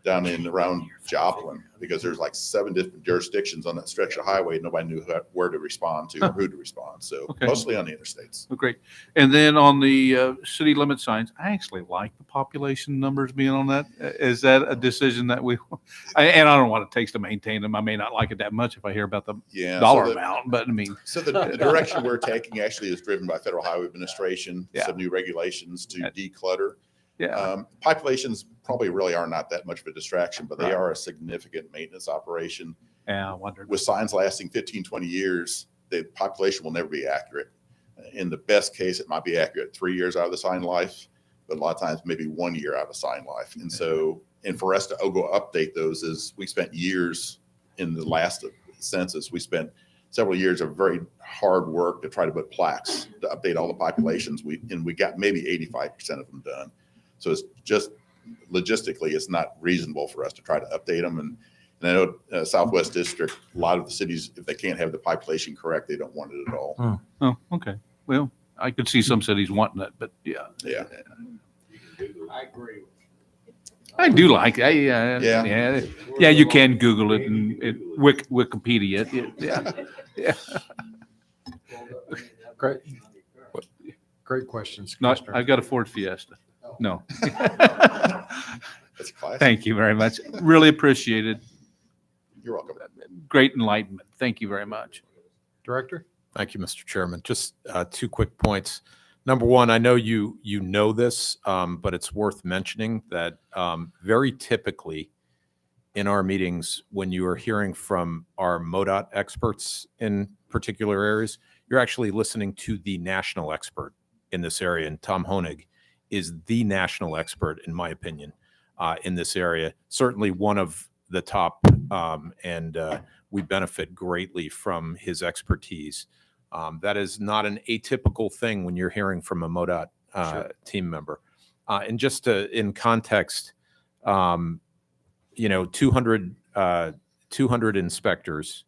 down in around Joplin, because there's like 7 different jurisdictions on that stretch of highway. Nobody knew where to respond to or who to respond. So Okay. mostly on the interstates. Oh, great. And then on the city limit signs, I actually like the population numbers being on that. Is that a decision that and I don't know what it takes to maintain them. I may not like it that much if I hear about the Yeah, dollar so the- amount, but I mean. So the direction we're taking actually is driven by Federal Highway Administration, Yeah. some new regulations to declutter. Yeah. Populations probably really are not that much of a distraction, but they Right. are a significant maintenance operation. Yeah, I wondered. With signs lasting 15, 20 years, the population will never be accurate. In the best case, it might be accurate 3 years out of the sign life, but a lot of times maybe 1 year out of sign life. And so, and for us to go update those is we spent years in the last census, we spent several years of very hard work to try to put plaques to update all the populations. We got maybe 85% of them done. So it's just logistically, it's not reasonable for us to try to update them. And I know Southwest District, a lot of the cities, if they can't have the population correct, they don't want it at all. Oh, okay. Well, I could see some cities wanting it, but yeah. Yeah. I agree. I do like it. Yeah. You can Google it and Wikipedia it. Yeah. Yeah. Great questions. No, Commissioner. I've got a Ford Fiesta. No. That's classic. Thank you very much. Really appreciate it. You're welcome. Great enlightenment. Thank you very much. Director? Thank you, Mr. Chairman. Just 2 quick points. Number one, I know you know this, but it's worth mentioning that very typically in our meetings, when you are hearing from our MoDOT experts in particular areas, you're actually listening to the national expert in this area. And Tom Honig is the national expert, in my opinion, in this area. Certainly one of the top, and we benefit greatly from his expertise. That is not an atypical thing when you're hearing from a MoDOT team member. And just in context, 200 inspectors.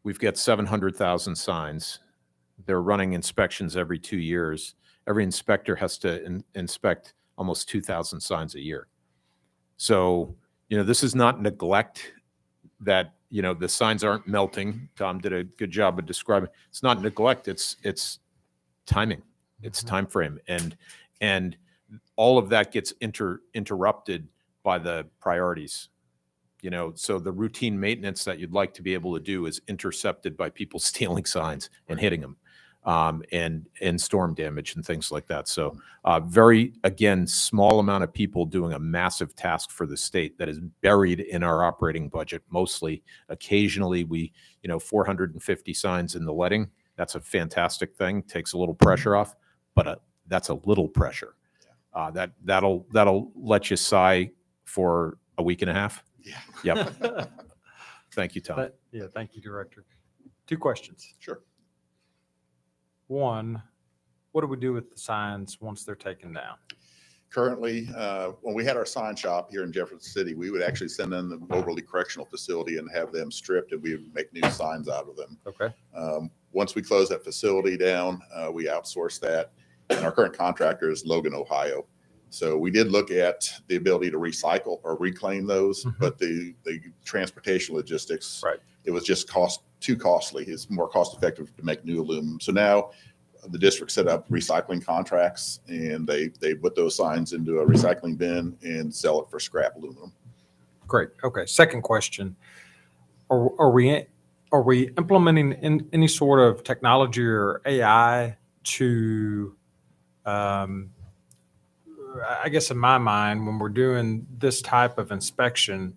We've got 700,000 signs. They're running inspections every 2 years. Every inspector has to inspect almost 2,000 signs a year. So, this is not neglect that, the signs aren't melting. Tom did a good job of describing. It's not neglect. It's timing. It's time frame. And all of that gets interrupted by the priorities. So the routine maintenance that you'd like to be able to do is intercepted by people stealing signs and hitting them, and storm damage and things like that. So very, again, small amount of people doing a massive task for the state that is buried in our operating budget. Mostly, occasionally 450 signs in the letting. That's a fantastic thing. Takes a little pressure off, but that's a little pressure. That'll let you sigh for a week and a half. Yeah. Yep. Thank you, Tom. Thank you, Director. 2 questions. Sure. One, what do we do with the signs once they're taken down? Currently, when we had our sign shop here in Jefferson City, we would actually send them to the Moberly Correctional Facility and have them stripped, and we would make new signs out of them. Okay. Once we close that facility down, we outsource that, and our current contractor is Logan, Ohio. So we did look at the ability to recycle or reclaim those, but the transportation logistics, it was just too costly. It's more cost effective to make new aluminum. So now the district set up recycling contracts, and they put those signs into a recycling bin and sell it for scrap aluminum. Great. Okay. Second question. Are we implementing any sort of technology or AI to, I guess in my mind, when we're doing this type of inspection,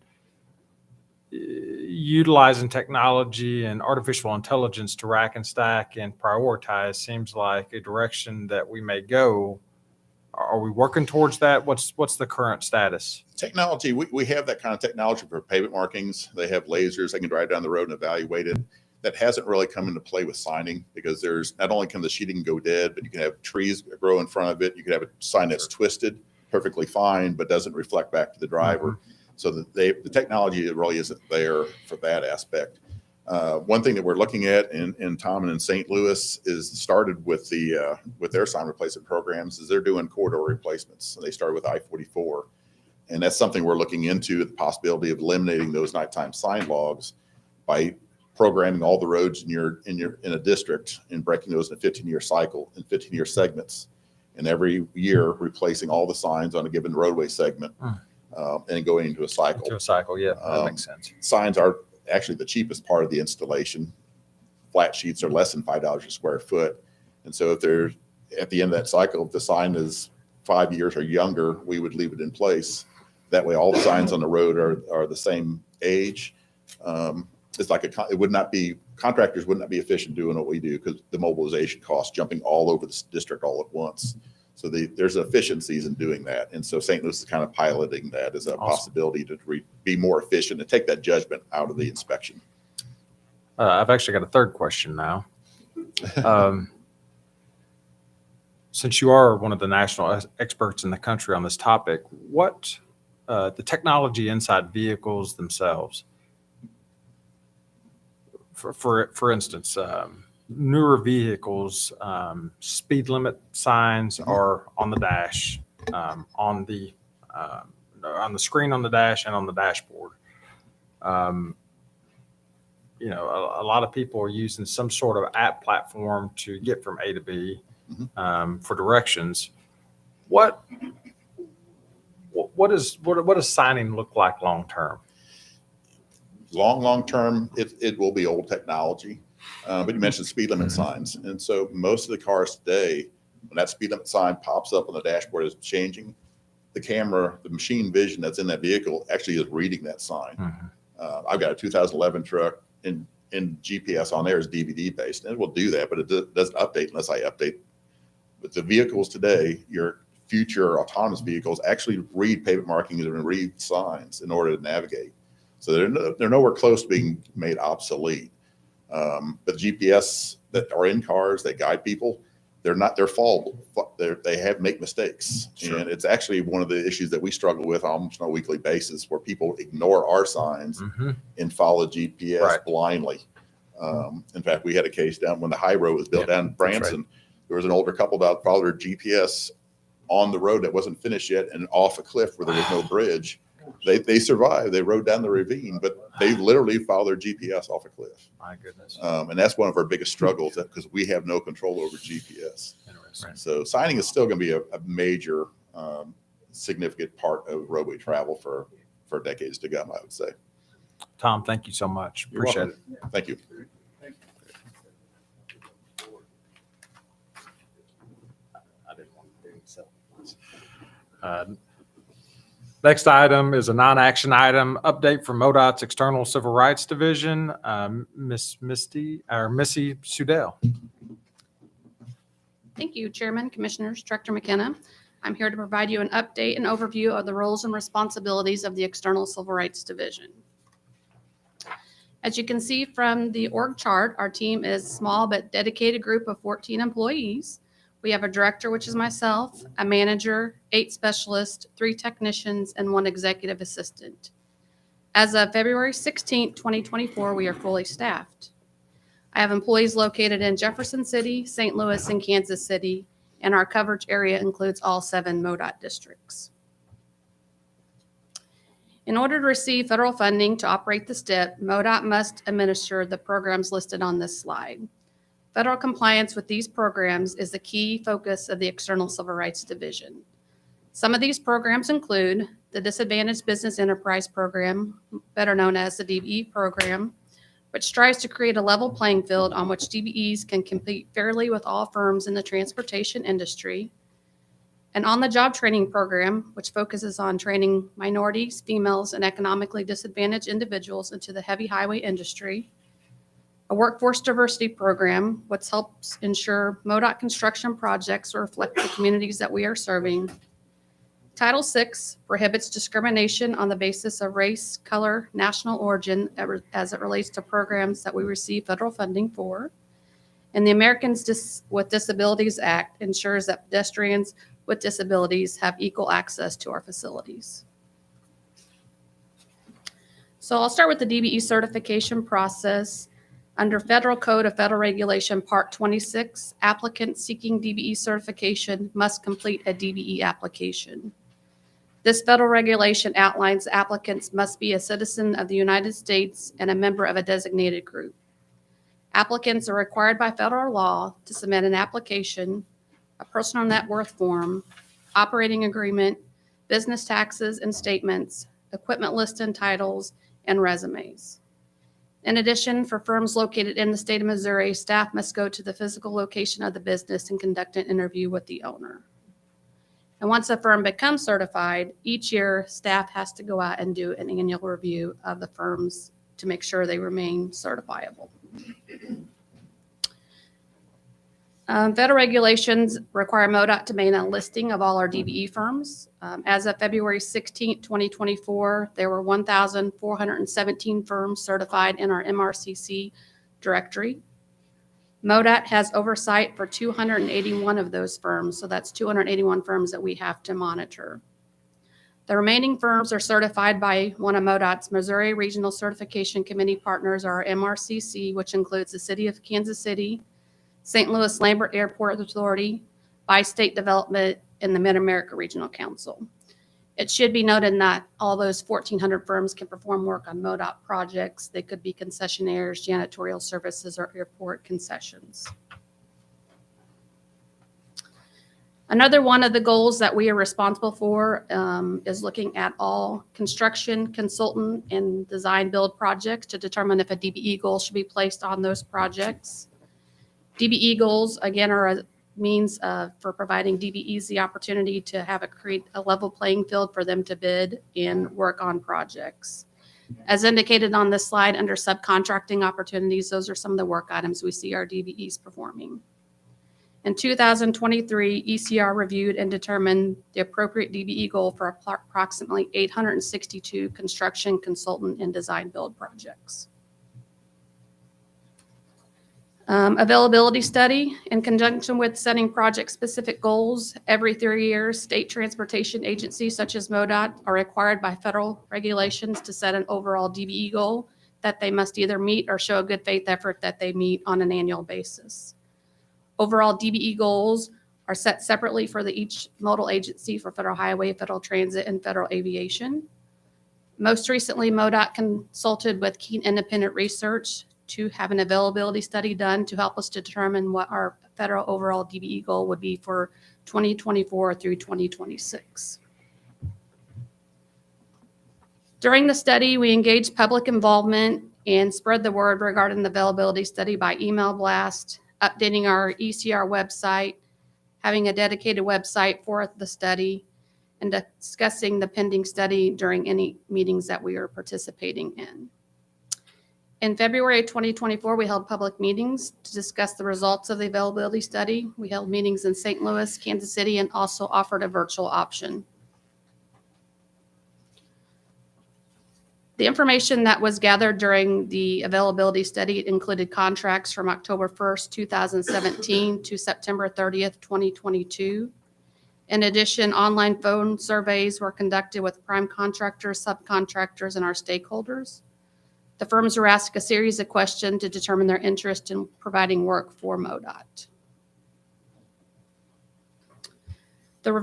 utilizing technology and artificial intelligence to rack and stack and prioritize seems like a direction that we may go. Are we working towards that? What's the current status? Technology, we have that kind of technology for pavement markings. They have lasers. They can drive down the road and evaluate it. That hasn't really come into play with signing, because there's not only can the sheeting go dead, but you can have trees grow in front of it. You can have a sign that's twisted perfectly fine, but doesn't reflect back to the driver. So that the technology really isn't there for that aspect. One thing that we're looking at in Tom and in St. Louis is started with their sign replacement programs is they're doing corridor replacements. So they started with I-44, And that's something we're looking into, the possibility of eliminating those nighttime sign logs by programming all the roads in a district and breaking those in a 15-year cycle, in 15-year segments. And every year replacing all the signs on a given roadway segment and going into a cycle. Into a cycle, yeah, that makes sense. Signs are actually the cheapest part of the installation. Flat sheets are less than $5 a square foot. And so if they're at the end of that cycle, if the sign is 5 years or younger, we would leave it in place. That way all the signs on the road are the same age. It's like it would not be, contractors would not be efficient doing what we do because the mobilization costs jumping all over the district all at once. So there's efficiencies in doing that. And so St. Louis is kind of piloting that as a possibility to be more efficient and take that judgment out of the inspection. I've actually got a third question now. Since you are one of the national experts in the country on this topic, what the technology inside vehicles themselves, for instance, newer vehicles, speed limit signs are on the dash, on the screen on the dash and on the dashboard. You know, a lot of people are using some sort of app platform to get from A to B for directions. What does signing look like long term? Long term, it will be old technology. But you mentioned speed limit signs. And so most of the cars today, when that speed limit sign pops up on the dashboard is changing, the camera, the machine vision that's in that vehicle actually is reading that sign. I've got a 2011 truck and GPS on there is DVD based, and it will do that, but it doesn't update unless I update. But the vehicles today, your future autonomous vehicles actually read pavement markings and read signs in order to navigate. So they're nowhere close to being made obsolete. But GPS that are in cars, they guide people. They're fallible. They make mistakes. Sure. And it's actually one of the issues that we struggle with almost on a weekly basis, where people ignore our signs and follow GPS blindly. In fact, we had a case down when the high road was built down in Branson. There was an older couple that followed their GPS on the road that wasn't finished yet and off a cliff where there was no bridge. They survived. They rode down the ravine, but they literally followed their GPS off a cliff. My goodness. And that's one of our biggest struggles because we have no control over GPS. So signing is still going to be a major, significant part of roadway travel for decades to come, I would say. Tom, thank you so much. Appreciate it. Thank you. I didn't want to do so. Next item is a non-action item, update from MoDOT's External Civil Rights Division. Missy Sudell. Thank you, Chairman, Commissioners, Director McKenna. I'm here to provide you an update and overview of the roles and responsibilities of the External Civil Rights Division. As you can see from the org chart, our team is a small but dedicated group of 14 employees. We have a director, which is myself, a manager, 8 specialists, 3 technicians, and 1 executive assistant. As of February 16, 2024, we are fully staffed. I have employees located in Jefferson City, St. Louis, and Kansas City, and our coverage area includes all 7 MoDOT districts. In order to receive federal funding to operate the STIP, MoDOT must administer the programs listed on this slide. Federal compliance with these programs is the key focus of the External Civil Rights Division. Some of these programs include the Disadvantaged Business Enterprise Program, better known as the DBE program, which strives to create a level playing field on which DBEs can compete fairly with all firms in the transportation industry. An on-the-job training program, which focuses on training minorities, females, and economically disadvantaged individuals into the heavy highway industry. A workforce diversity program, which helps ensure MoDOT construction projects reflect the communities that we are serving. Title VI prohibits discrimination on the basis of race, color, national origin as it relates to programs that we receive federal funding for. And the Americans with Disabilities Act ensures that pedestrians with disabilities have equal access to our facilities. So I'll start with the DBE certification process. Under Federal Code of Federal Regulation Part 26, applicants seeking DBE certification must complete a DBE application. This federal regulation outlines applicants must be a citizen of the United States and a member of a designated group. Applicants are required by federal law to submit an application, a personal net worth form, operating agreement, business taxes and statements, equipment list and titles, and resumes. In addition, for firms located in the state of Missouri, staff must go to the physical location of the business and conduct an interview with the owner. And once a firm becomes certified, each year staff has to go out and do an annual review of the firms to make sure they remain certifiable. Federal regulations require MoDOT to maintain a listing of all our DBE firms. As of February 16, 2024, there were 1,417 firms certified in our MRCC directory. MoDOT has oversight for 281 of those firms, so that's 281 firms that we have to monitor. The remaining firms are certified by one of MoDOT's Missouri Regional Certification Committee partners, or MRCC, which includes the City of Kansas City, St. Louis Lambert Airport Authority, Bi-State Development, and the Mid-America Regional Council. It should be noted that all those 1,400 firms can perform work on MoDOT projects. They could be concessionaires, janitorial services, or airport concessions. Another one of the goals that we are responsible for is looking at all construction, consultant, and design build projects to determine if a DBE goal should be placed on those projects. DBE goals, again, are a means for providing DBEs the opportunity to create a level playing field for them to bid and work on projects. As indicated on this slide, under subcontracting opportunities, those are some of the work items we see our DBEs performing. In 2023, ECR reviewed and determined the appropriate DBE goal for approximately 862 construction, consultant, and design build projects. Availability study. In conjunction with setting project-specific goals, every 3 years, state transportation agencies such as MoDOT are required by federal regulations to set an overall DBE goal that they must either meet or show a good faith effort that they meet on an annual basis. Overall DBE goals are set separately for each modal agency for federal highway, federal transit, and federal aviation. Most recently, MoDOT consulted with Keen Independent Research to have an availability study done to help us determine what our federal overall DBE goal would be for 2024 through 2026. During the study, we engaged public involvement and spread the word regarding the availability study by email blast, updating our ECR website, having a dedicated website for the study, and discussing the pending study during any meetings that we are participating in. In February 2024, we held public meetings to discuss the results of the availability study. We held meetings in St. Louis, Kansas City, and also offered a virtual option. The information that was gathered during the availability study included contracts from October 1st, 2017 to September 30th, 2022. In addition, online phone surveys were conducted with prime contractors, subcontractors, and our stakeholders. The firms were asked a series of questions to determine their interest in providing work for MoDOT. The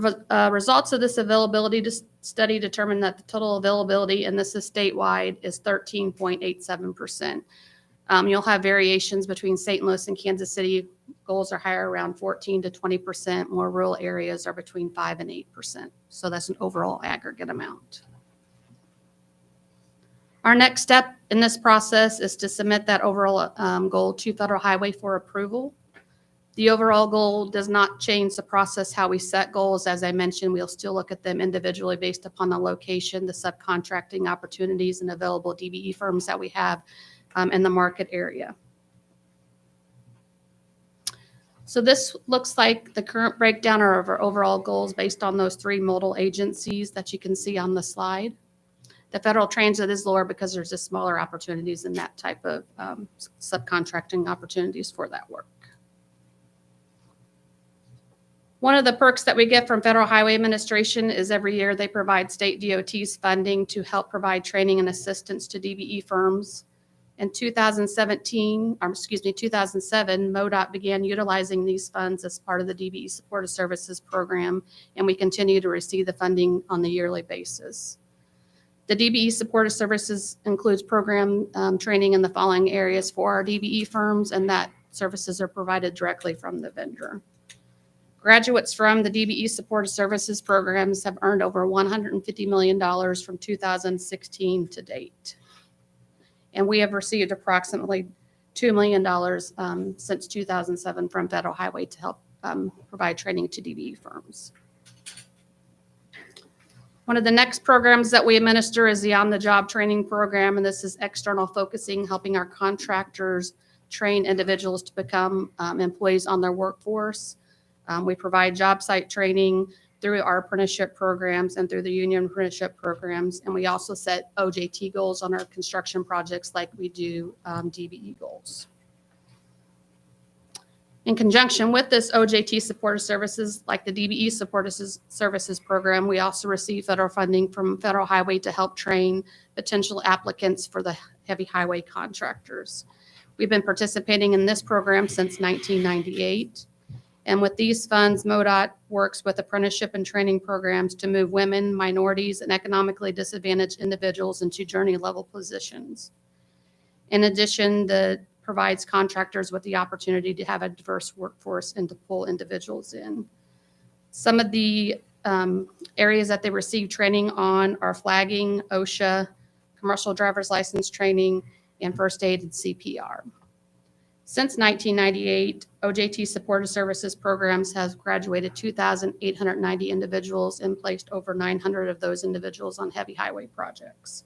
results of this availability study determined that the total availability, and this is statewide, is 13.87%. You'll have variations between St. Louis and Kansas City. Goals are higher, around 14 to 20%. More rural areas are between 5 and 8%. So that's an overall aggregate amount. Our next step in this process is to submit that overall goal to Federal Highway for approval. The overall goal does not change the process how we set goals. As I mentioned, we'll still look at them individually based upon the location, the subcontracting opportunities, and available DBE firms that we have in the market area. So this looks like the current breakdown of our overall goals based on those 3 modal agencies that you can see on the slide. The federal transit is lower because there's just smaller opportunities in that type of subcontracting opportunities for that work. One of the perks that we get from Federal Highway Administration is every year they provide state DOTs funding to help provide training and assistance to DBE firms. In 2007, MoDOT began utilizing these funds as part of the DBE Supportive Services Program, and we continue to receive the funding on the yearly basis. The DBE Supportive Services includes program training in the following areas for our DBE firms, and that services are provided directly from the vendor. Graduates from the DBE Supportive Services programs have earned over $150 million from 2016 to date. And we have received approximately $2 million since 2007 from Federal Highway to help provide training to DBE firms. One of the next programs that we administer is the on-the-job training program, and this is external focusing, helping our contractors train individuals to become employees on their workforce. We provide job site training through our apprenticeship programs and through the union apprenticeship programs, and we also set OJT goals on our construction projects like we do DBE goals. In conjunction with this OJT supportive services, like the DBE supportive services program, we also receive federal funding from Federal Highway to help train potential applicants for the heavy highway contractors. We've been participating in this program since 1998. And with these funds, MoDOT works with apprenticeship and training programs to move women, minorities, and economically disadvantaged individuals into journey level positions. In addition, provides contractors with the opportunity to have a diverse workforce and to pull individuals in. Some of the areas that they receive training on are flagging, OSHA, commercial driver's license training, and first aid and CPR. Since 1998, OJT Supportive Services programs has graduated 2,890 individuals and placed over 900 of those individuals on heavy highway projects.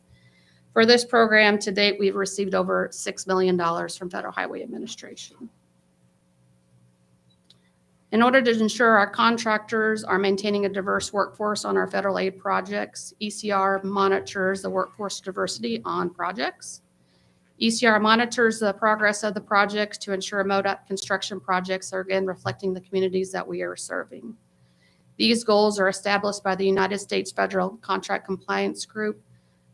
For this program, to date, we've received over $6 million from Federal Highway Administration. In order to ensure our contractors are maintaining a diverse workforce on our federal aid projects, ECR monitors the workforce diversity on projects. ECR monitors the progress of the projects to ensure MoDOT construction projects are again reflecting the communities that we are serving. These goals are established by the United States Federal Contract Compliance Group.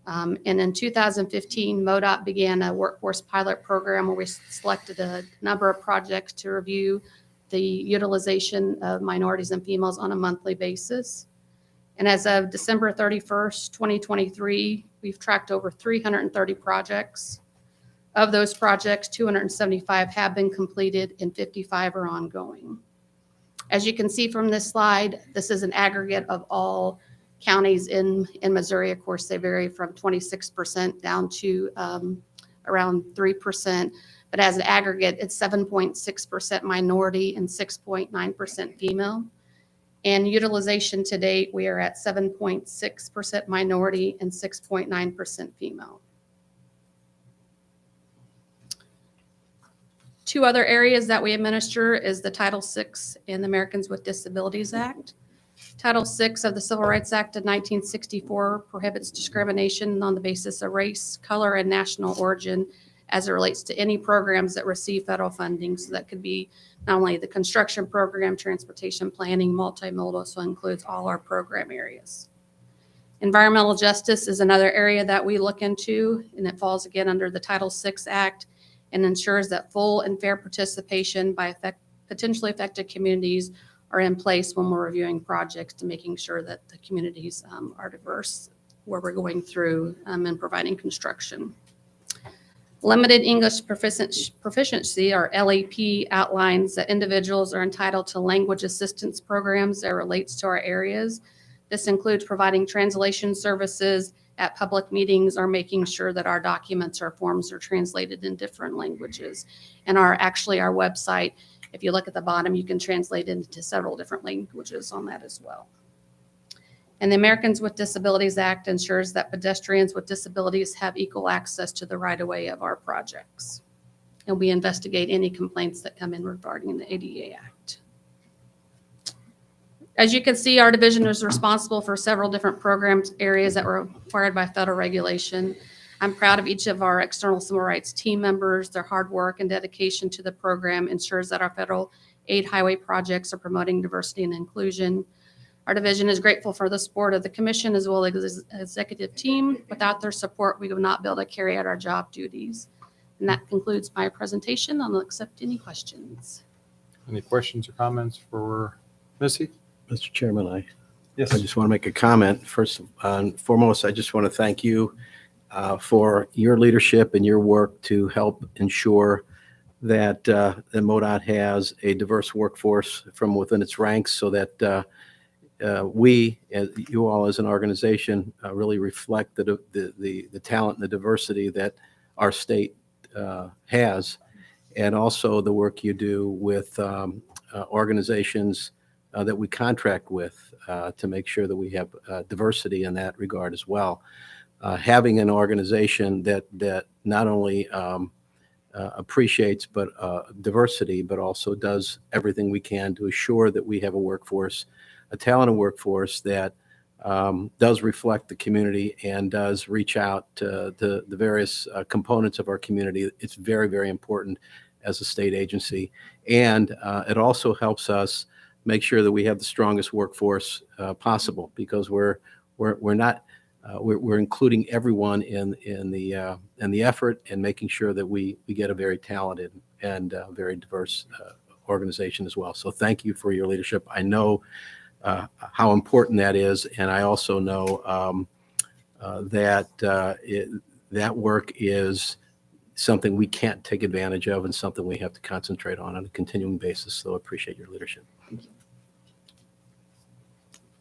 And in 2015, MoDOT began a workforce pilot program where we selected a number of projects to review the utilization of minorities and females on a monthly basis. And as of December 31st, 2023, we've tracked over 330 projects. Of those projects, 275 have been completed and 55 are ongoing. As you can see from this slide, this is an aggregate of all counties in Missouri. Of course, they vary from 26% down to around 3%. But as an aggregate, it's 7.6% minority and 6.9% female. And utilization to date, we are at 7.6% minority and 6.9% female. Two other areas that we administer is the Title VI and the Americans with Disabilities Act. Title VI of the Civil Rights Act of 1964 prohibits discrimination on the basis of race, color, and national origin as it relates to any programs that receive federal funding. So that could be not only the construction program, transportation planning, multimodal, so it includes all our program areas. Environmental justice is another area that we look into, and it falls again under the Title VI Act and ensures that full and fair participation by potentially affected communities are in place when we're reviewing projects to making sure that the communities are diverse where we're going through and providing construction. Limited English proficiency, or LEP, outlines that individuals are entitled to language assistance programs that relates to our areas. This includes providing translation services at public meetings or making sure that our documents or forms are translated in different languages. And our website, if you look at the bottom, you can translate it into several different languages on that as well. And the Americans with Disabilities Act ensures that pedestrians with disabilities have equal access to the right-of-way of our projects. And we investigate any complaints that come in regarding the ADA Act. As you can see, our division is responsible for several different programs areas that were required by federal regulation. I'm proud of each of our external civil rights team members. Their hard work and dedication to the program ensures that our federal aid highway projects are promoting diversity and inclusion. Our division is grateful for the support of the commission as well as the executive team. Without their support, we would not be able to carry out our job duties. And that concludes my presentation. I'll accept any questions. Any questions or comments for Missy? Mr. Chairman, I Yes. just want to make a comment. First and foremost, I just want to thank you for your leadership and your work to help ensure that MoDOT has a diverse workforce from within its ranks, so that we, you all as an organization, really reflect the talent and the diversity that our state has, and also the work you do with organizations that we contract with to make sure that we have diversity in that regard as well. Having an organization that not only appreciates diversity, but also does everything we can to assure that we have a workforce, a talented workforce that does reflect the community and does reach out to the various components of our community. It's very, very important as a state agency. And it also helps us make sure that we have the strongest workforce possible, because we're including everyone in the effort and making sure that we get a very talented and very diverse organization as well. So thank you for your leadership. I know how important that is, and I also know that work is something we can't take advantage of and something we have to concentrate on a continuing basis. So I appreciate your leadership.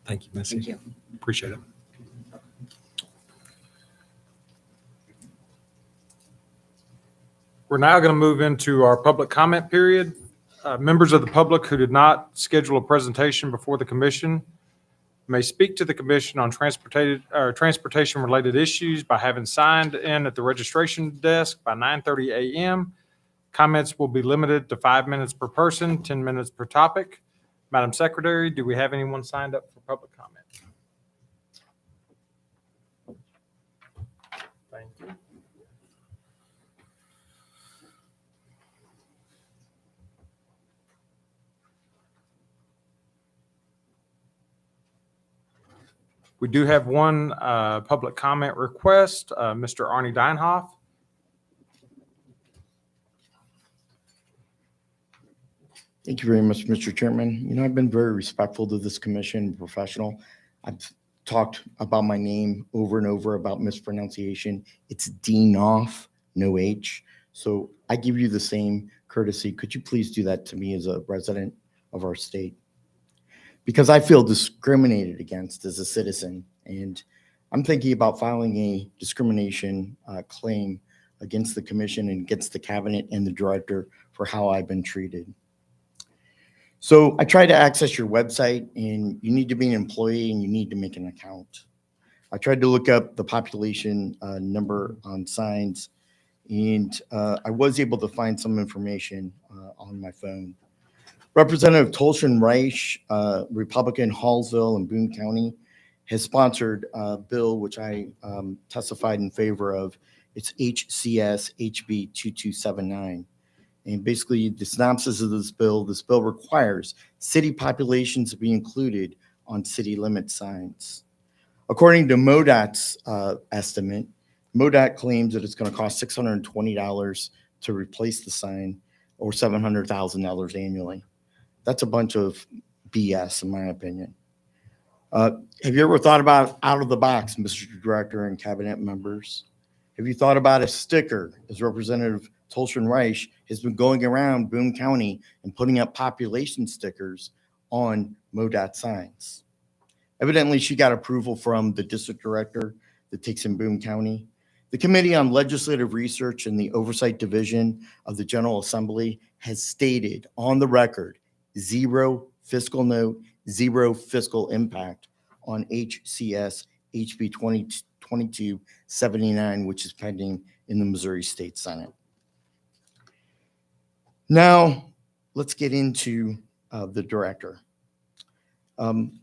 Thank you, Missy. Thank you. Appreciate it. We're now going to move into our public comment period. Members of the public who did not schedule a presentation before the commission may speak to the commission on transportation-related issues by having signed in at the registration desk by 9:30 a.m. Comments will be limited to 5 minutes per person, 10 minutes per topic. Madam Secretary, do we have anyone signed up for public comment? Thank you. We do have one public comment request, Mr. Arnie Deinhoff. Thank you very much, Mr. Chairman. You know, I've been very respectful to this commission, professional. I've talked about my name over and over about mispronunciation. It's Deanoff, no H. So I give you the same courtesy. Could you please do that to me as a resident of our state? Because I feel discriminated against as a citizen, and I'm thinking about filing a discrimination claim against the commission and against the cabinet and the director for how I've been treated. So I tried to access your website, and you need to be an employee and you need to make an account. I tried to look up the population number on signs, and I was able to find some information on my phone. Representative Tolshan Reich, Republican, Hallsville and Boone County, has sponsored a bill which I testified in favor of. It's HCS HB 2279. And basically, the synopsis of this bill requires city populations to be included on city limit signs. According to MoDOT's estimate, MoDOT claims that it's going to cost $620 to replace the sign, or $700,000 annually. That's a bunch of BS, in my opinion. Have you ever thought about out of the box, Mr. Director and cabinet members? Have you thought about a sticker, as Representative Tolshan Reich has been going around Boone County and putting up population stickers on MoDOT signs? Evidently, she got approval from the district director that takes in Boone County. The Committee on Legislative Research and the Oversight Division of the General Assembly has stated on the record, zero fiscal note, zero fiscal impact on HCS HB 2279, which is pending in the Missouri State Senate. Now, let's get into the director. I'm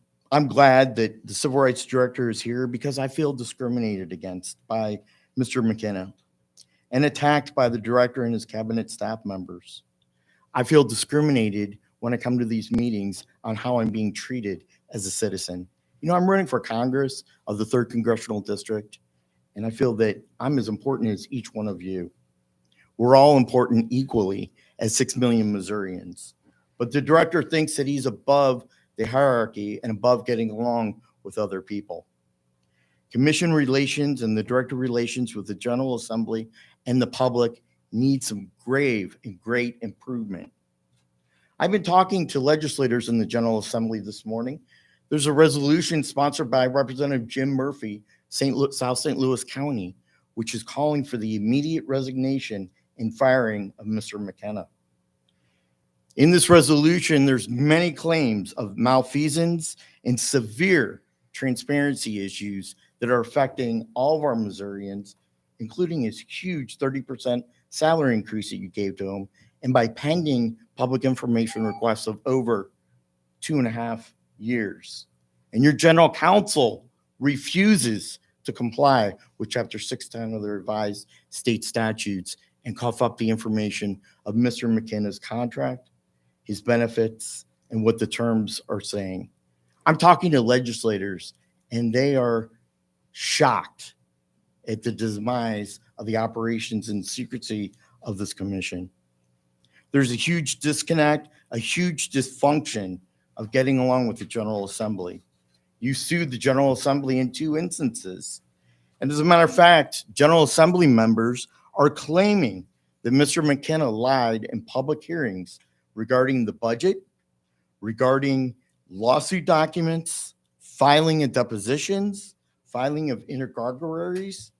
glad that the Civil Rights Director is here because I feel discriminated against by Mr. McKenna and attacked by the director and his cabinet staff members. I feel discriminated when I come to these meetings on how I'm being treated as a citizen. You know, I'm running for Congress of the 3rd Congressional District, and I feel that I'm as important as each one of you. We're all important equally as 6 million Missourians. But the director thinks that he's above the hierarchy and above getting along with other people. Commission relations and the director relations with the General Assembly and the public need some grave and great improvement. I've been talking to legislators in the General Assembly this morning. There's a resolution sponsored by Representative Jim Murphy, South St. Louis County, which is calling for the immediate resignation and firing of Mr. McKenna. In this resolution, there's many claims of malfeasance and severe transparency issues that are affecting all of our Missourians, including his huge 30% salary increase that you gave to him, and by pending public information requests of over 2.5 years. And your general counsel refuses to comply with Chapter 610 of the revised state statutes and cough up the information of Mr. McKenna's contract, his benefits, and what the terms are saying. I'm talking to legislators, and they are shocked at the demise of the operations and secrecy of this commission. There's a huge disconnect, a huge dysfunction of getting along with the General Assembly. You sued the General Assembly in 2 instances. And as a matter of fact, General Assembly members are claiming that Mr. McKenna lied in public hearings regarding the budget, regarding lawsuit documents, filing of depositions, filing of interrogatories,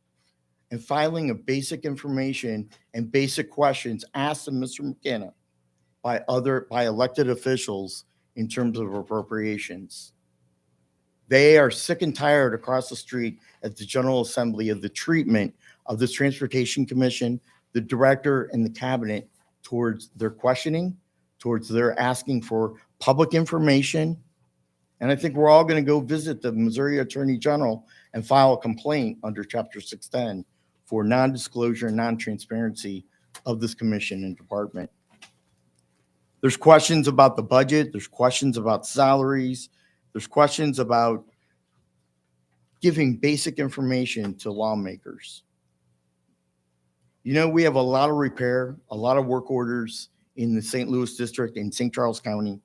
and filing of basic information and basic questions asked of Mr. McKenna by elected officials in terms of appropriations. They are sick and tired across the street at the General Assembly of the treatment of this Transportation Commission, the director, and the cabinet towards their questioning, towards their asking for public information. And I think we're all going to go visit the Missouri Attorney General and file a complaint under Chapter 610 for non-disclosure and non-transparency of this commission and department. There's questions about the budget. There's questions about salaries. There's questions about giving basic information to lawmakers. You know, we have a lot of repair, a lot of work orders in the St. Louis district and St. Charles County.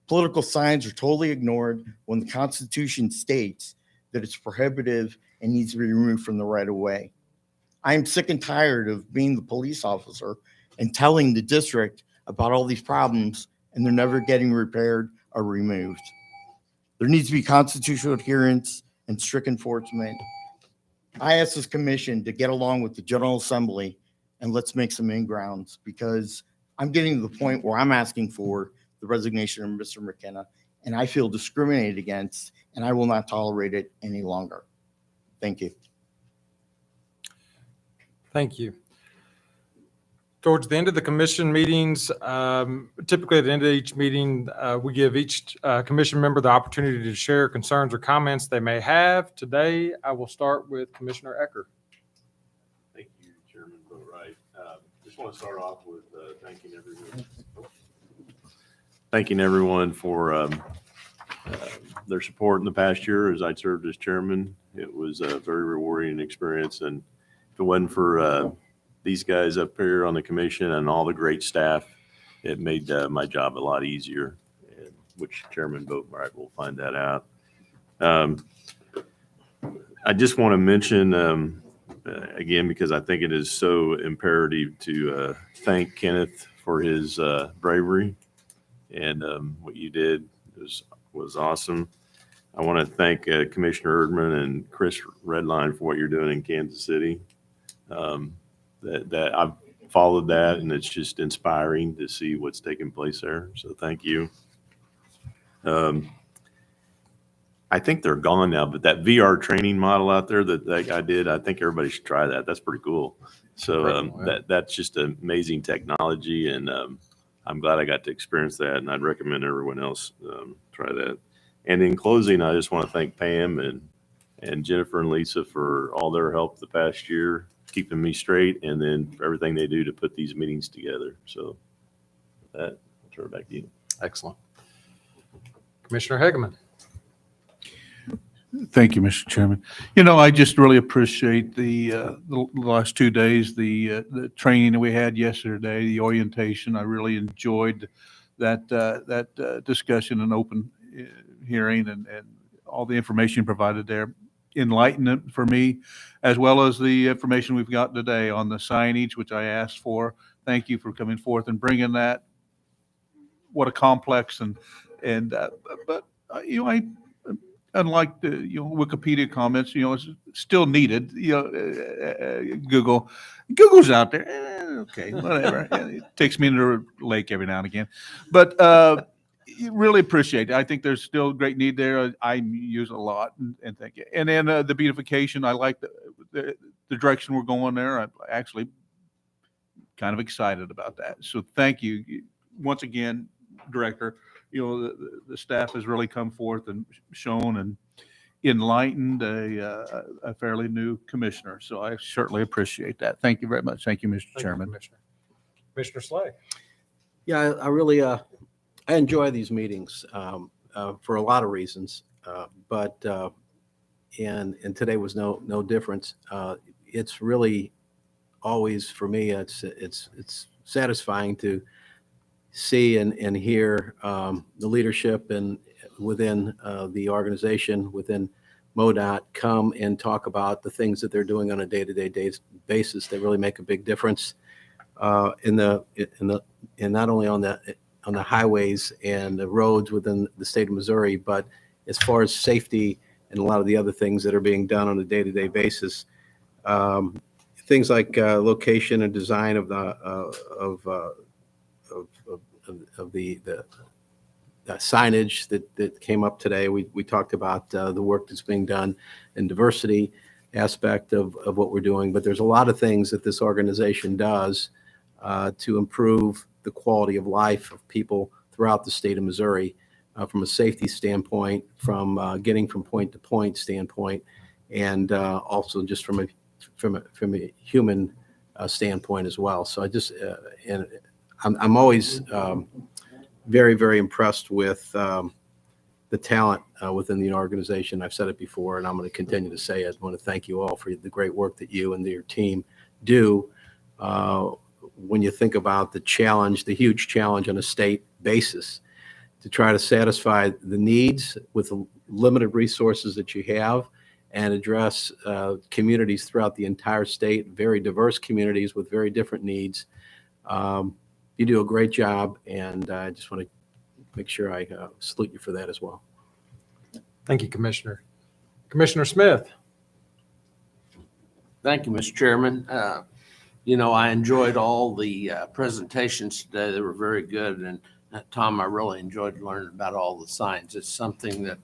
Political signs are totally ignored when the Constitution states that it's prohibitive and needs to be removed from the right of way. I am sick and tired of being the police officer and telling the district about all these problems, and they're never getting repaired or removed. There needs to be constitutional adherence and strict enforcement. I ask this commission to get along with the General Assembly and let's make some in-grounds, because I'm getting to the point where I'm asking for the resignation of Mr. McKenna, and I feel discriminated against, and I will not tolerate it any longer. Thank you. Thank you. Towards the end of the commission meetings, typically at the end of each meeting, we give each commission member the opportunity to share concerns or comments they may have. Today, I will start with Commissioner Ecker. Thank you, Chairman Boatwright. Just want to start off with thanking everyone for their support in the past year as I served as chairman. It was a very rewarding experience, and if it wasn't for these guys up here on the commission and all the great staff, it made my job a lot easier, which Chairman Boatwright will find that out. I just want to mention again, because I think it is so imperative to thank Kenneth for his bravery, and what you did was awesome. I want to thank Commissioner Erdman and Chris Redline for what you're doing in Kansas City. That I've followed that, and it's just inspiring to see what's taking place there. So thank you. I think they're gone now, but that VR training model out there that guy did, I think everybody should try that. That's pretty cool. So that's just amazing technology, and I'm glad I got to experience that, and I'd recommend everyone else try that. And in closing, I just want to thank Pam and Jennifer and Lisa for all their help the past year, keeping me straight, and then for everything they do to put these meetings together. So with that, I'll turn it back to you. Excellent. Commissioner Hegeman. Thank you, Mr. Chairman. You know, I just really appreciate the last 2 days, the training that we had yesterday, the orientation. I really enjoyed that discussion and open hearing and all the information provided there. Enlightenment for me, as well as the information we've got today on the signage, which I asked for. Thank you for coming forth and bringing that. What a complex but you know, unlike the Wikipedia comments, it's still needed. Google's out there. Okay, whatever. It takes me into a lake every now and again, but really appreciate it. I think there's still great need there. I use it a lot, and thank you. And then the beautification. I like the direction we're going there. I'm actually kind of excited about that. So thank you once again, Director. The staff has really come forth and shown and enlightened a fairly new commissioner. So I certainly appreciate that. Thank you very much. Thank you, Mr. Chairman. Commissioner Slay. Yeah, I really I enjoy these meetings for a lot of reasons, but and today was no difference. It's really always for me. It's satisfying to see and hear the leadership and within the organization, within MoDOT, come and talk about the things that they're doing on a day-to-day basis that really make a big difference and not only on the highways and the roads within the state of Missouri, but as far as safety and a lot of the other things that are being done on a day-to-day basis. Things like location and design of the signage that came up today. We talked about the work that's being done and diversity aspect of what we're doing, but there's a lot of things that this organization does to improve the quality of life of people throughout the state of Missouri from a safety standpoint, from getting from point to point standpoint, and also just from a human standpoint as well. So I just and I'm always very, very impressed with the talent within the organization. I've said it before, and I'm going to continue to say it. I want to thank you all for the great work that you and your team do. When you think about the challenge, the huge challenge on a state basis, to try to satisfy the needs with the limited resources that you have and address communities throughout the entire state, very diverse communities with very different needs. You do a great job, and I just want to make sure I salute you for that as well. Thank you, Commissioner. Commissioner Smith. Thank you, Mr. Chairman. I enjoyed all the presentations today. They were very good. And Tom, I really enjoyed learning about all the signs. It's something that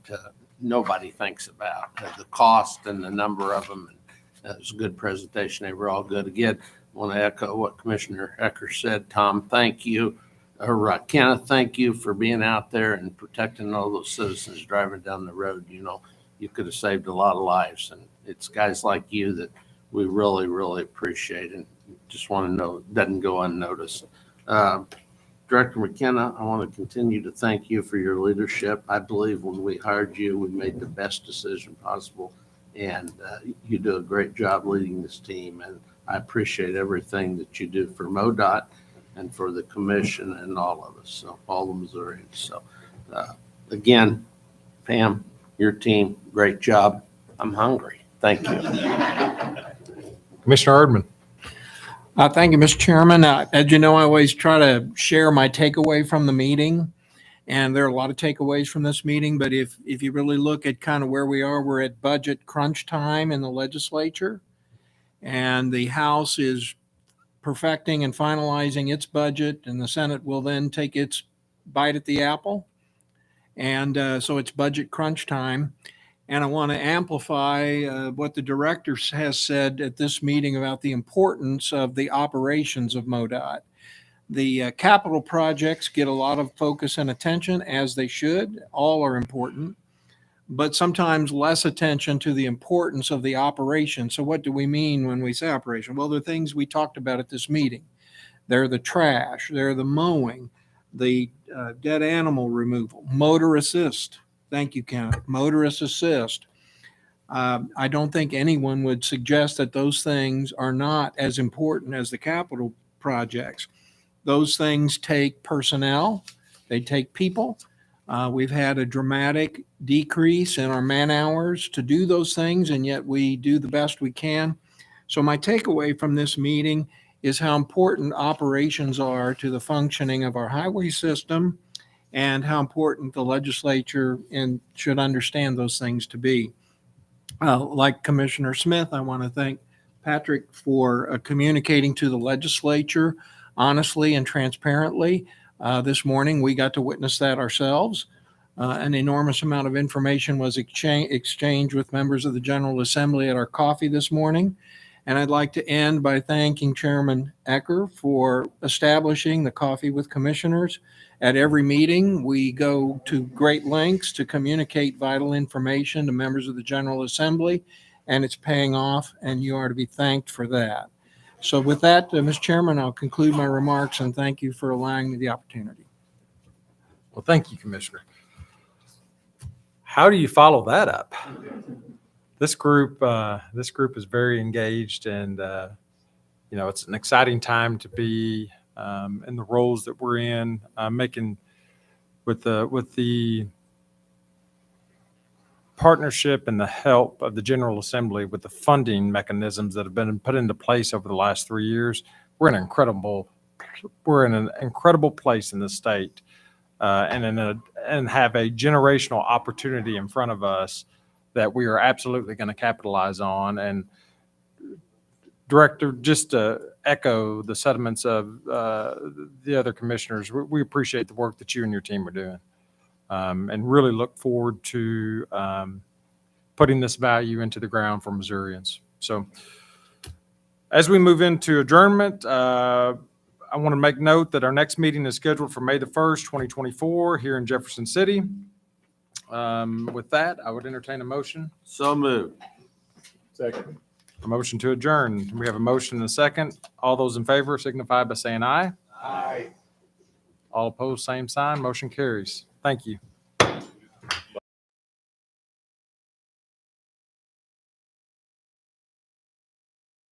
nobody thinks about, the cost and the number of them. And it was a good presentation. They were all good. Again, I want to echo what Commissioner Ecker said. Tom, thank you. Or Kenneth, thank you for being out there and protecting all those citizens driving down the road. You could have saved a lot of lives. And it's guys like you that we really, really appreciate, and just want to know it doesn't go unnoticed. Director McKenna, I want to continue to thank you for your leadership. I believe when we hired you, we made the best decision possible, and you do a great job leading this team. And I appreciate everything that you do for MoDOT and for the commission and all of us, so all the Missourians. So again, Pam, your team, great job. I'm hungry. Thank you. Commissioner Erdman. Thank you, Mr. Chairman. As you know, I always try to share my takeaway from the meeting, and there are a lot of takeaways from this meeting. But if you really look at kind of where we are, we're at budget crunch time in the legislature, and the House is perfecting and finalizing its budget, and the Senate will then take its bite at the apple. And so it's budget crunch time. And I want to amplify what the director has said at this meeting about the importance of the operations of MoDOT. The capital projects get a lot of focus and attention, as they should. All are important, but sometimes less attention to the importance of the operation. So what do we mean when we say operation? Well, there are things we talked about at this meeting. They're the trash, they're the mowing, the dead animal removal, motor assist. Thank you, Kenneth. Motorist assist. I don't think anyone would suggest that those things are not as important as the capital projects. Those things take personnel, they take people. We've had a dramatic decrease in our man hours to do those things, and yet we do the best we can. So my takeaway from this meeting is how important operations are to the functioning of our highway system and how important the legislature should understand those things to be. Like Commissioner Smith, I want to thank Patrick for communicating to the legislature honestly and transparently. This morning, we got to witness that ourselves. An enormous amount of information was exchanged with members of the General Assembly at our coffee this morning. And I'd like to end by thanking Chairman Ecker for establishing the Coffee with Commissioners. At every meeting, we go to great lengths to communicate vital information to members of the General Assembly, and it's paying off, and you are to be thanked for that. So with that, Mr. Chairman, I'll conclude my remarks, and thank you for allowing me the opportunity. Well, thank you, Commissioner. How do you follow that up? This group is very engaged, and it's an exciting time to be in the roles that we're in, making with the partnership and the help of the General Assembly with the funding mechanisms that have been put into place over the last 3 years. We're in an incredible place in the state, and have a generational opportunity in front of us that we are absolutely going to capitalize on. And Director, just to echo the sentiments of the other commissioners, we appreciate the work that you and your team are doing, and really look forward to putting this value into the ground for Missourians. So as we move into adjournment, I want to make note that our next meeting is scheduled for May the 1st, 2024 here in Jefferson City. With that, I would entertain a motion. So moved. Second. A motion to adjourn. We have a motion and a second. All those in favor signify by saying aye. Aye. All opposed, same sign. Motion carries. Thank you.